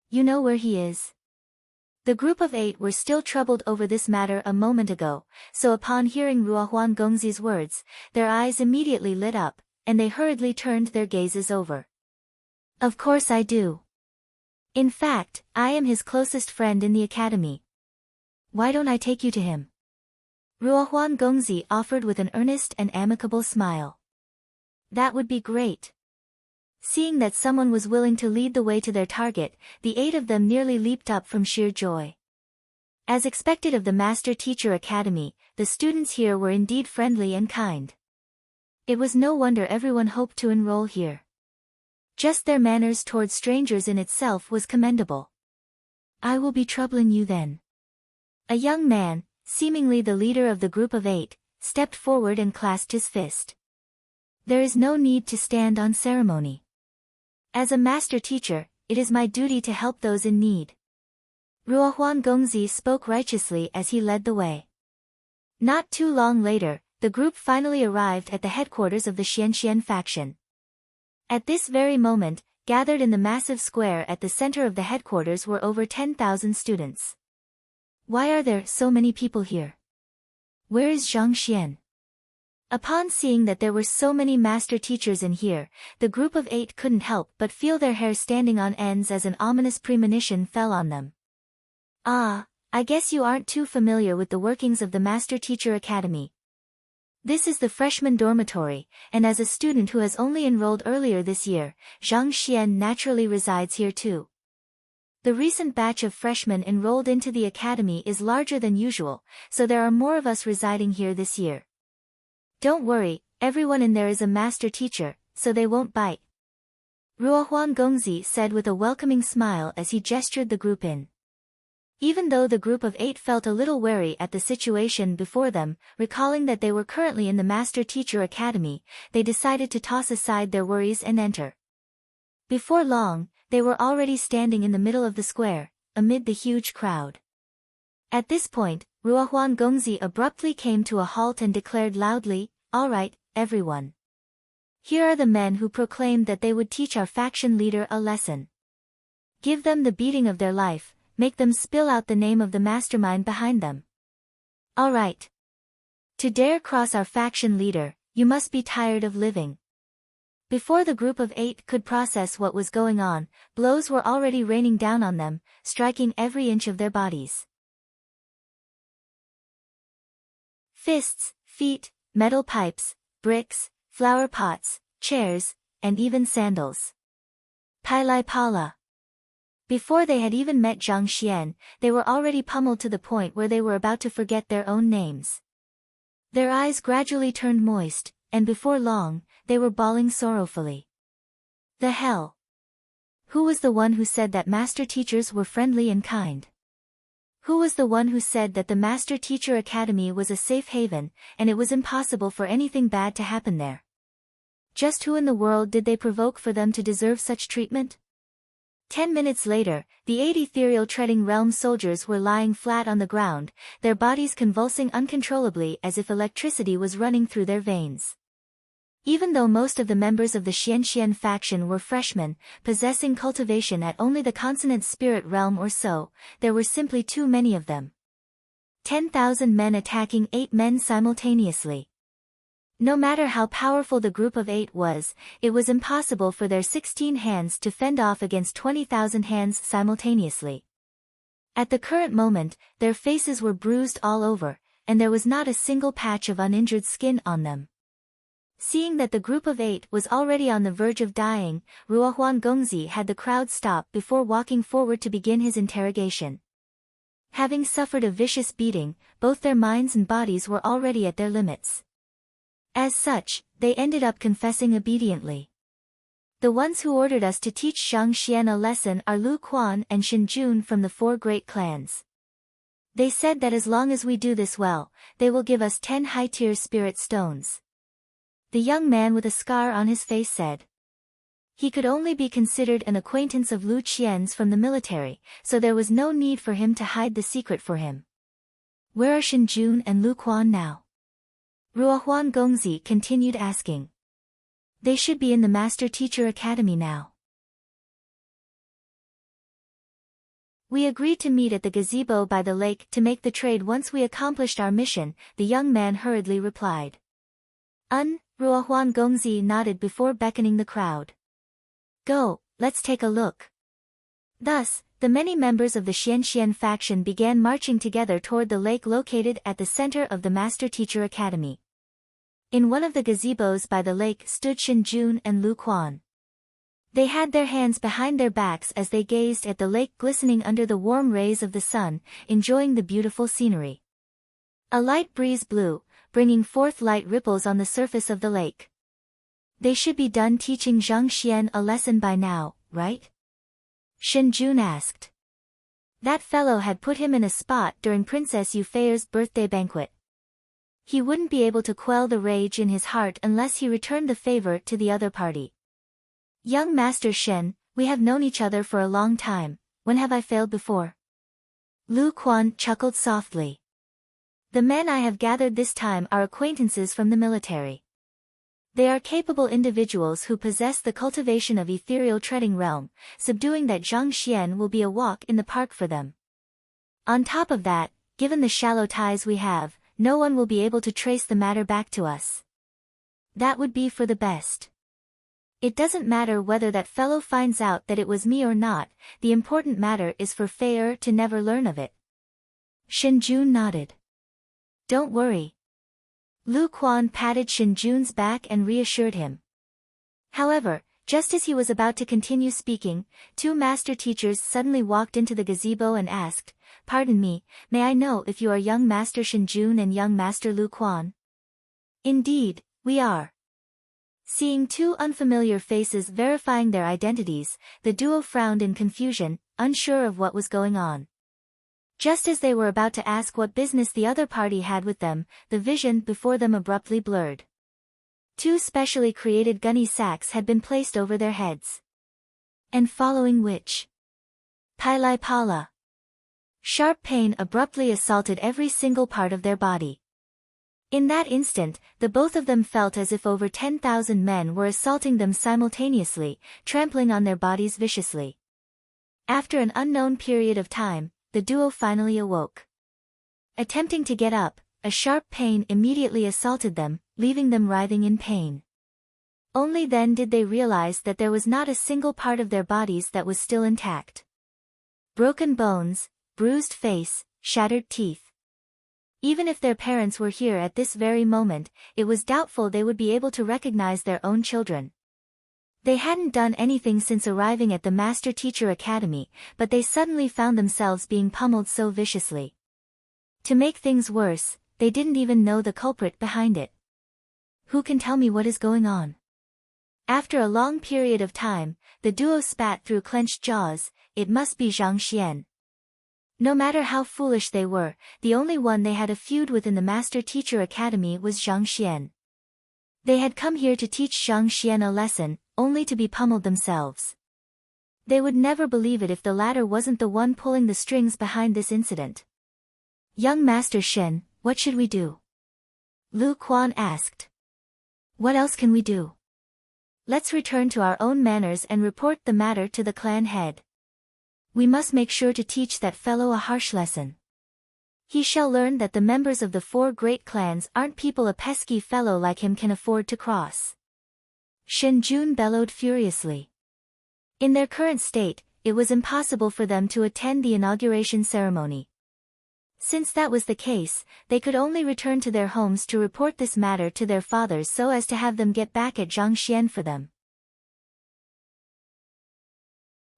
You know where he is?" The group of 8 were still troubled over this matter a moment ago, so upon hearing Ruohuan Gongzi's words, their eyes immediately lit up, and they hurriedly turned their gazes over. "Of course I do. In fact, I am his closest friend in the academy. Why don't I take you to him?" Ruohuan Gongzi offered with an earnest and amicable smile. "That would be great." Seeing that someone was willing to lead the way to their target, the 8 of them nearly leaped up from sheer joy. As expected of the Master Teacher Academy, the students here were indeed friendly and kind. It was no wonder everyone hoped to enroll here. Just their manners towards strangers in itself was commendable. "I will be troubling you then." A young man, seemingly the leader of the group of 8, stepped forward and clasped his fist. "There is no need to stand on ceremony. As a master teacher, it is my duty to help those in need." Ruohuan Gongzi spoke righteously as he led the way. Not too long later, the group finally arrived at the headquarters of the Xianxian faction. At this very moment, gathered in the massive square at the center of the headquarters were over 10,000 students. "Why are there so many people here? Where is Zhang Xian?" Upon seeing that there were so many master teachers in here, the group of 8 couldn't help but feel their hair standing on ends as an ominous premonition fell on them. "Ah, I guess you aren't too familiar with the workings of the Master Teacher Academy. This is the freshman dormitory, and as a student who has only enrolled earlier this year, Zhang Xian naturally resides here too. The recent batch of freshmen enrolled into the academy is larger than usual, so there are more of us residing here this year. Don't worry, everyone in there is a master teacher, so they won't bite." Ruohuan Gongzi said with a welcoming smile as he gestured the group in. Even though the group of 8 felt a little wary at the situation before them, recalling that they were currently in the Master Teacher Academy, they decided to toss aside their worries and enter. Before long, they were already standing in the middle of the square, amid the huge crowd. At this point, Ruohuan Gongzi abruptly came to a halt and declared loudly, "All right, everyone. Here are the men who proclaimed that they would teach our faction leader a lesson. Give them the beating of their life, make them spill out the name of the mastermind behind them. All right. To dare cross our faction leader, you must be tired of living." Before the group of 8 could process what was going on, blows were already raining down on them, striking every inch of their bodies. Fists, feet, metal pipes, bricks, flower pots, chairs, and even sandals. Pailai Pala. Before they had even met Zhang Xian, they were already pummeled to the point where they were about to forget their own names. Their eyes gradually turned moist, and before long, they were bawling sorrowfully. The hell? Who was the one who said that master teachers were friendly and kind? Who was the one who said that the Master Teacher Academy was a safe haven, and it was impossible for anything bad to happen there? Just who in the world did they provoke for them to deserve such treatment? 10 minutes later, the 8 ethereal treading realm soldiers were lying flat on the ground, their bodies convulsing uncontrollably as if electricity was running through their veins. Even though most of the members of the Xianxian faction were freshmen, possessing cultivation at only the consonant spirit realm or so, there were simply too many of them. 10,000 men attacking 8 men simultaneously. No matter how powerful the group of 8 was, it was impossible for their 16 hands to fend off against 20,000 hands simultaneously. At the current moment, their faces were bruised all over, and there was not a single patch of uninjured skin on them. Seeing that the group of 8 was already on the verge of dying, Ruohuan Gongzi had the crowd stop before walking forward to begin his interrogation. Having suffered a vicious beating, both their minds and bodies were already at their limits. As such, they ended up confessing obediently. The ones who ordered us to teach Zhang Xian a lesson are Lu Quan and Xin Jun from the 4 great clans. They said that as long as we do this well, they will give us 10 high-tier spirit stones. The young man with a scar on his face said. He could only be considered an acquaintance of Lu Qian's from the military, so there was no need for him to hide the secret for him. Where are Xin Jun and Lu Quan now? Ruohuan Gongzi continued asking. They should be in the Master Teacher Academy now. We agreed to meet at the gazebo by the lake to make the trade once we accomplished our mission, the young man hurriedly replied. Ruohuan Gongzi nodded before beckoning the crowd. Go, let's take a look. Thus, the many members of the Xianxian faction began marching together toward the lake located at the center of the Master Teacher Academy. In one of the gazebos by the lake stood Xin Jun and Lu Quan. They had their hands behind their backs as they gazed at the lake glistening under the warm rays of the sun, enjoying the beautiful scenery. A light breeze blew, bringing forth light ripples on the surface of the lake. They should be done teaching Zhang Xian a lesson by now, right? Xin Jun asked. That fellow had put him in a spot during Princess Euphair's birthday banquet. He wouldn't be able to quell the rage in his heart unless he returned the favor to the other party. Young Master Shen, we have known each other for a long time, when have I failed before? Lu Quan chuckled softly. The men I have gathered this time are acquaintances from the military. They are capable individuals who possess the cultivation of ethereal treading realm, subduing that Zhang Xian will be a walk in the park for them. On top of that, given the shallow ties we have, no one will be able to trace the matter back to us. That would be for the best. It doesn't matter whether that fellow finds out that it was me or not, the important matter is for Fei to never learn of it. Xin Jun nodded. Don't worry. Lu Quan patted Xin Jun's back and reassured him. However, just as he was about to continue speaking, 2 master teachers suddenly walked into the gazebo and asked, Pardon me, may I know if you are young Master Xin Jun and young Master Lu Quan? Indeed, we are. Seeing 2 unfamiliar faces verifying their identities, the duo frowned in confusion, unsure of what was going on. Just as they were about to ask what business the other party had with them, the vision before them abruptly blurred. Two specially created gunny sacks had been placed over their heads. And following which, Pilai Pala. Sharp pain abruptly assaulted every single part of their body. In that instant, the both of them felt as if over 10,000 men were assaulting them simultaneously, trampling on their bodies viciously. After an unknown period of time, the duo finally awoke. Attempting to get up, a sharp pain immediately assaulted them, leaving them writhing in pain. Only then did they realize that there was not a single part of their bodies that was still intact. Broken bones, bruised face, shattered teeth. Even if their parents were here at this very moment, it was doubtful they would be able to recognize their own children. They hadn't done anything since arriving at the Master Teacher Academy, but they suddenly found themselves being pummeled so viciously. To make things worse, they didn't even know the culprit behind it. Who can tell me what is going on? After a long period of time, the duo spat through clenched jaws. It must be Zhang Xian. No matter how foolish they were, the only one they had a feud with in the Master Teacher Academy was Zhang Xian. They had come here to teach Zhang Xian a lesson, only to be pummeled themselves. They would never believe it if the latter wasn't the one pulling the strings behind this incident. Young Master Shen, what should we do? Lu Quan asked. What else can we do? Let's return to our own manners and report the matter to the clan head. We must make sure to teach that fellow a harsh lesson. He shall learn that the members of the 4 great clans aren't people a pesky fellow like him can afford to cross. Shen Jun bellowed furiously. In their current state, it was impossible for them to attend the inauguration ceremony. Since that was the case, they could only return to their homes to report this matter to their fathers so as to have them get back at Zhang Xian for them.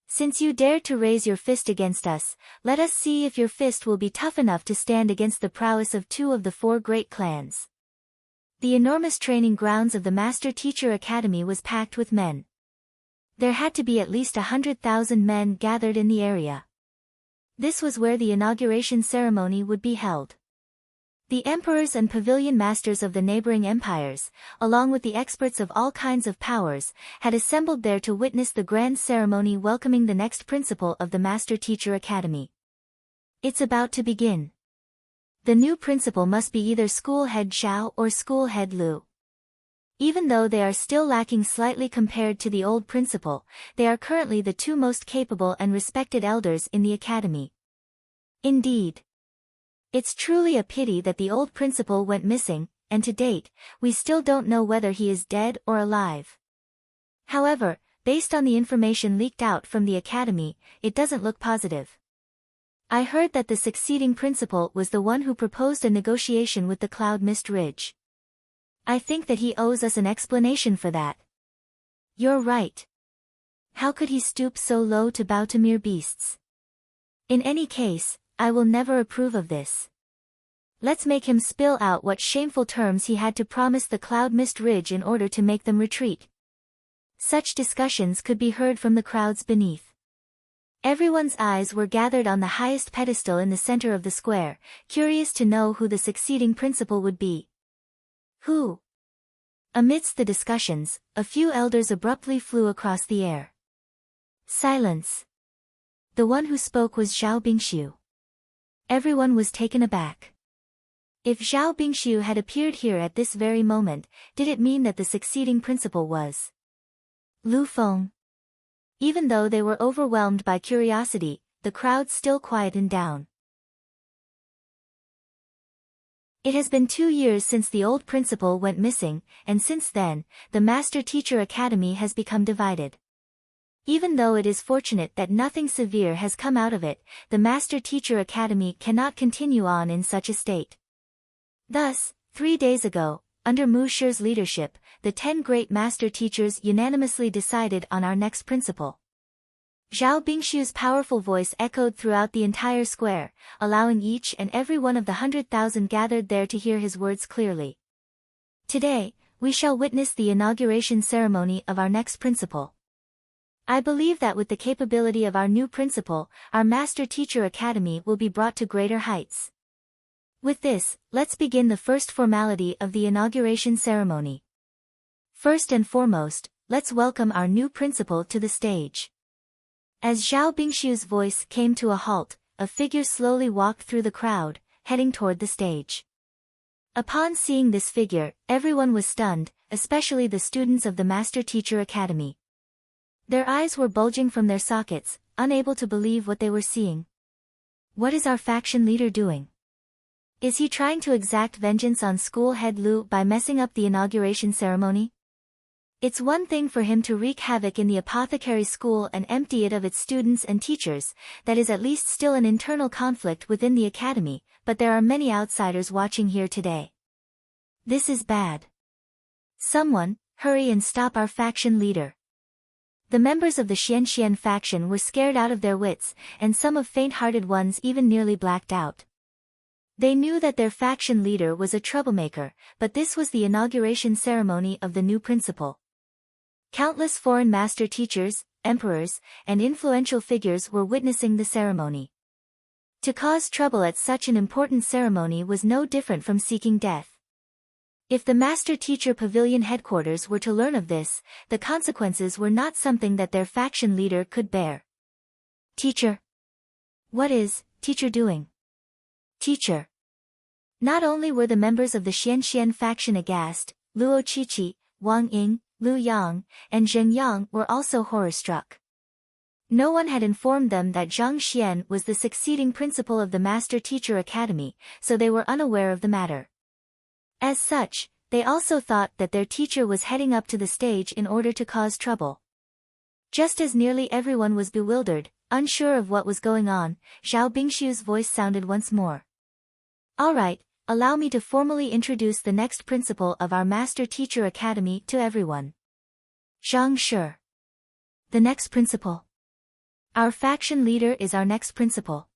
Since you dared to raise your fist against us, let us see if your fist will be tough enough to stand against the prowess of 2 of the 4 great clans. The enormous training grounds of the Master Teacher Academy was packed with men. There had to be at least 100,000 men gathered in the area. This was where the inauguration ceremony would be held. The emperors and pavilion masters of the neighboring empires, along with the experts of all kinds of powers, had assembled there to witness the grand ceremony welcoming the next principal of the Master Teacher Academy. It's about to begin. The new principal must be either school head Zhao or school head Lu. Even though they are still lacking slightly compared to the old principal, they are currently the 2 most capable and respected elders in the academy. Indeed. It's truly a pity that the old principal went missing, and to date, we still don't know whether he is dead or alive. However, based on the information leaked out from the academy, it doesn't look positive. I heard that the succeeding principal was the one who proposed a negotiation with the Cloud Mist Ridge. I think that he owes us an explanation for that. You're right. How could he stoop so low to bow to mere beasts? In any case, I will never approve of this. Let's make him spill out what shameful terms he had to promise the Cloud Mist Ridge in order to make them retreat. Such discussions could be heard from the crowds beneath. Everyone's eyes were gathered on the highest pedestal in the center of the square, curious to know who the succeeding principal would be. Who? Amidst the discussions, a few elders abruptly flew across the air. Silence. The one who spoke was Zhao Bingxiu. Everyone was taken aback. If Zhao Bingxiu had appeared here at this very moment, did it mean that the succeeding principal was Lu Feng? Even though they were overwhelmed by curiosity, the crowd still quietened down. It has been 2 years since the old principal went missing, and since then, the Master Teacher Academy has become divided. Even though it is fortunate that nothing severe has come out of it, the Master Teacher Academy cannot continue on in such a state. Thus, 3 days ago, under Mu Shi's leadership, the 10 great Master Teachers unanimously decided on our next principal. Zhao Bingxiu's powerful voice echoed throughout the entire square, allowing each and every one of the 100,000 gathered there to hear his words clearly. Today, we shall witness the inauguration ceremony of our next principal. I believe that with the capability of our new principal, our Master Teacher Academy will be brought to greater heights. With this, let's begin the first formality of the inauguration ceremony. First and foremost, let's welcome our new principal to the stage. As Zhao Bingshu's voice came to a halt, a figure slowly walked through the crowd, heading toward the stage. Upon seeing this figure, everyone was stunned, especially the students of the Master Teacher Academy. Their eyes were bulging from their sockets, unable to believe what they were seeing. What is our faction leader doing? Is he trying to exact vengeance on school head Lu by messing up the inauguration ceremony? It's one thing for him to wreak havoc in the apothecary school and empty it of its students and teachers, that is at least still an internal conflict within the academy, but there are many outsiders watching here today. This is bad. Someone, hurry and stop our faction leader. The members of the Xianxian faction were scared out of their wits, and some of faint-hearted ones even nearly blacked out. They knew that their faction leader was a troublemaker, but this was the inauguration ceremony of the new principal. Countless foreign master teachers, emperors, and influential figures were witnessing the ceremony. To cause trouble at such an important ceremony was no different from seeking death. If the Master Teacher Pavilion headquarters were to learn of this, the consequences were not something that their faction leader could bear. Teacher. What is Teacher doing? Teacher. Not only were the members of the Xianxian faction aghast, Luo Qiqi, Wang Ying, Lu Yang, and Zheng Yang were also horror-struck. No one had informed them that Zhang Xian was the succeeding principal of the Master Teacher Academy, so they were unaware of the matter. As such, they also thought that their teacher was heading up to the stage in order to cause trouble. Just as nearly everyone was bewildered, unsure of what was going on, Zhao Bingshu's voice sounded once more. All right, allow me to formally introduce the next principal of our Master Teacher Academy to everyone. Zhang Shi. The next principal. Our faction leader is our next principal.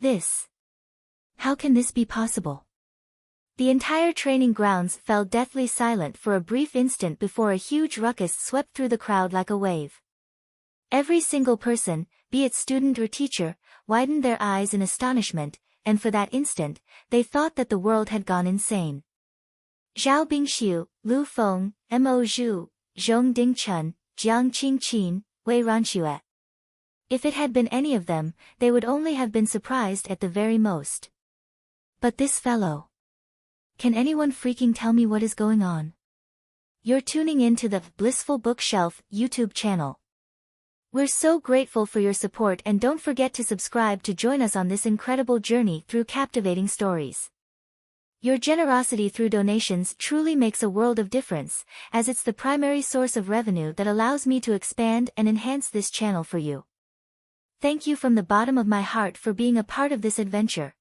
This. How can this be possible? The entire training grounds fell deathly silent for a brief instant before a huge ruckus swept through the crowd like a wave. Every single person, be it student or teacher, widened their eyes in astonishment, and for that instant, they thought that the world had gone insane. Zhao Bingshu, Lu Feng, Mo Zhu, Zhong Dingchun, Jiang Qingqin, Wei Ranxue. If it had been any of them, they would only have been surprised at the very most. But this fellow. Can anyone freaking tell me what is going on? You're tuning in to the Blissful Bookshelf YouTube channel. We're so grateful for your support, and don't forget to subscribe to join us on this incredible journey through captivating stories. Your generosity through donations truly makes a world of difference, as it's the primary source of revenue that allows me to expand and enhance this channel for you. Thank you from the bottom of my heart for being a part of this adventure.